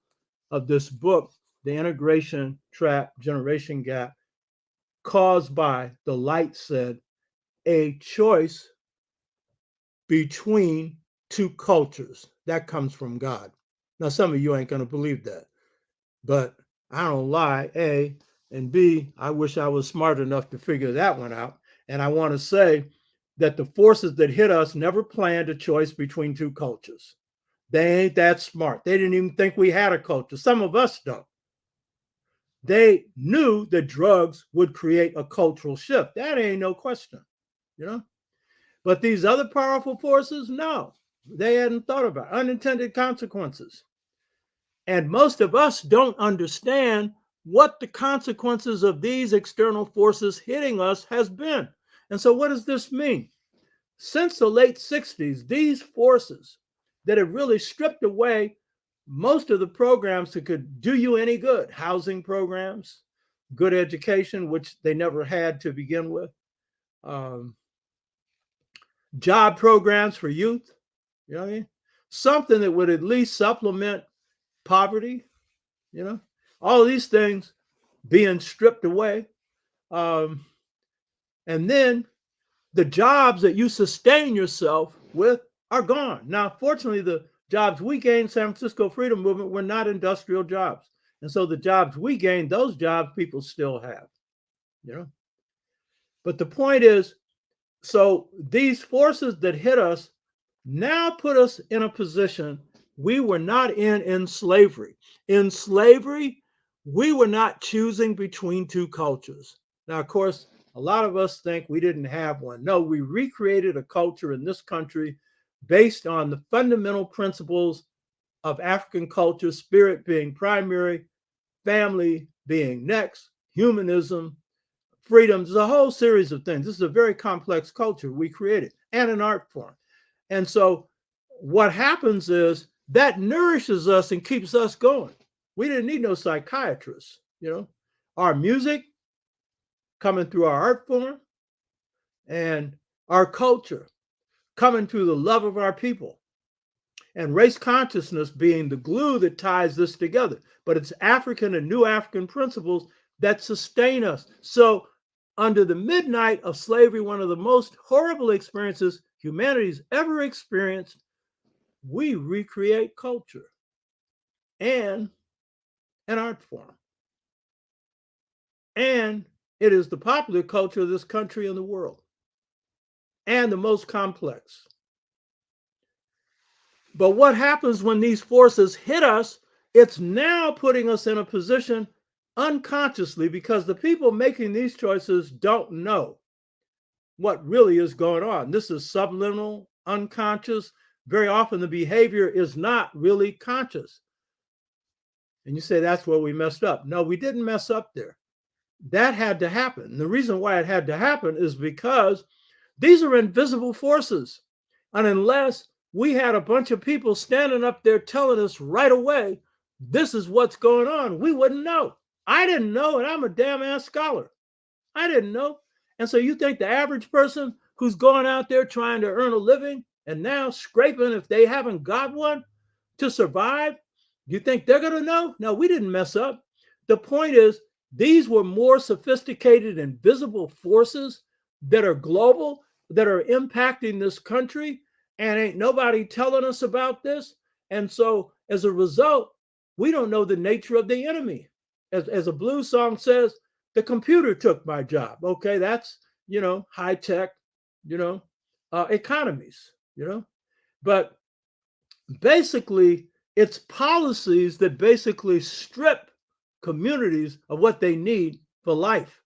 of this book, The Integration Trap, Generation Gap, caused by, the light said, a choice between two cultures. That comes from God. Now, some of you ain't going to believe that, but I don't lie, A, and B, I wish I was smart enough to figure that one out. And I want to say that the forces that hit us never planned a choice between two cultures. They ain't that smart. They didn't even think we had a culture. Some of us don't. They knew that drugs would create a cultural shift. That ain't no question, you know? But these other powerful forces, no, they hadn't thought about unintended consequences. And most of us don't understand what the consequences of these external forces hitting us has been. And so what does this mean? Since the late 60s, these forces that have really stripped away most of the programs that could do you any good, housing programs, good education, which they never had to begin with, job programs for youth, you know what I mean? Something that would at least supplement poverty, you know, all of these things being stripped away. And then the jobs that you sustain yourself with are gone. Now, fortunately, the jobs we gained, San Francisco Freedom Movement, were not industrial jobs. And so the jobs we gained, those jobs people still have, you know. But the point is, so these forces that hit us now put us in a position we were not in slavery. In slavery, we were not choosing between two cultures. Now, of course, a lot of us think we didn't have one. No, we recreated a culture in this country based on the fundamental principles of African culture, spirit being primary, family being next, humanism, freedom. There's a whole series of things. This is a very complex culture we created and an art form. And so what happens is that nourishes us and keeps us going. We didn't need no psychiatrists, you know. Our music coming through our art form and our culture coming through the love of our people and race consciousness being the glue that ties this together. But it's African and new African principles that sustain us. So under the midnight of slavery, one of the most horrible experiences humanity's ever experienced, we recreate culture and an art form. And it is the popular culture of this country and the world, and the most complex. But what happens when these forces hit us? It's now putting us in a position unconsciously, because the people making these choices don't know what really is going on. This is subliminal, unconscious. Very often the behavior is not really conscious. And you say, that's where we messed up. No, we didn't mess up there. That had to happen. The reason why it had to happen is because these are invisible forces. And unless we had a bunch of people standing up there telling us right away, this is what's going on, we wouldn't know. I didn't know, and I'm a damn ass scholar. I didn't know. And so you think the average person who's going out there trying to earn a living and now scraping if they haven't got one to survive, you think they're going to know? No, we didn't mess up. The point is, these were more sophisticated and visible forces that are global, that are impacting this country, and ain't nobody telling us about this. And so as a result, we don't know the nature of the enemy. As a blues song says, the computer took my job. Okay, that's, you know, high tech, you know, economies, you know. But basically, it's policies that basically strip communities of what they need for life.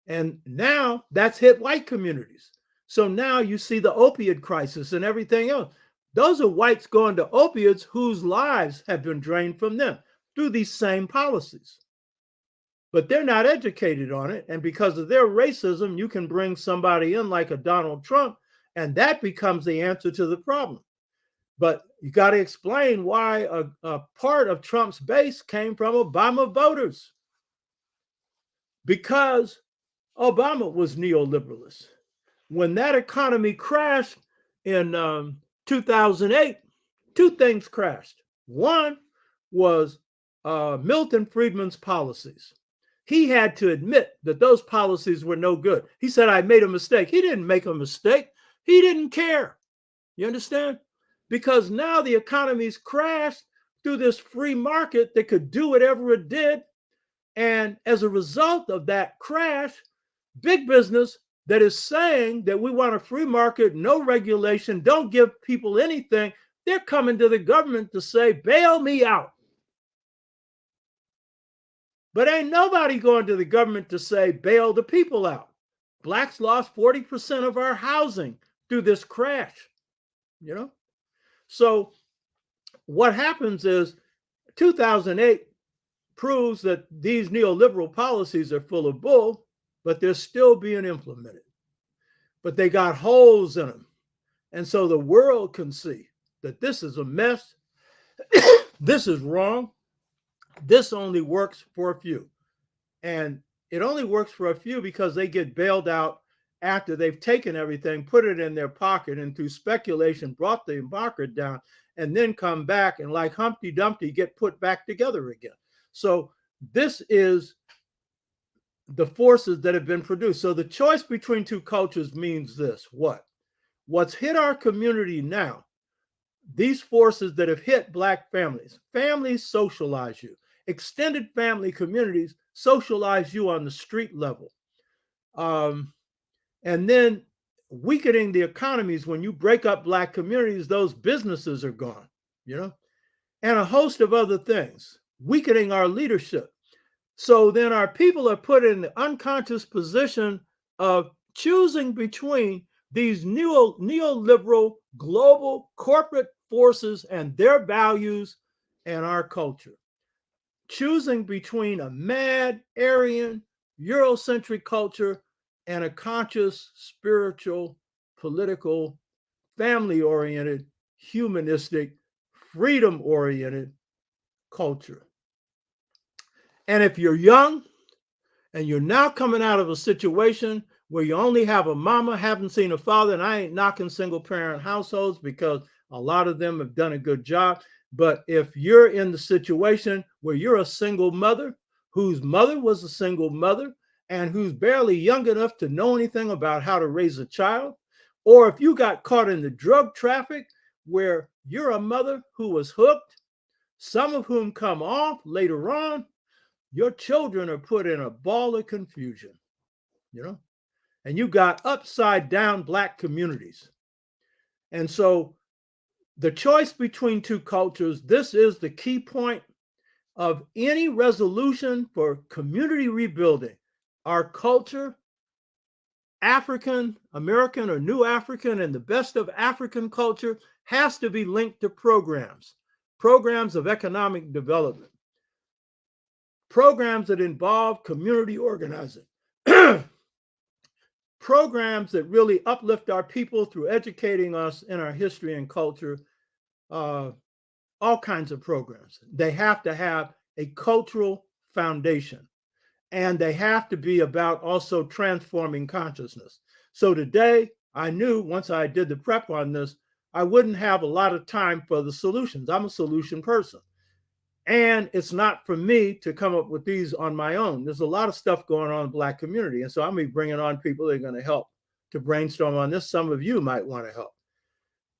And now that's hit white communities. So now you see the opioid crisis and everything else. Those are whites going to opiates whose lives have been drained from them through these same policies. But they're not educated on it. And because of their racism, you can bring somebody in like a Donald Trump, and that becomes the answer to the problem. But you got to explain why a part of Trump's base came from Obama voters. Because Obama was neoliberalist. When that economy crashed in 2008, two things crashed. One was Milton Friedman's policies. He had to admit that those policies were no good. He said, I made a mistake. He didn't make a mistake. He didn't care. You understand? Because now the economy's crashed through this free market that could do whatever it did. And as a result of that crash, big business that is saying that we want a free market, no regulation, don't give people anything, they're coming to the government to say, bail me out. But ain't nobody going to the government to say, bail the people out. Blacks lost 40% of our housing through this crash, you know? So what happens is 2008 proves that these neoliberal policies are full of bull, but they're still being implemented. But they got holes in them. And so the world can see that this is a mess. This is wrong. This only works for a few. And it only works for a few because they get bailed out after they've taken everything, put it in their pocket, and through speculation brought the market down, and then come back and like Humpty Dumpty get put back together again. So this is the forces that have been produced. So the choice between two cultures means this. What's hit our community now, these forces that have hit Black families socialize you. Extended family communities socialize you on the street level. And then weakening the economies, when you break up Black communities, those businesses are gone, you know, and a host of other things, weakening our leadership. So then our people are put in the unconscious position of choosing between these neoliberal global corporate forces and their values and our culture. Choosing between a mad, Aryan, Eurocentric culture and a conscious, spiritual, political, family-oriented, humanistic, freedom-oriented culture. And if you're young and you're now coming out of a situation where you only have a mama, haven't seen a father, and I ain't knocking single-parent households because a lot of them have done a good job, but if you're in the situation where you're a single mother, whose mother was a single mother, and who's barely young enough to know anything about how to raise a child, or if you got caught in the drug traffic where you're a mother who was hooked, some of whom come off later on, your children are put in a ball of confusion, you know, and you got upside down Black communities. And so the choice between two cultures, this is the key point of any resolution for community rebuilding. Our culture, African American or New African, and the best of African culture has to be linked to programs of economic development, programs that involve community organizing, programs that really uplift our people through educating us in our history and culture, all kinds of programs. They have to have a cultural foundation, and they have to be about also transforming consciousness. So today, I knew once I did the prep on this, I wouldn't have a lot of time for the solutions. I'm a solution person. And it's not for me to come up with these on my own. There's a lot of stuff going on in the Black community. And so I'm going to be bringing on people that are going to help to brainstorm on this. Some of you might want to help.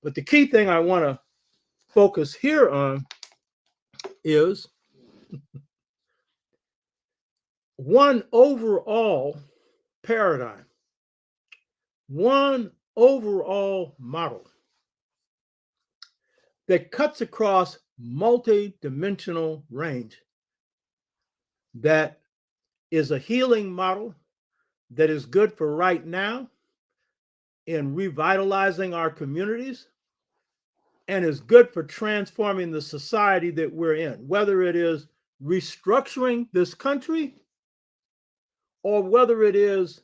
But the key thing I want to focus here on is one overall paradigm, one overall model that cuts across multi-dimensional range, that is a healing model that is good for right now in revitalizing our communities, and is good for transforming the society that we're in, whether it is restructuring this country or whether it is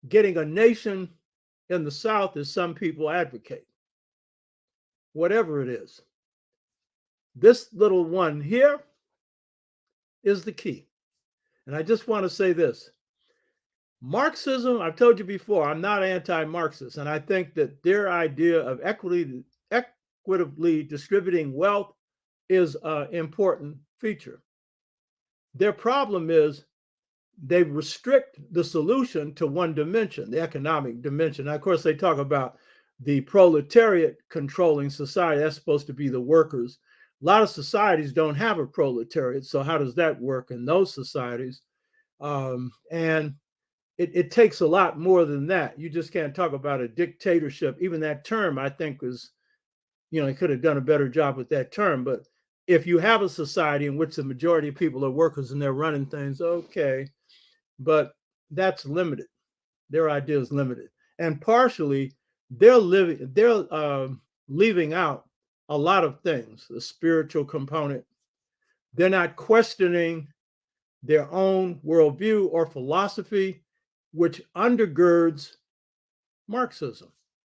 getting a nation in the South, as some people advocate. Whatever it is, this little one here is the key. And I just want to say this. Marxism, I've told you before, I'm not anti-Marxist, and I think that their idea of equitably distributing wealth is an important feature. Their problem is they restrict the solution to one dimension, the economic dimension. Now, of course, they talk about the proletariat controlling society. That's supposed to be the workers. A lot of societies don't have a proletariat. So how does that work in those societies? And it takes a lot more than that. You just can't talk about a dictatorship. Even that term, I think, was, he could have done a better job with that term. But if you have a society in which the majority of people are workers and they're running things, okay, but that's limited. Their idea is limited, and partially they're leaving out a lot of things. The spiritual component. They're not questioning their own worldview or philosophy, which undergirds Marxism.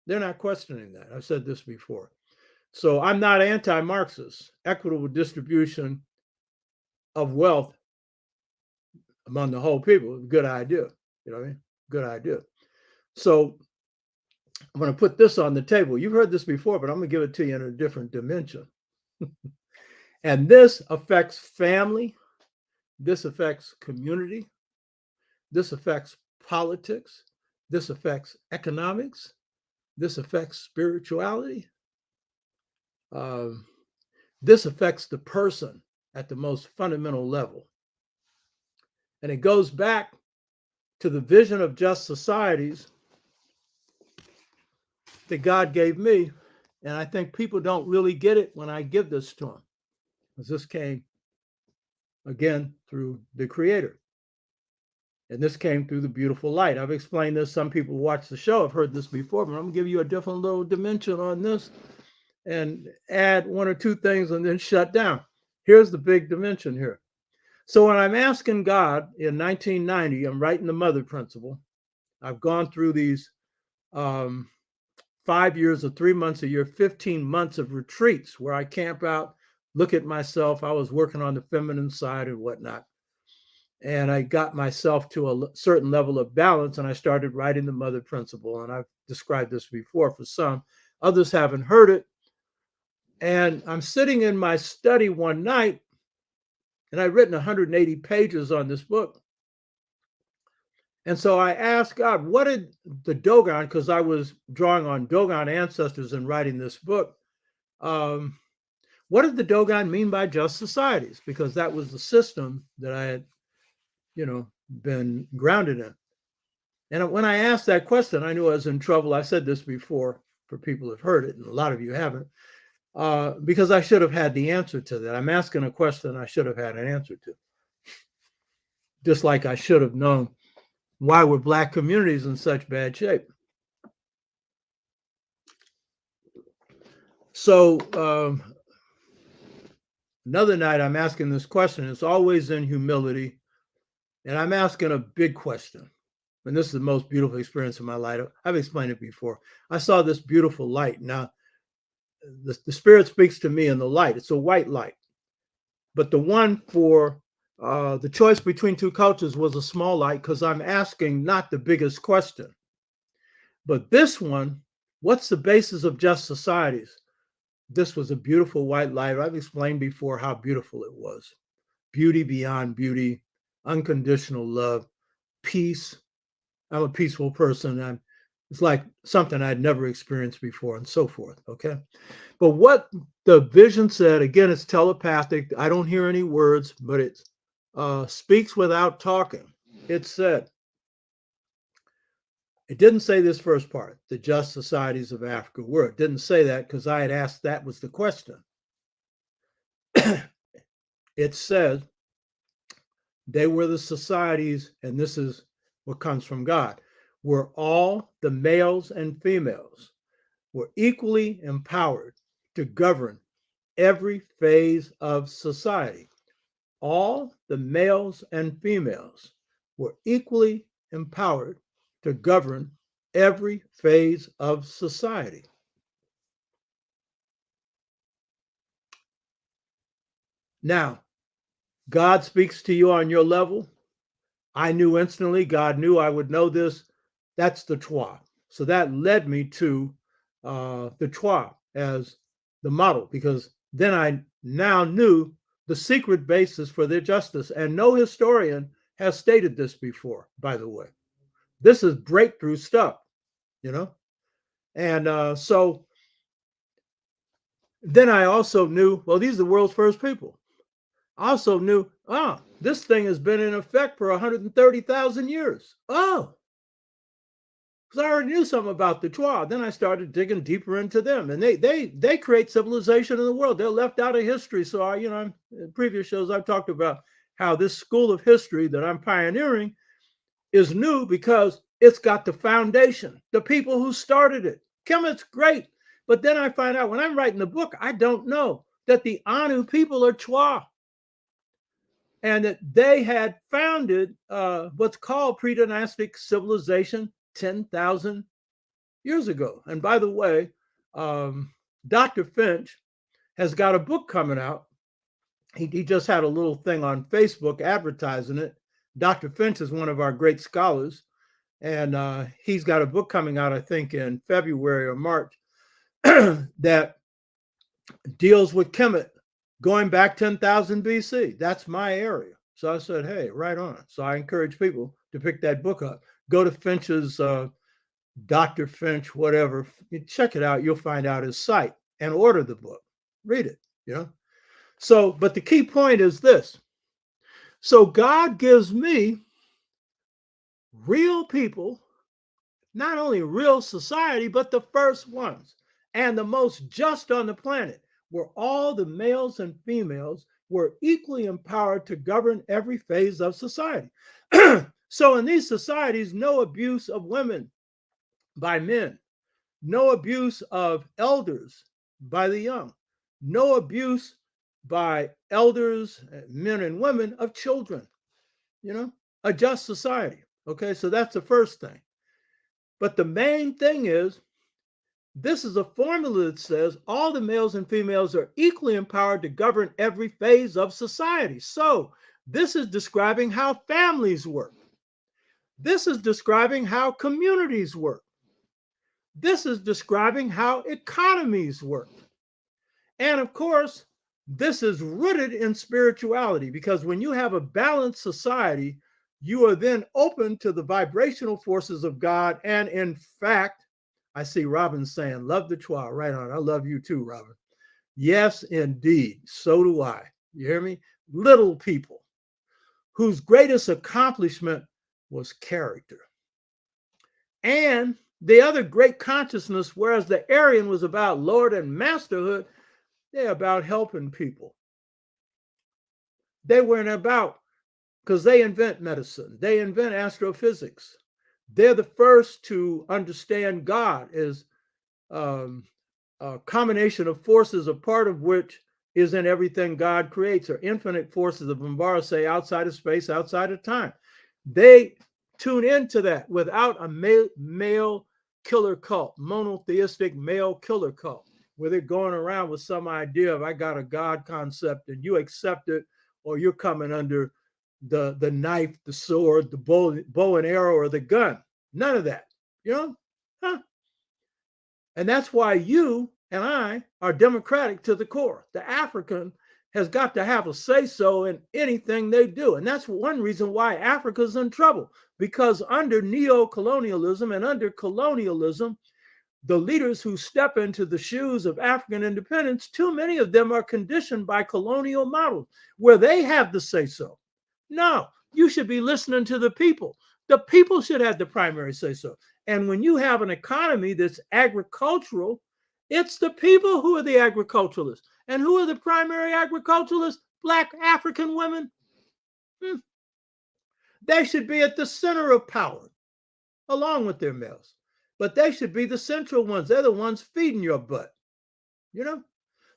They're not questioning that. I've said this before. So I'm not anti-Marxist. Equitable distribution of wealth among the whole people is a good idea. You know what I mean? Good idea. So I'm going to put this on the table. You've heard this before, but I'm going to give it to you in a different dimension. And this affects family. This affects community. This affects politics. This affects economics. This affects spirituality. This affects the person at the most fundamental level. And it goes back to the vision of just societies that God gave me. And I think people don't really get it when I give this to them, because this came, again, through the Creator. And this came through the beautiful light. I've explained this. Some people watch the show have heard this before, but I'm going to give you a different little dimension on this and add one or two things and then shut down. Here's the big dimension here. So when I'm asking God in 1990, I'm writing the Mother Principle. I've gone through these 5 years or 3 months a year, 15 months of retreats where I camp out, look at myself. I was working on the feminine side and whatnot. And I got myself to a certain level of balance, and I started writing the Mother Principle. And I've described this before for some. Others haven't heard it. And I'm sitting in my study one night, and I'd written 180 pages on this book. And so I asked God, what did the Dogon, because I was drawing on Dogon ancestors and writing this book, what did the Dogon mean by just societies? Because that was the system that I had, been grounded in. And when I asked that question, I knew I was in trouble. I said this before for people who've heard it, and a lot of you haven't, because I should have had the answer to that. I'm asking a question I should have had an answer to. Just like I should have known why were Black communities in such bad shape. So another night I'm asking this question. It's always in humility. And I'm asking a big question. And this is the most beautiful experience of my life. I've explained it before. I saw this beautiful light. Now, the Spirit speaks to me in the light. It's a white light. But the one for the choice between two cultures was a small light, because I'm asking not the biggest question. But this one, what's the basis of just societies? This was a beautiful white light. I've explained before how beautiful it was. Beauty beyond beauty, unconditional love, peace. I'm a peaceful person. It's like something I'd never experienced before, and so forth. Okay. But what the vision said, again, it's telepathic. I don't hear any words, but it speaks without talking. It said, it didn't say this first part, the just societies of Africa were. It didn't say that because I had asked that was the question. It says they were the societies, and this is what comes from God, where all the males and females were equally empowered to govern every phase of society. All the males and females were equally empowered to govern every phase of society. Now, God speaks to you on your level. I knew instantly, God knew I would know this. That's the Trois. So that led me to the Trois as the model, because then I now knew the secret basis for their justice. And no historian has stated this before, by the way. This is breakthrough stuff, And so then I also knew, well, these are the world's first people. I also knew, this thing has been in effect for 130,000 years. Oh, because I already knew something about the Twa. Then I started digging deeper into them, and they create civilization in the world. They're left out of history. So in previous shows I've talked about how this school of history that I'm pioneering is new because it's got the foundation, the people who started it. Kemet's great, but then I find out when I'm writing the book, I don't know that the Anu people are Twa, and that they had founded what's called pre-dynastic civilization 10,000 years ago. And by the way, Dr. Finch has got a book coming out. He just had a little thing on Facebook advertising it. Dr. Finch is one of our great scholars, and he's got a book coming out, I think, in February or March that deals with Kemet going back 10,000 BC. That's my area. So I said, hey, right on. So I encourage people to pick that book up. Go to Finch's Dr. Finch, whatever, you check it out. You'll find out his site and order the book. Read it, So, but the key point is this. So God gives me real people, not only real society, but the first ones and the most just on the planet, where all the males and females were equally empowered to govern every phase of society. So in these societies, no abuse of women by men, no abuse of elders by the young, no abuse by elders, men and women, of children, a just society. Okay, so that's the first thing. But the main thing is, this is a formula that says all the males and females are equally empowered to govern every phase of society. So this is describing how families work. This is describing how communities work. This is describing how economies work. And of course, this is rooted in spirituality, because when you have a balanced society, you are then open to the vibrational forces of God. And in fact, I see Robin saying, love the Twa. Right on. I love you too, Robin. Yes, indeed. So do I. You hear me? Little people whose greatest accomplishment was character. And the other great consciousness, whereas the Aryan was about lord and masterhood, they're about helping people. They weren't about, because they invent medicine, they invent astrophysics. They're the first to understand God as a combination of forces, a part of which is in everything God creates, or infinite forces of Bombara say outside of space, outside of time. They tune into that without a male killer cult, monotheistic male killer cult, where they're going around with some idea of, I got a God concept and you accept it, or you're coming under the knife, the sword, the bow and arrow, or the gun. None of that, And that's why you and I are democratic to the core. The African has got to have a say-so in anything they do. And that's one reason why Africa's in trouble, because under neo-colonialism and under colonialism, the leaders who step into the shoes of African independence, too many of them are conditioned by colonial models where they have the say-so. No, you should be listening to the people. The people should have the primary say-so. And when you have an economy that's agricultural, it's the people who are the agriculturalists. And who are the primary agriculturalists? Black African women. They should be at the center of power, along with their males. But they should be the central ones. They're the ones feeding your butt,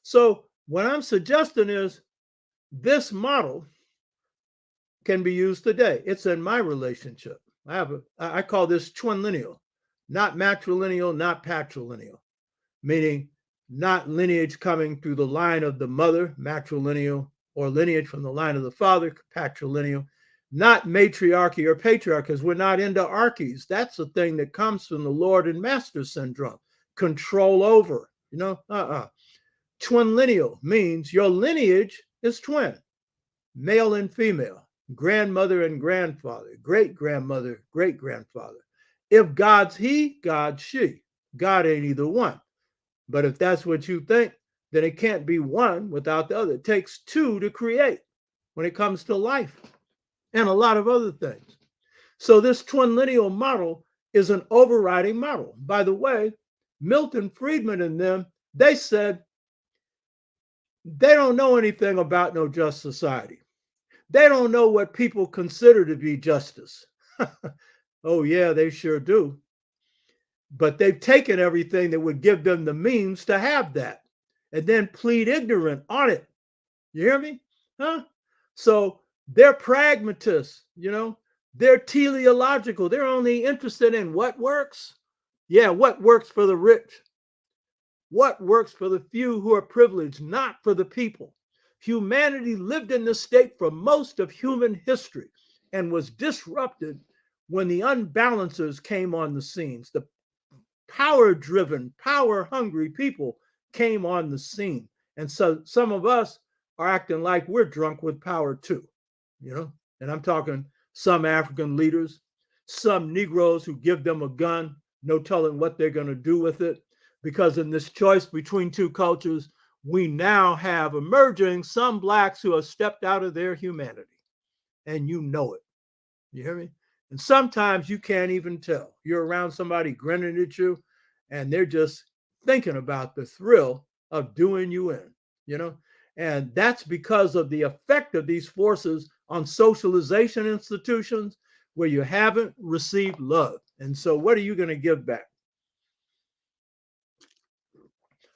So what I'm suggesting is this model can be used today. It's in my relationship. I call this twinlineal, not matrilineal, not patrilineal, meaning not lineage coming through the line of the mother, matrilineal, or lineage from the line of the father, patrilineal, not matriarchy or patriarchy, because we're not into archies. That's the thing that comes from the Lord and Master syndrome, control over, Twinlineal means your lineage is twin, male and female, grandmother and grandfather, great grandmother, great grandfather. If God's he, God's she. God ain't either one. But if that's what you think, then it can't be one without the other. It takes two to create when it comes to life and a lot of other things. So this twin lineal model is an overriding model. By the way, Milton Friedman and them, they said they don't know anything about no just society. They don't know what people consider to be justice. Oh, yeah, they sure do. But they've taken everything that would give them the means to have that and then plead ignorant on it. You hear me? Huh? So they're pragmatists, they're teleological. They're only interested in what works. Yeah, what works for the rich. What works for the few who are privileged, not for the people. Humanity lived in this state for most of human history and was disrupted when the unbalancers came on the scenes. The power-driven, power-hungry people came on the scene. And so some of us are acting like we're drunk with power too, And I'm talking some African leaders, some Negroes who give them a gun, no telling what they're going to do with it. Because in this choice between two cultures, we now have emerging some Blacks who have stepped out of their humanity. And you know it. You hear me? And sometimes you can't even tell. You're around somebody grinning at you, and they're just thinking about the thrill of doing you in, And that's because of the effect of these forces on socialization institutions where you haven't received love. And so what are you going to give back?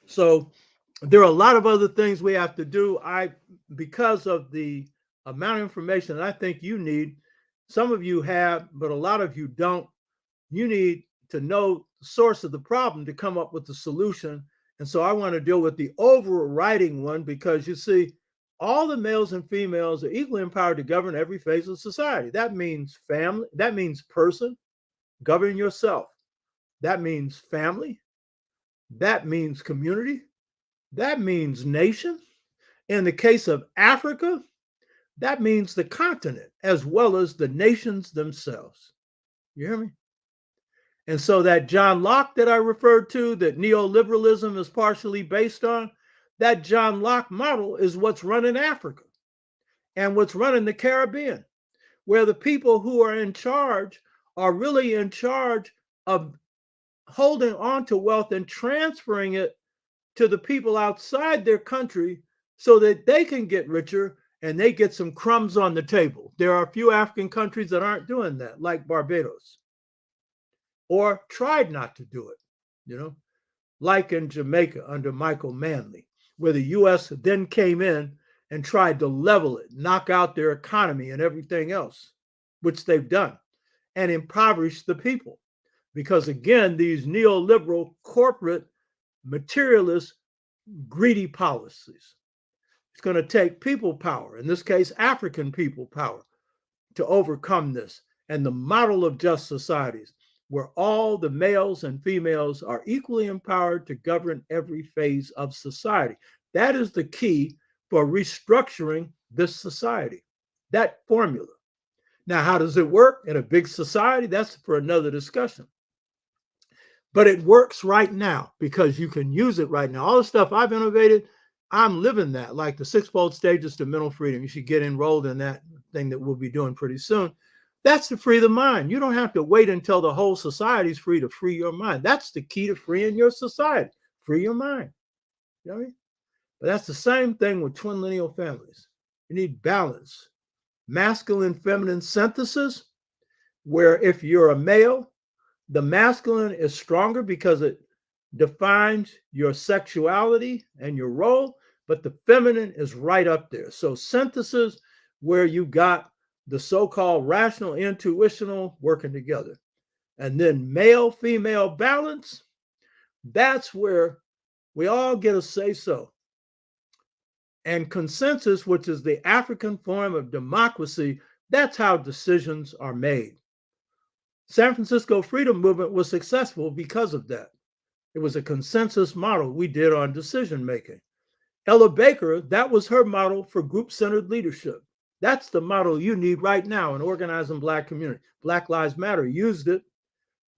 So there are a lot of other things we have to do. Because of the amount of information that I think you need, some of you have, but a lot of you don't. You need to know the source of the problem to come up with the solution. And so I want to deal with the overriding one because you see, all the males and females are equally empowered to govern every phase of society. That means family, that means person, govern yourself. That means family. That means community. That means nation. In the case of Africa, that means the continent as well as the nations themselves. You hear me? And so that John Locke that I referred to, that neoliberalism is partially based on, that John Locke model is what's running Africa and what's running the Caribbean, where the people who are in charge are really in charge of holding on to wealth and transferring it to the people outside their country so that they can get richer and they get some crumbs on the table. There are a few African countries that aren't doing that, like Barbados, or tried not to do it, like in Jamaica under Michael Manley, where the US then came in and tried to level it, knock out their economy and everything else, which they've done, and impoverish the people. Because again, these neoliberal, corporate, materialist, greedy policies, it's going to take people power, in this case, African people power, to overcome this. And the model of just societies, where all the males and females are equally empowered to govern every phase of society. That is the key for restructuring this society, that formula. Now, how does it work in a big society? That's for another discussion. But it works right now because you can use it right now. All the stuff I've innovated, I'm living that, like the 6-fold stages to mental freedom. You should get enrolled in that thing that we'll be doing pretty soon. That's to free the mind. You don't have to wait until the whole society is free to free your mind. That's the key to freeing your society. Free your mind. You know what I mean? But that's the same thing with twin lineal families. You need balance. Masculine, feminine synthesis, where if you're a male, the masculine is stronger because it defines your sexuality and your role, but the feminine is right up there. So synthesis, where you got the so-called rational, intuitional working together. And then male-female balance, that's where we all get a say-so. And consensus, which is the African form of democracy, that's how decisions are made. San Francisco Freedom Movement was successful because of that. It was a consensus model we did on decision making. Ella Baker, that was her model for group-centered leadership. That's the model you need right now in organizing Black community. Black Lives Matter used it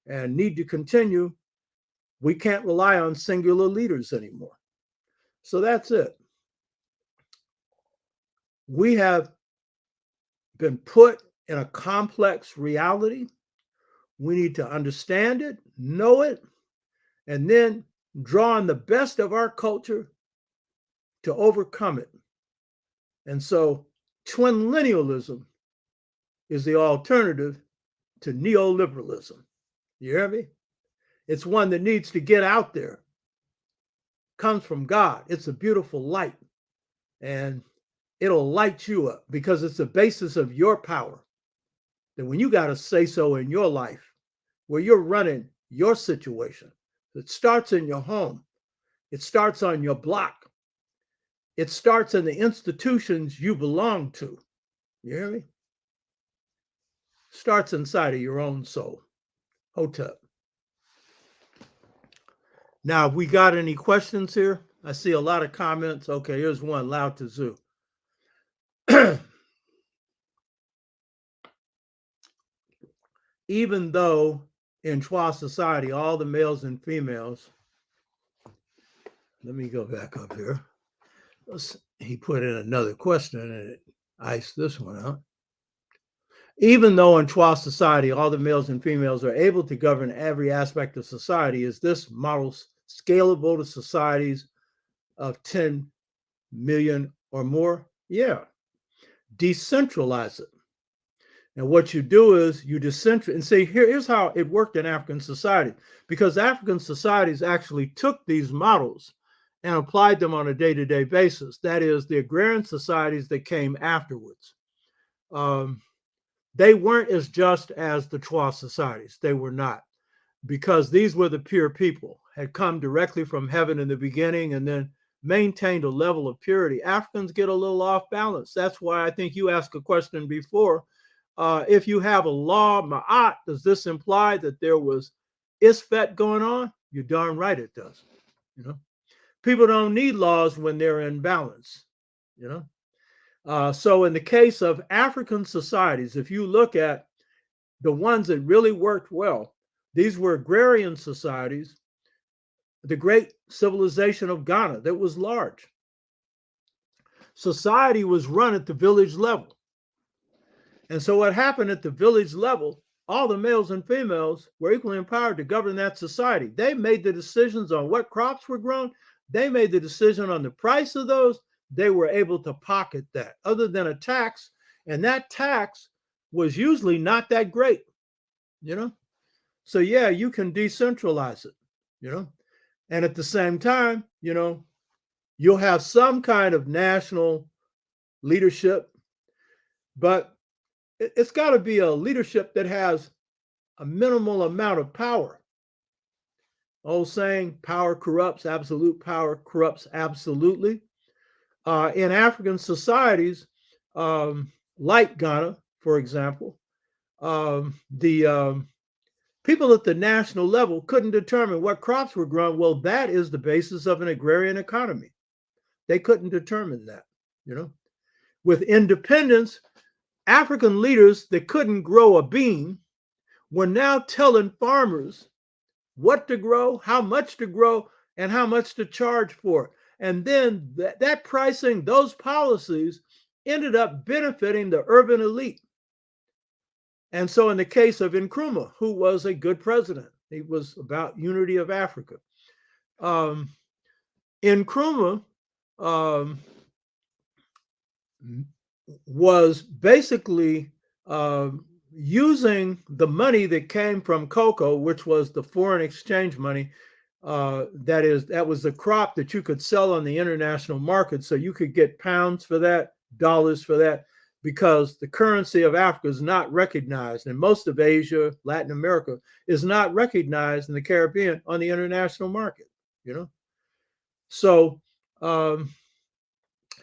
and need to continue We can't rely on singular leaders anymore. So that's it. We have been put in a complex reality. We need to understand it, know it, and then draw on the best of our culture to overcome it. And so twinlennialism is the alternative to neoliberalism. You hear me? It's one that needs to get out there. Comes from God. It's a beautiful light. And it'll light you up because it's the basis of your power. That when you got a say so in your life, where you're running your situation, it starts in your home. It starts on your block. It starts in the institutions you belong to. You hear me? Starts inside of your own soul. Hotep. Now, have we got any questions here? I see a lot of comments. Okay, here's one, Lao Tzu. Even though in Chua society, all the males and females, let me go back up here. He put in another question and it iced this one out. Even though in Chua society, all the males and females are able to govern every aspect of society, is this model scalable to societies of 10 million or more? Yeah. Decentralize it. And what you do is you decentralize and say, here's how it worked in African society, because African societies actually took these models and applied them on a day-to-day basis. That is, the agrarian societies that came afterwards. They weren't as just as the Chua societies. They were not, because these were the pure people, had come directly from heaven in the beginning and then maintained a level of purity. Africans get a little off balance. That's why I think you asked a question before. If you have a law, ma'at, does this imply that there was isfet going on? You're darn right it does. You know, people don't need laws when they're in balance. You know, so in the case of African societies, if you look at the ones that really worked well, these were agrarian societies. The great civilization of Ghana that was large. Society was run at the village level. And so what happened at the village level, all the males and females were equally empowered to govern that society. They made the decisions on what crops were grown. They made the decision on the price of those. They were able to pocket that other than a tax. And that tax was usually not that great, you know? So yeah, you can decentralize it, you know? And at the same time, you know, you'll have some kind of national leadership, but it's got to be a leadership that has a minimal amount of power. Old saying, power corrupts, absolute power corrupts absolutely. In African societies, like Ghana, for example, the people at the national level couldn't determine what crops were grown. Well, that is the basis of an agrarian economy. They couldn't determine that, you know. With independence, African leaders that couldn't grow a bean were now telling farmers what to grow, how much to grow, and how much to charge for it. And then that pricing, those policies ended up benefiting the urban elite. And so in the case of Nkrumah, who was a good president, he was about unity of Africa. Nkrumah was basically using the money that came from cocoa, which was the foreign exchange money. That was the crop that you could sell on the international market. So you could get pounds for that, dollars for that, because the currency of Africa is not recognized. And most of Asia, Latin America is not recognized in the Caribbean on the international market, you know? So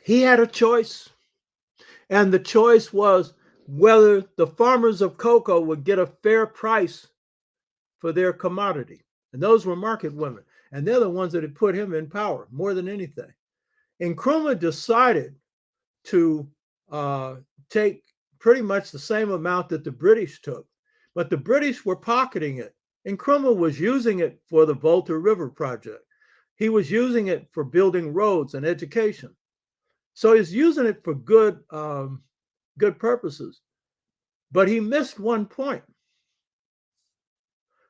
he had a choice. And the choice was whether the farmers of cocoa would get a fair price for their commodity. And those were market women. And they're the ones that had put him in power more than anything. And Nkrumah decided to take pretty much the same amount that the British took. But the British were pocketing it Nkrumah was using it for the Volta River Project. He was using it for building roads and education. So he's using it for good purposes. But he missed one point.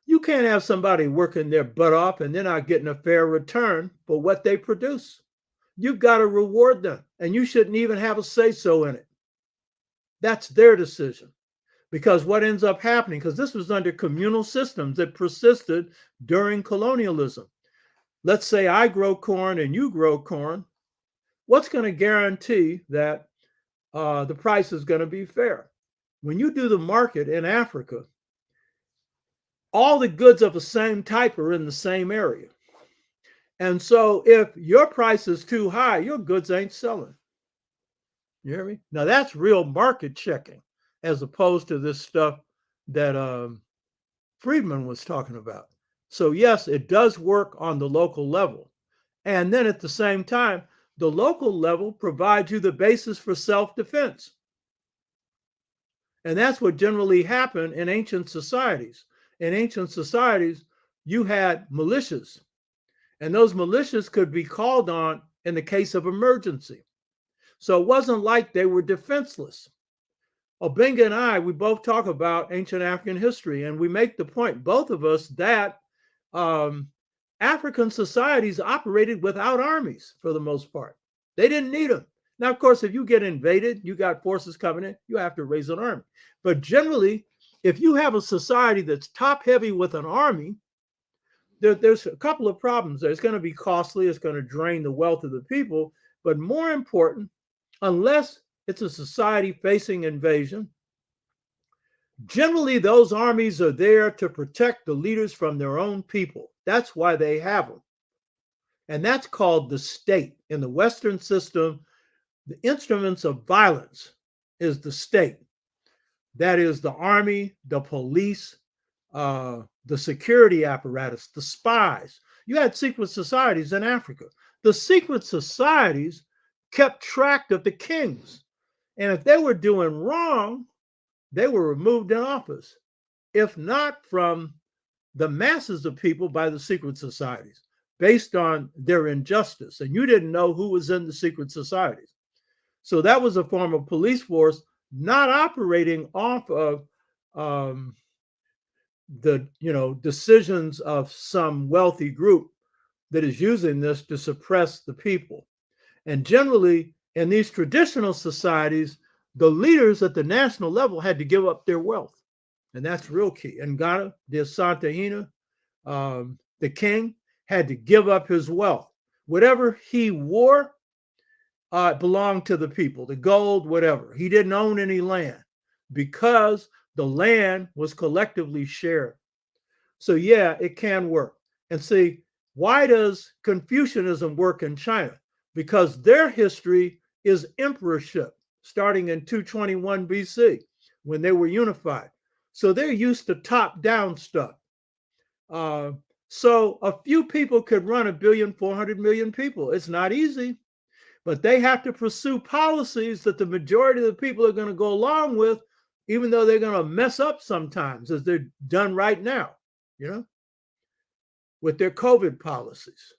You can't have somebody working their butt off and they're not getting a fair return for what they produce. You've got to reward them, and you shouldn't even have a say-so in it. That's their decision. Because what ends up happening, because this was under communal systems that persisted during colonialism. Let's say I grow corn and you grow corn. What's going to guarantee that the price is going to be fair? When you do the market in Africa, all the goods of the same type are in the same area. And so if your price is too high, your goods ain't selling. You hear me? Now that's real market checking, as opposed to this stuff that Friedman was talking about. So yes, it does work on the local level. And then at the same time, the local level provides you the basis for self-defense. And that's what generally happened in ancient societies. In ancient societies, you had militias, and those militias could be called on in the case of emergency. So it wasn't like they were defenseless. Obenga and I, we both talk about ancient African history, and we make the point, both of us, that African societies operated without armies for the most part. They didn't need them. Now, of course, if you get invaded, you got forces coming in, you have to raise an army. But generally, if you have a society that's top heavy with an army, there's a couple of problems there. It's going to be costly. It's going to drain the wealth of the people. But more important, unless it's a society facing invasion, generally those armies are there to protect the leaders from their own people. That's why they have them. And that's called the state. In the Western system, the instruments of violence is the state. That is the army, the police, the security apparatus, the spies. You had secret societies in Africa. The secret societies kept track of the kings. And if they were doing wrong, they were removed in office. If not from the masses of people, by the secret societies, based on their injustice. And you didn't know who was in the secret societies. So that was a form of police force, not operating off of the decisions of some wealthy group that is using this to suppress the people. And generally, in these traditional societies, the leaders at the national level had to give up their wealth. And that's real key. In Ghana, the Asante Hina, the king, had to give up his wealth. Whatever he wore belonged to the people, the gold, whatever. He didn't own any land because the land was collectively shared. So yeah, it can work. And see, why does Confucianism work in China? Because their history is emperorship, starting in 221 BC, when they were unified. So they're used to top-down stuff. So a few people could run 1,400,000,000 people. It's not easy, but they have to pursue policies that the majority of the people are going to go along with, even though they're going to mess up sometimes, as they're done right now, with their COVID policies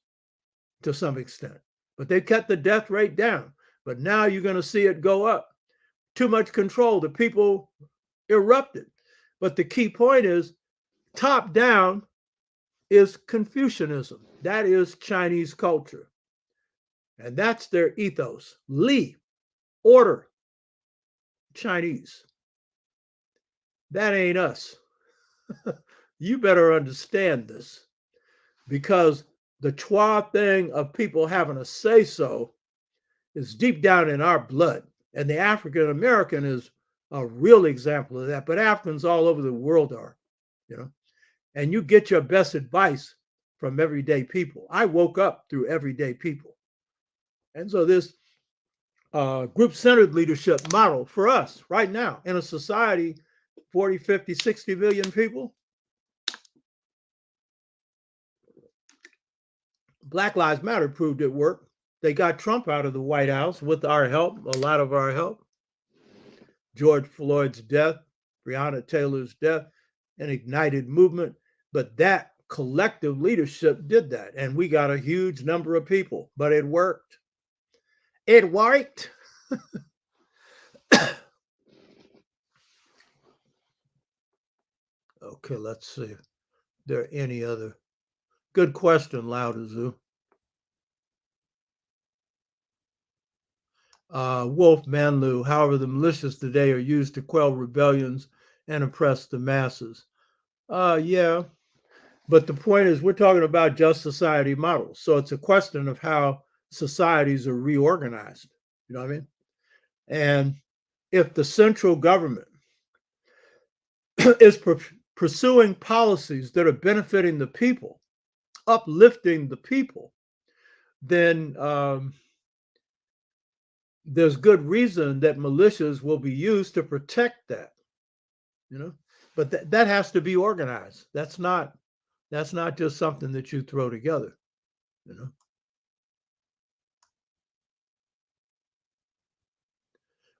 to some extent. But they cut the death rate down. But now you're going to see it go up. Too much control. The people erupted. But the key point is, top down is Confucianism. That is Chinese culture. And that's their ethos. Li, order, Chinese. That ain't us. You better understand this, because the Chua thing of people having a say-so is deep down in our blood. And the African American is a real example of that. But Africans all over the world are, and you get your best advice from everyday people. I woke up through everyday people. And so this group-centered leadership model for us right now in a society, 40, 50, 60 million people, Black Lives Matter proved it worked. They got Trump out of the White House with our help, a lot of our help. George Floyd's death, Breonna Taylor's death, an ignited movement. But that collective leadership did that. And we got a huge number of people, but it worked. It worked. Okay, let's see if there are any other. Good question, Laudazoo. Wolf Manlu, however, the militias today are used to quell rebellions and oppress the masses. Yeah, but the point is, we're talking about just society models. So it's a question of how societies are reorganized. You know what I mean? And if the central government is pursuing policies that are benefiting the people, uplifting the people, then there's good reason that militias will be used to protect that. You know, but that has to be organized. That's not just something that you throw together. You know.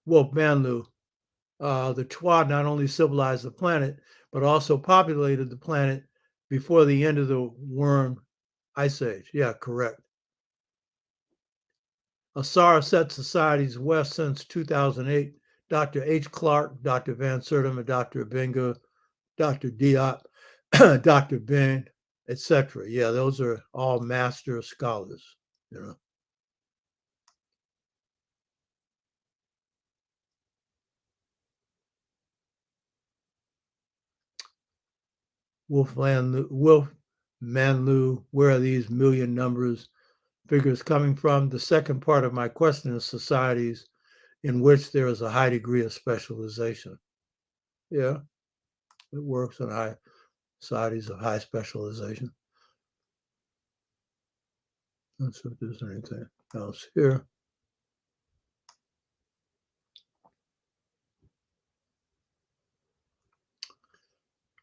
Wolf Manlu, the Twa not only civilized the planet, but also populated the planet before the end of the worm ice age. Yeah, correct. Asara set societies west since 2008. Dr. H. Clark, Dr. Van Sertima, Dr. Benga, Dr. Diop, Dr. Ben, etc. Yeah, those are all master scholars, you know. Wolf Manlu, where are these million numbers figures coming from? The second part of my question is societies in which there is a high degree of specialization. Yeah, it works in high societies of high specialization. Let's see if there's anything else here.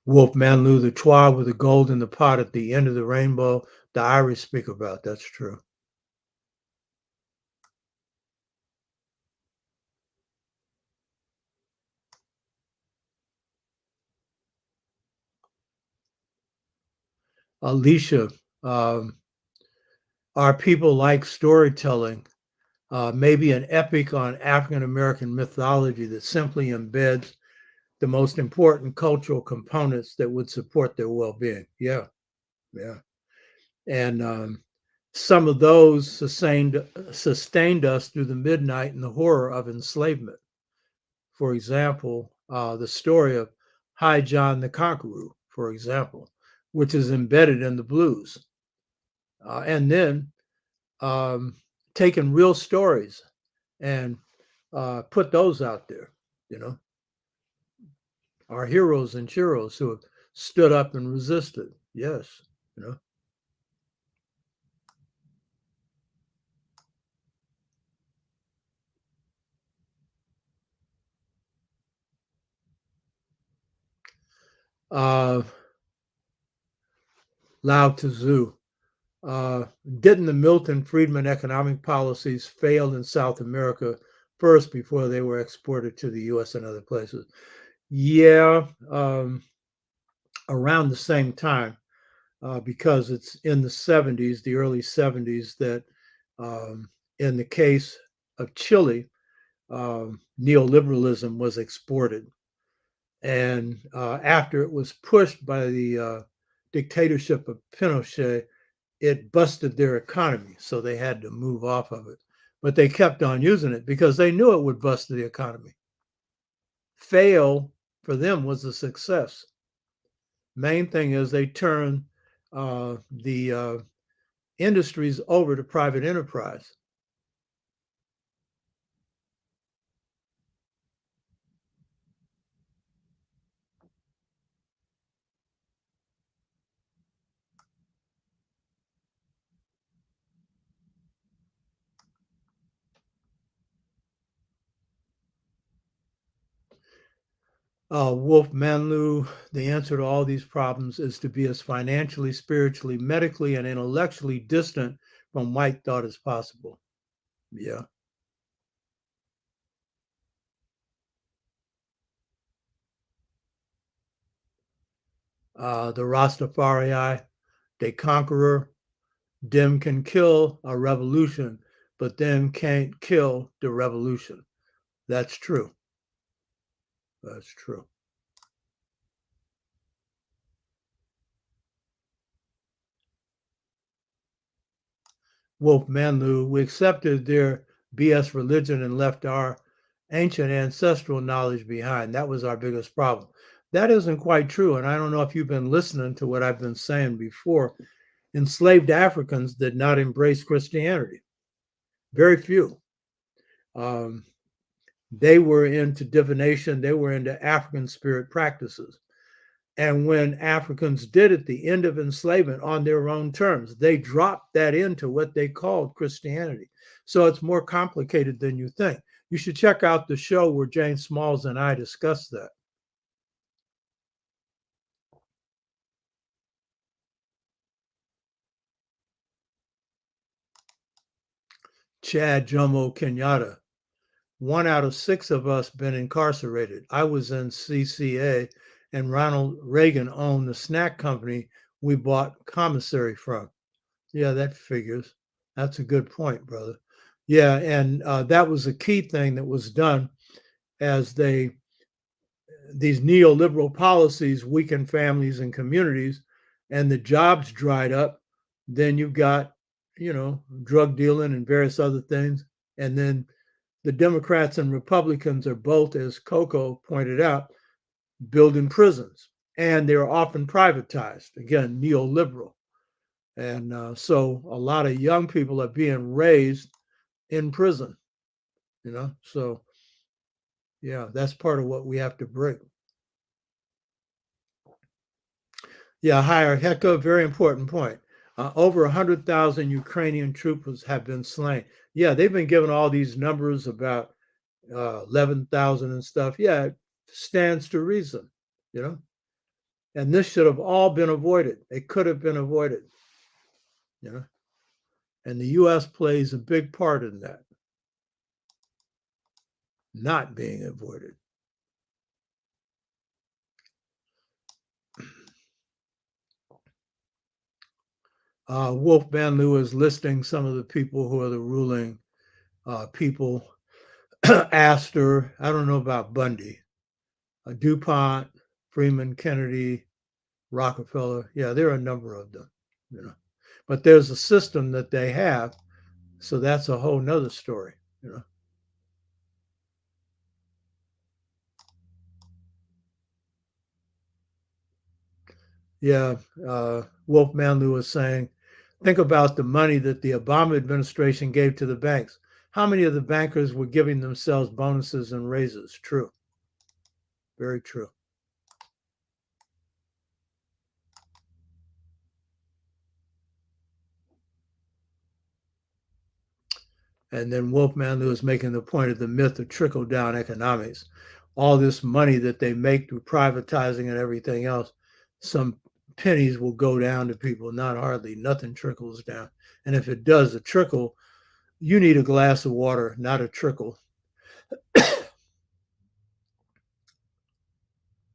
Wolf Manlu, the Twa with the gold in the pot at the end of the rainbow, the Irish speak about. That's true. Alicia, our people like storytelling, maybe an epic on African American mythology that simply embeds the most important cultural components that would support their well-being. Yeah, yeah. And some of those sustained us through the midnight and the horror of enslavement. For example, the story of High John the Conqueror, for example, which is embedded in the blues. And then taking real stories and put those out there, you know, our heroes and heroes who have stood up and resisted. Yes, you know. Uh, Lao Tzu. Didn't the Milton Friedman economic policies fail in South America first before they were exported to the US and other places? Yeah, around the same time, because it's in the 70s, the early 70s, that in the case of Chile, neoliberalism was exported. And after it was pushed by the dictatorship of Pinochet, it busted their economy. So they had to move off of it. But they kept on using it because they knew it would bust the economy. Fail for them was a success. Main thing is they turned the industries over to private enterprise. Wolf Manlu, the answer to all these problems is to be as financially, spiritually, medically, and intellectually distant from white thought as possible. Yeah. the Rastafari, the conqueror. Them can kill a revolution, but them can't kill the revolution. That's true. That's true. Wolf Manlu, we accepted their BS religion and left our ancient ancestral knowledge behind. That was our biggest problem. That isn't quite true. And I don't know if you've been listening to what I've been saying before. Enslaved Africans did not embrace Christianity. Very few. Um, they were into divination, they were into African spirit practices. And when Africans did at the end of enslavement on their own terms, they dropped that into what they called Christianity. So it's more complicated than you think. You should check out the show where Jane Smalls and I discussed that. Chad Jomo Kenyatta. 1 out of 6 of us been incarcerated. I was in CCA, and Ronald Reagan owned the snack company we bought commissary from. Yeah, that figures. That's a good point, brother. Yeah, and that was a key thing that was done as these neoliberal policies weaken families and communities, and the jobs dried up. Then you've got, drug dealing and various other things, and then the Democrats and Republicans are both, as Coco pointed out, building prisons, and they're often privatized. Again, neoliberal. And so a lot of young people are being raised in prison, So, yeah, that's part of what we have to break. Yeah, higher Heka, very important point. Over 100,000 Ukrainian troops have been slain. Yeah, they've been given all these numbers about 11,000 and stuff. Yeah, it stands to reason, you know. And this should have all been avoided. It could have been avoided, you know. And the U.S. plays a big part in that, not being avoided. Wolf Banlu is listing some of the people who are the ruling people. Astor, I don't know about Bundy, DuPont, Freeman, Kennedy, Rockefeller. Yeah, there are a number of them, But there's a system that they have, so that's a whole nother story. Yeah, Wolf Manlu was saying, think about the money that the Obama administration gave to the banks. How many of the bankers were giving themselves bonuses and raises? True. Very true. And then Wolf Manlu is making the point of the myth of trickle down economics. All this money that they make through privatizing and everything else, some pennies will go down to people, not hardly. Nothing trickles down. And if it does, a trickle, you need a glass of water, not a trickle.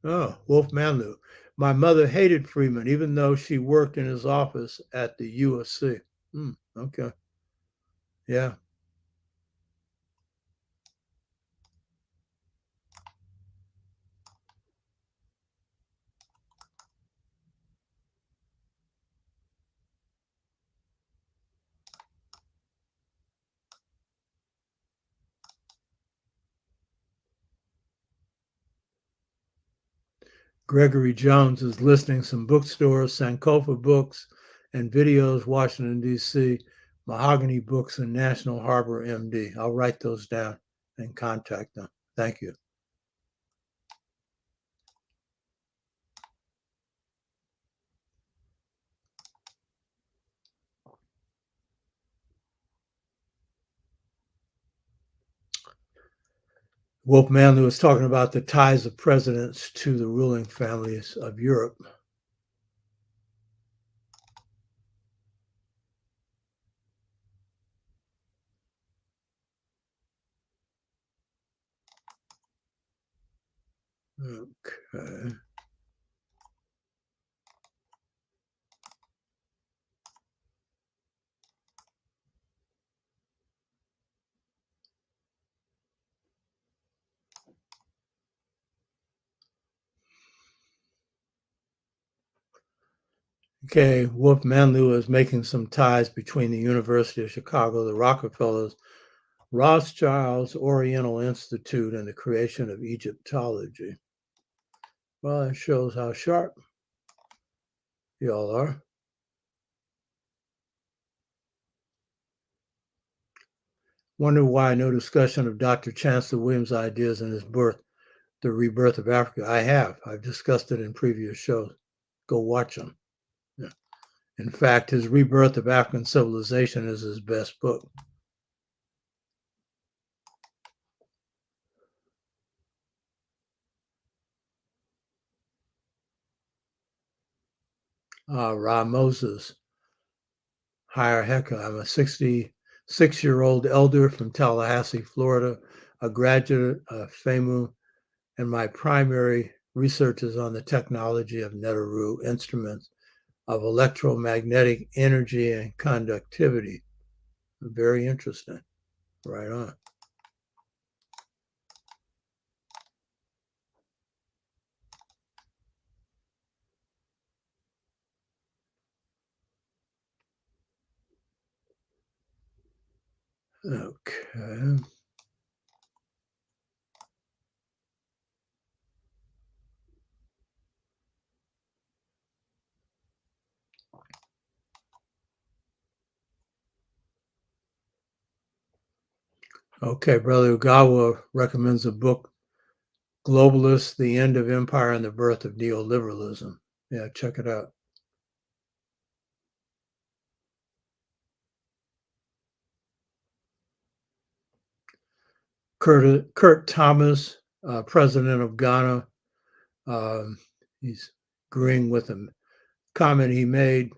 Oh, Wolf Manlu. My mother hated Freeman, even though she worked in his office at the USC. Okay. Yeah. Gregory Jones is listing some bookstores, Sankofa Books and Videos, Washington, D.C., Mahogany Books, and National Harbor, MD. I'll write those down and contact them. Thank you. Wolf Manley was talking about the ties of presidents to the ruling families of Europe. Okay. Okay, Wolf Manlew is making some ties between the University of Chicago, the Rockefellers, Rothschild's Oriental Institute, and the creation of Egyptology. Well, it shows how sharp y'all are. Wonder why no discussion of Dr. Chancellor Williams' ideas in his book, The Rebirth of Africa. I have. I've discussed it in previous shows. Go watch them. Yeah. In fact, his Rebirth of African Civilization is his best book. Ra Moses. Higher Hecka. I'm a 66-year-old elder from Tallahassee, Florida, a graduate of FAMU, and my primary research is on the technology of Neteru instruments of electromagnetic energy and conductivity. Very interesting. Right on. Okay. Okay, Brother Ugawa recommends a book, Globalists, The End of Empire and the Birth of Neoliberalism. Yeah, check it out. Kurt Thomas, president of Ghana, he's agreeing with a comment he made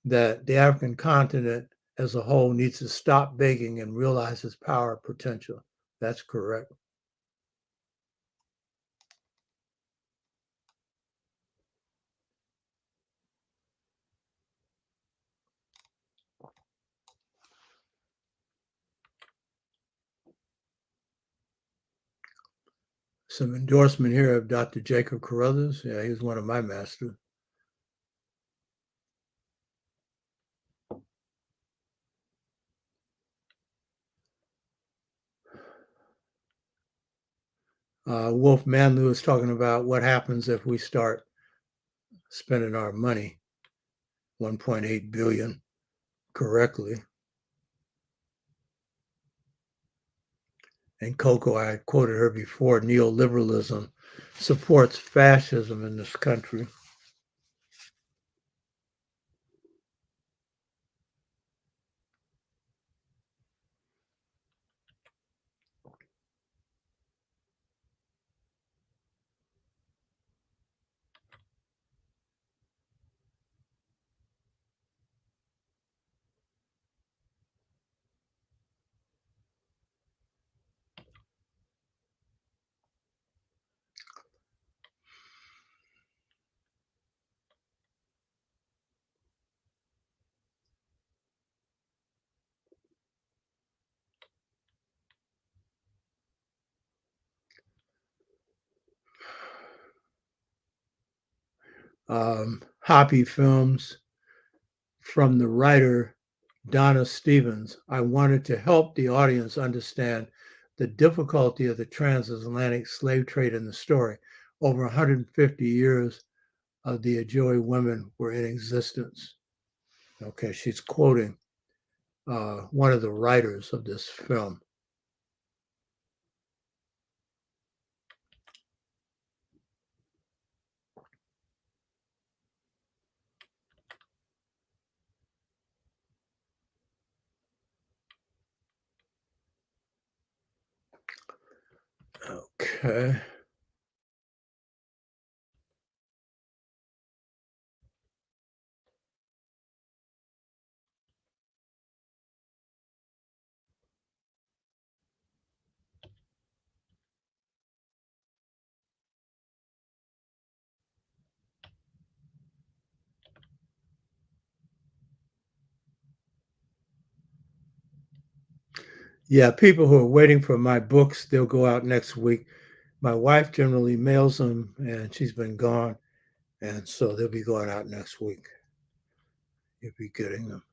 that the African continent as a whole needs to stop begging and realize its power potential. That's correct. Some endorsement here of Dr. Jacob Carruthers. Yeah, he's one of my masters. Wolf Manlew is talking about what happens if we start spending our money, 1.8 billion, correctly. And Coco, I quoted her before, neoliberalism supports fascism in this country. Hoppy films from the writer Donna Stevens. I wanted to help the audience understand the difficulty of the transatlantic slave trade in the story. Over 150 years of the Ajoy women were in existence. Okay, she's quoting one of the writers of this film. Okay. Yeah, people who are waiting for my books, they'll go out next week. My wife generally mails them, and she's been gone, and so they'll be going out next week. You'd be getting them.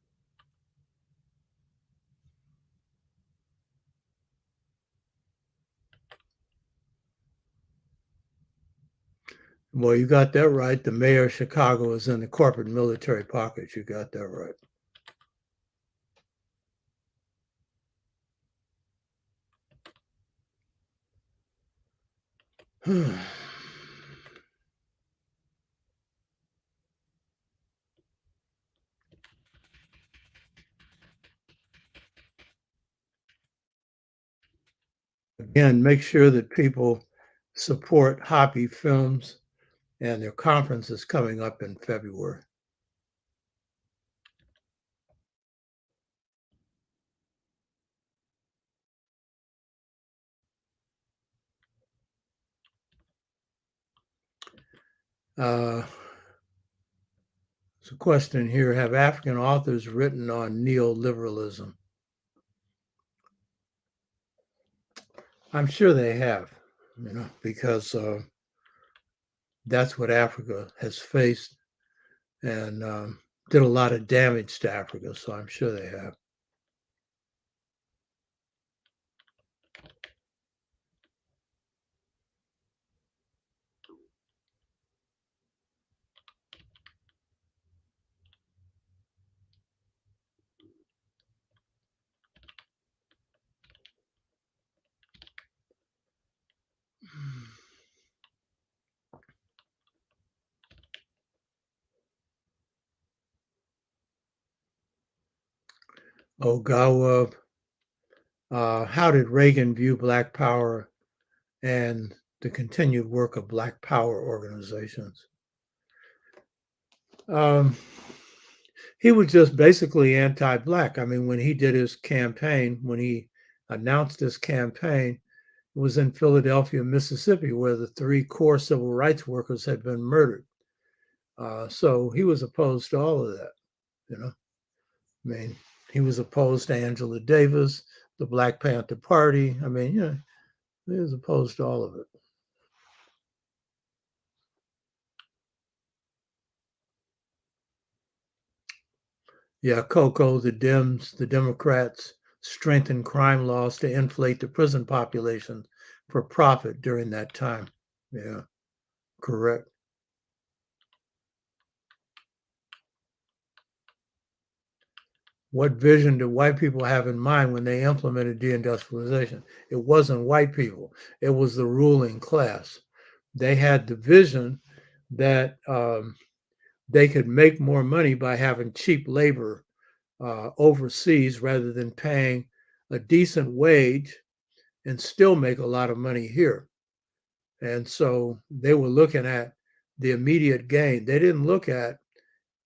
Well, you got that right. The mayor of Chicago is in the corporate military pockets. You got that right. Again, make sure that people support Hoppy Films, and their conference is coming up in February. There's a question here. Have African authors written on neoliberalism? I'm sure they have, because that's what Africa has faced and did a lot of damage to Africa. So I'm sure they have. Ogawa, how did Reagan view Black Power and the continued work of Black Power organizations? He was just basically anti-Black. I mean, when he did his campaign, when he announced his campaign, it was in Philadelphia, Mississippi, where the 3 core civil rights workers had been murdered. So he was opposed to all of that, I mean, he was opposed to Angela Davis, the Black Panther Party. I mean, he was opposed to all of it. Yeah, Coco, the Dems, the Democrats strengthened crime laws to inflate the prison population for profit during that time. Yeah, correct. What vision did white people have in mind when they implemented de-industrialization? It wasn't white people. It was the ruling class. They had the vision that they could make more money by having cheap labor overseas rather than paying a decent wage and still make a lot of money here. And so they were looking at the immediate gain. They didn't look at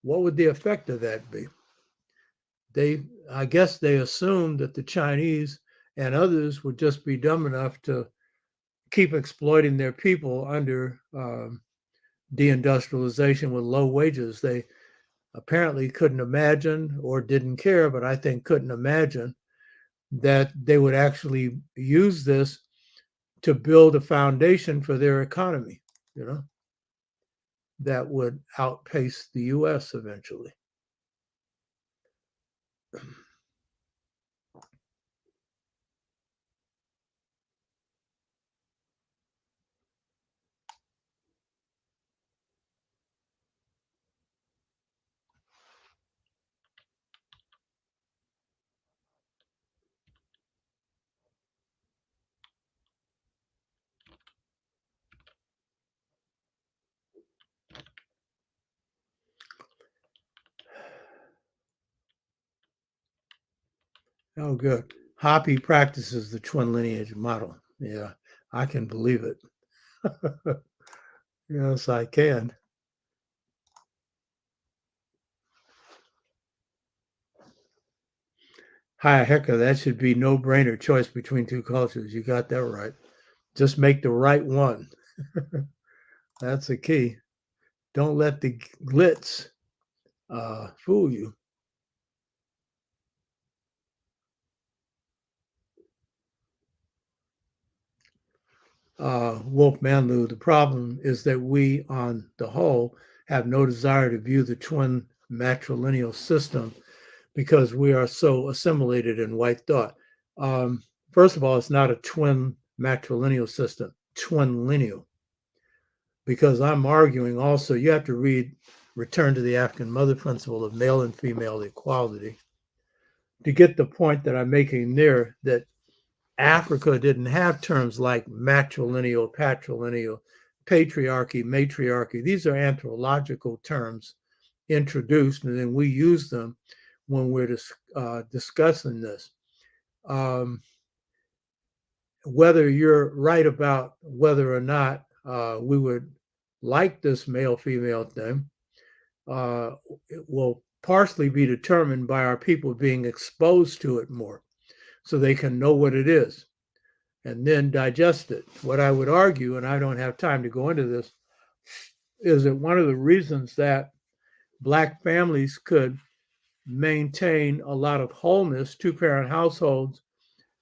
what would the effect of that be. I guess they assumed that the Chinese and others would just be dumb enough to keep exploiting their people under deindustrialization with low wages. They apparently couldn't imagine, or didn't care, but I think couldn't imagine that they would actually use this to build a foundation for their economy, that would outpace the US eventually. Oh, good. Hoppy practices the twin lineage model. Yeah, I can believe it. Yes, I can. Hi, hecka, that should be no-brainer choice between 2 cultures. You got that right. Just make the right one. That's the key. Don't let the glitz fool you. Wolf Manlu, the problem is that we, on the whole, have no desire to view the twin matrilineal system because we are so assimilated in white thought. First of all, it's not a twin matrilineal system, twin lineal, because I'm arguing also you have to return to the African mother principle of male and female equality to get the point that I'm making there, that Africa didn't have terms like matrilineal, patrilineal, patriarchy, matriarchy. These are anthropological terms introduced, and then we use them when we're discussing this. Whether you're right about whether or not we would like this male-female thing, it will partially be determined by our people being exposed to it more so they can know what it is and then digest it. What I would argue, and I don't have time to go into this, is that one of the reasons that Black families could maintain a lot of wholeness, two-parent households,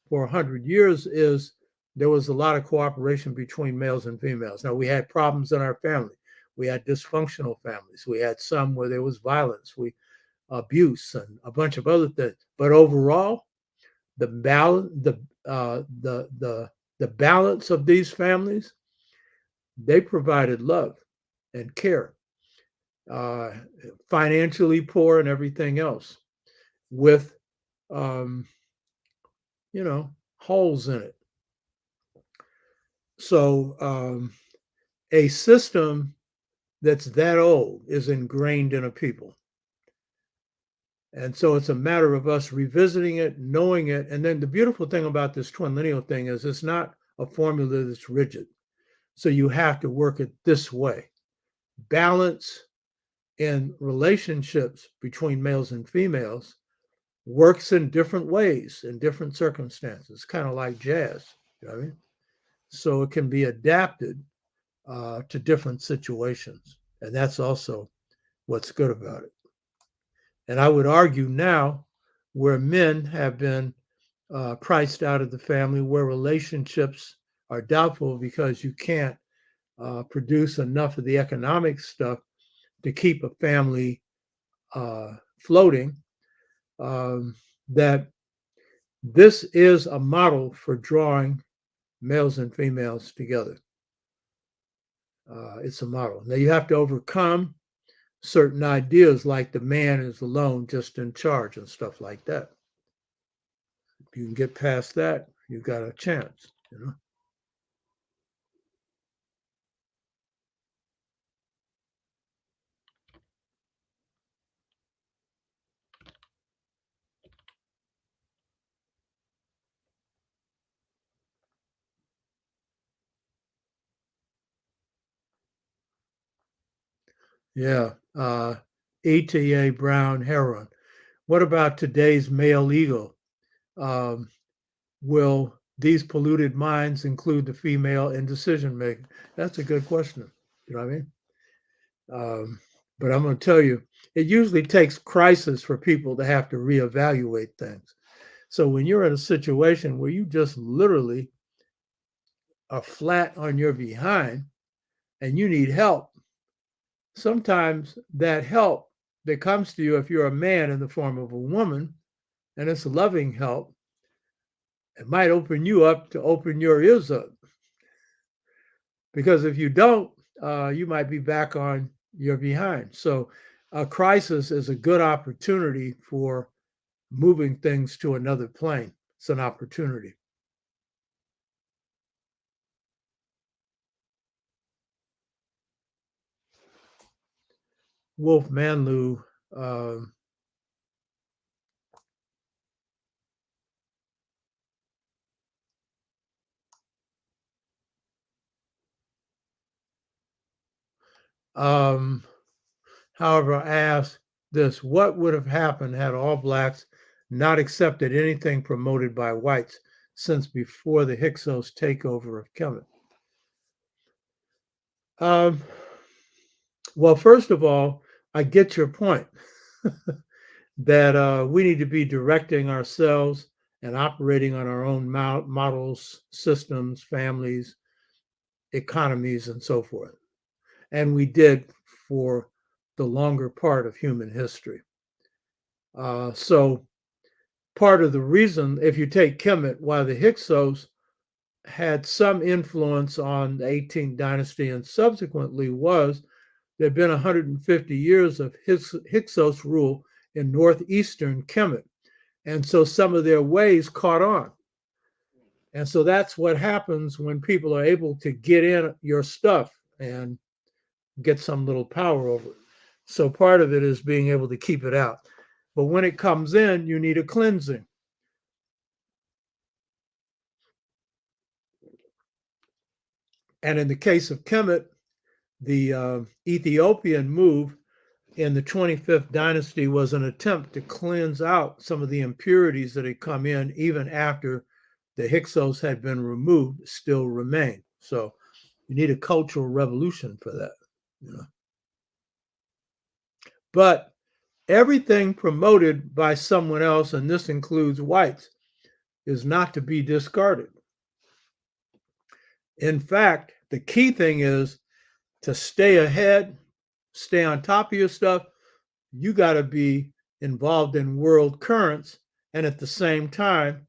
for 100 years is there was a lot of cooperation between males and females. Now, we had problems in our family. We had dysfunctional families. We had some where there was violence, abuse, and a bunch of other things. But overall, the balance of these families, they provided love and care, financially poor and everything else, with holes in it. So a system that's that old is ingrained in a people. And so it's a matter of us revisiting it, knowing it. And then the beautiful thing about this twin lineal thing is it's not a formula that's rigid. So you have to work it this way. Balance in relationships between males and females works in different ways, in different circumstances, kind of like jazz. You know what I mean? So it can be adapted to different situations. And that's also what's good about it. And I would argue now, where men have been priced out of the family, where relationships are doubtful because you can't produce enough of the economic stuff to keep a family floating, that this is a model for drawing males and females together. It's a model. Now you have to overcome certain ideas like the man is alone, just in charge and stuff like that. If you can get past that, you've got a chance, Yeah. ETA Brown heroin. What about today's male ego? Will these polluted minds include the female in decision making? That's a good question. You know what I mean? But I'm going to tell you, it usually takes crisis for people to have to reevaluate things. So when you're in a situation where you just literally are flat on your behind and you need help, sometimes that help that comes to you, if you're a man, in the form of a woman, and it's loving help, it might open you up to open your ears up. Because if you don't, you might be back on your behind. So a crisis is a good opportunity for moving things to another plane. It's an opportunity. Wolf Manlu, however, I ask this: what would have happened had all Blacks not accepted anything promoted by whites since before the Hyksos takeover of Kemet? Well, first of all, I get your point that we need to be directing ourselves and operating on our own models, systems, families, economies, and so forth. And we did for the longer part of human history. So part of the reason, if you take Kemet, why the Hyksos had some influence on the 18th dynasty and subsequently was there had been 150 years of Hyksos rule in northeastern Kemet. And so some of their ways caught on. And so that's what happens when people are able to get in your stuff and get some little power over it. So part of it is being able to keep it out. But when it comes in, you need a cleansing. And in the case of Kemet, the Ethiopian move in the 25th dynasty was an attempt to cleanse out some of the impurities that had come in even after the Hyksos had been removed, still remain. So you need a cultural revolution for that. You know? But everything promoted by someone else, and this includes whites, is not to be discarded. In fact, the key thing is to stay ahead, stay on top of your stuff. You got to be involved in world currents and at the same time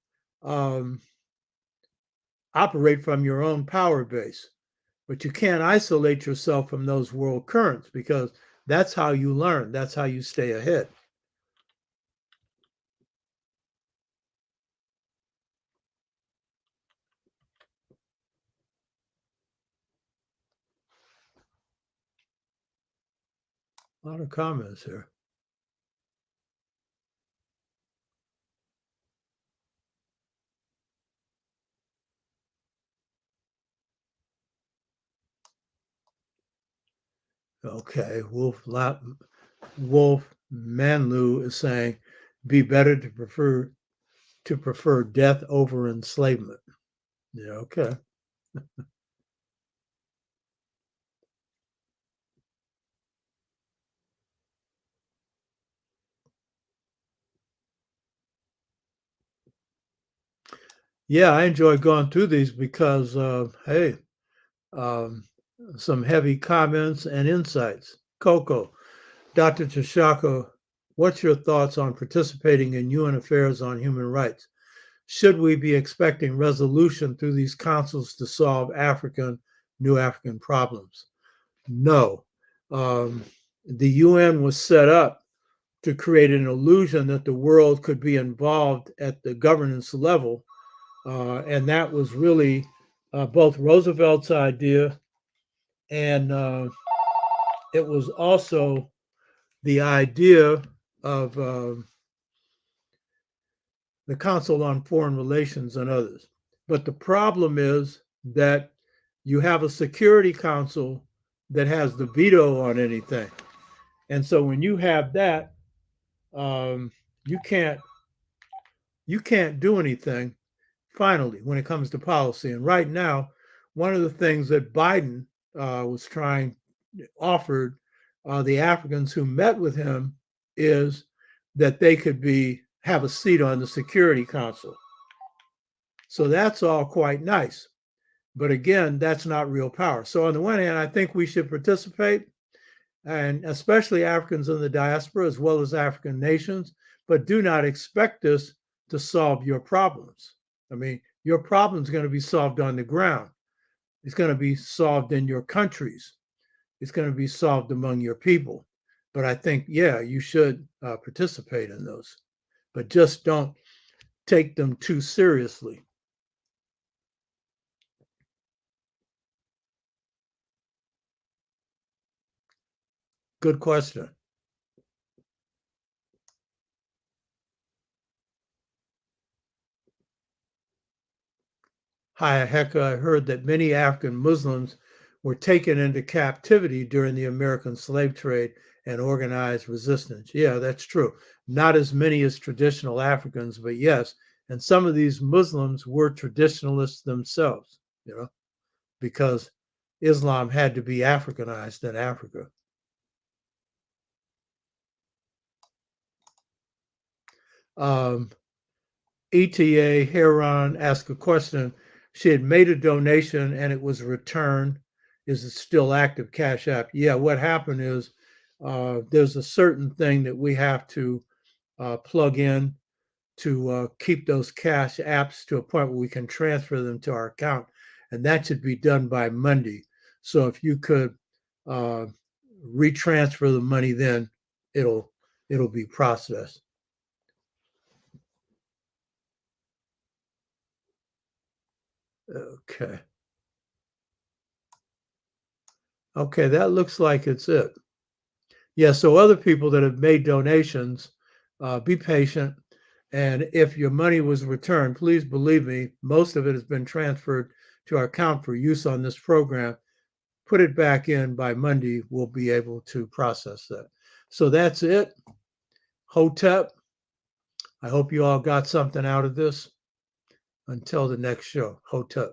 operate from your own power base. But you can't isolate yourself from those world currents because that's how you learn. That's how you stay ahead. A lot of comments here. Okay, Wolf Manlu is saying, be better to prefer death over enslavement. Yeah, okay. Yeah, I enjoy going through these because, hey, some heavy comments and insights. Coco, Dr. Tashaka, what's your thoughts on participating in UN affairs on human rights? Should we be expecting resolution through these councils to solve new African problems? No. The UN was set up to create an illusion that the world could be involved at the governance level. And that was really both Roosevelt's idea and it was also the idea of the Council on Foreign Relations and others. But the problem is that you have a Security Council that has the veto on anything. And so when you have that, you can't do anything finally when it comes to policy. And right now, one of the things that Biden offered the Africans who met with him is that they could have a seat on the Security Council. So that's all quite nice. But again, that's not real power. So on the one hand, I think we should participate, and especially Africans in the diaspora as well as African nations, but do not expect us to solve your problems. I mean, your problem's going to be solved on the ground. It's going to be solved in your countries. It's going to be solved among your people. But I think, yeah, you should participate in those, but just don't take them too seriously. Good question. Hi, Hecka. I heard that many African Muslims were taken into captivity during the American slave trade and organized resistance. Yeah, that's true. Not as many as traditional Africans, but yes. And some of these Muslims were traditionalists themselves, because Islam had to be Africanized in Africa. ETA Heron asked a question. She had made a donation and it was returned. Is it still active? Cash App? Yeah, what happened is there's a certain thing that we have to plug in to keep those cash apps to a point where we can transfer them to our account. And that should be done by Monday. So if you could retransfer the money, then it'll be processed. Okay. Okay, that looks like it's it. Yeah, so other people that have made donations, be patient. And if your money was returned, please believe me, most of it has been transferred to our account for use on this program. Put it back in by Monday, we'll be able to process that. So that's it. Hotep, I hope you all got something out of this. Until the next show, Hotep.